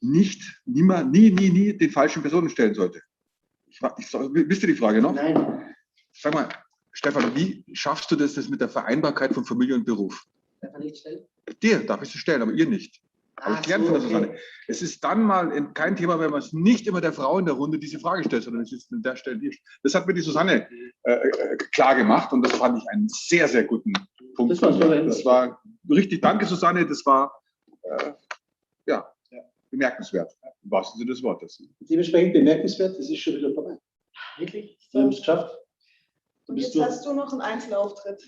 Speaker 1: nie den falschen Personen stellen sollte. Wisst ihr die Frage noch?
Speaker 5: Nein.
Speaker 1: Sag mal, Stefan, wie schaffst du das mit der Vereinbarkeit von Familie und Beruf?
Speaker 5: Darf man nicht stellen?
Speaker 1: Dir darf ich es stellen, aber ihr nicht. Habe ich gelernt von der Susanne. Es ist dann mal kein Thema, wenn man es nicht immer der Frau in der Runde diese Frage stellt, sondern es ist an der Stelle die. Das hat mir die Susanne klar gemacht und das fand ich einen sehr, sehr guten Punkt. Das war richtig, danke Susanne, das war bemerkenswert, im wahrsten Sinne des Wortes.
Speaker 3: Dementsprechend bemerkenswert, das ist schon wieder vorbei.
Speaker 5: Wirklich?
Speaker 3: Wir haben es geschafft.
Speaker 4: Und jetzt hast du noch einen Einzelauftritt.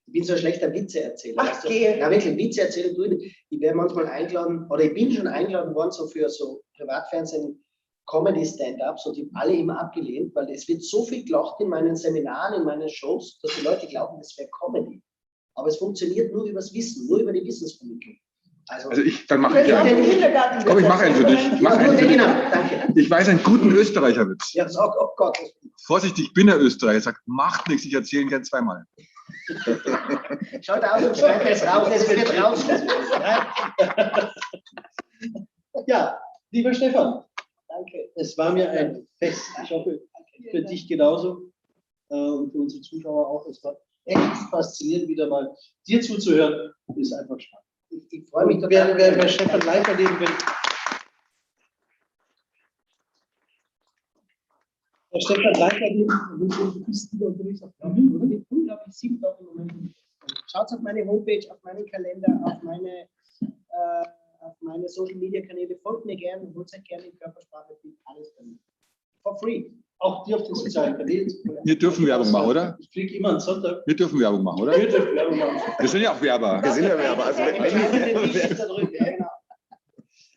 Speaker 5: Ich bin so ein schlechter Witzeerzähler.
Speaker 4: Ach, geh.
Speaker 5: Ja, wirklich, Witze erzählen tue ich. Ich werde manchmal eingeladen, oder ich bin schon eingeladen worden, so für so Privatfernsehen, Comedy-Stand-Ups und die haben alle immer abgelehnt, weil es wird so viel gelacht in meinen Seminaren, in meinen Shows, dass die Leute glauben, das wäre Comedy. Aber es funktioniert nur übers Wissen, nur über die Wissensvermittlung. Also
Speaker 1: dann mache ich ja. Komm, ich mache einen für dich.
Speaker 5: Genau, danke.
Speaker 1: Ich weiß einen guten Österreicherwitz.
Speaker 5: Ja, sag, oh Gott.
Speaker 1: Vorsichtig, ich bin der Österreicher. Sagt, macht nichts, ich erzähle ihn gern zweimal.
Speaker 5: Schaut aus und schreibt es raus, es wird raus.
Speaker 3: Ja, lieber Stefan,
Speaker 5: Danke.
Speaker 3: es war mir ein Fest. Ich hoffe, für dich genauso und für unsere Zuschauer auch. Es war echt faszinierend, wieder mal dir zuzuhören. Ist einfach spannend.
Speaker 5: Ich freue mich total.
Speaker 3: Wer Stefan live erleben will. Der Stefan live erleben will, bist du unterwegs auf der Bühne, oder?
Speaker 5: Mit unglaublich 7 Tagen im Moment. Schaut auf meine Homepage, auf meinen Kalender, auf meine Social Media Kanäle. Folgt mir gerne und holt euch gerne in Körpersprache. Alles bei mir. For free.
Speaker 3: Auch die auf den sozialen Kanälen.
Speaker 1: Wir dürfen Werbung machen, oder?
Speaker 3: Ich fliege immer am Sonntag.
Speaker 1: Wir dürfen Werbung machen, oder?
Speaker 3: Wir dürfen Werbung machen.
Speaker 1: Wir sind ja auch Werber.
Speaker 6: Wir sind ja Werber. Also
Speaker 5: Genau.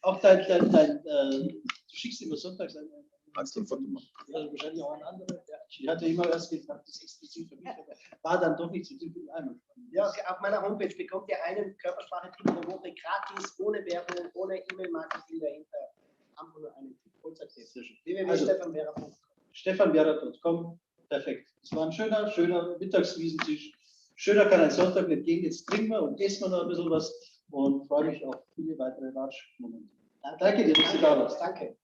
Speaker 3: Auch du schickst immer sonntags ein.
Speaker 6: Kannst du ein Foto machen?
Speaker 3: Also wahrscheinlich auch ein anderer. Ich hatte immer erst gedacht, das ist exklusiv für mich, aber war dann doch nicht so viel einmal.
Speaker 5: Ja, auf meiner Homepage bekommt ihr einen Körpersprache-Tipp pro Woche gratis, ohne Werbung, ohne E-Mail-Marketing dahinter. Einfach nur einen Tipp. www.stefanwehrer.com.
Speaker 3: stefanwehrer.com. Perfekt. Es war ein schöner Mittagswiesentisch. Schöner kann ein Sonntag nicht gehen. Jetzt trinken wir und essen wir noch ein bisschen was und freue mich auf viele weitere Ratschmomente. Danke dir, dass du da warst.
Speaker 5: Danke.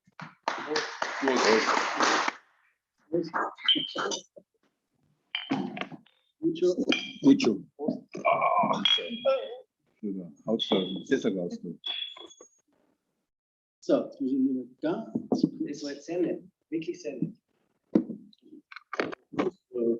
Speaker 1: Mucho. Haut's besser raus.
Speaker 3: So, jetzt muss ich nur ganz.
Speaker 5: Das war jetzt sehr nett. Wirklich sehr nett.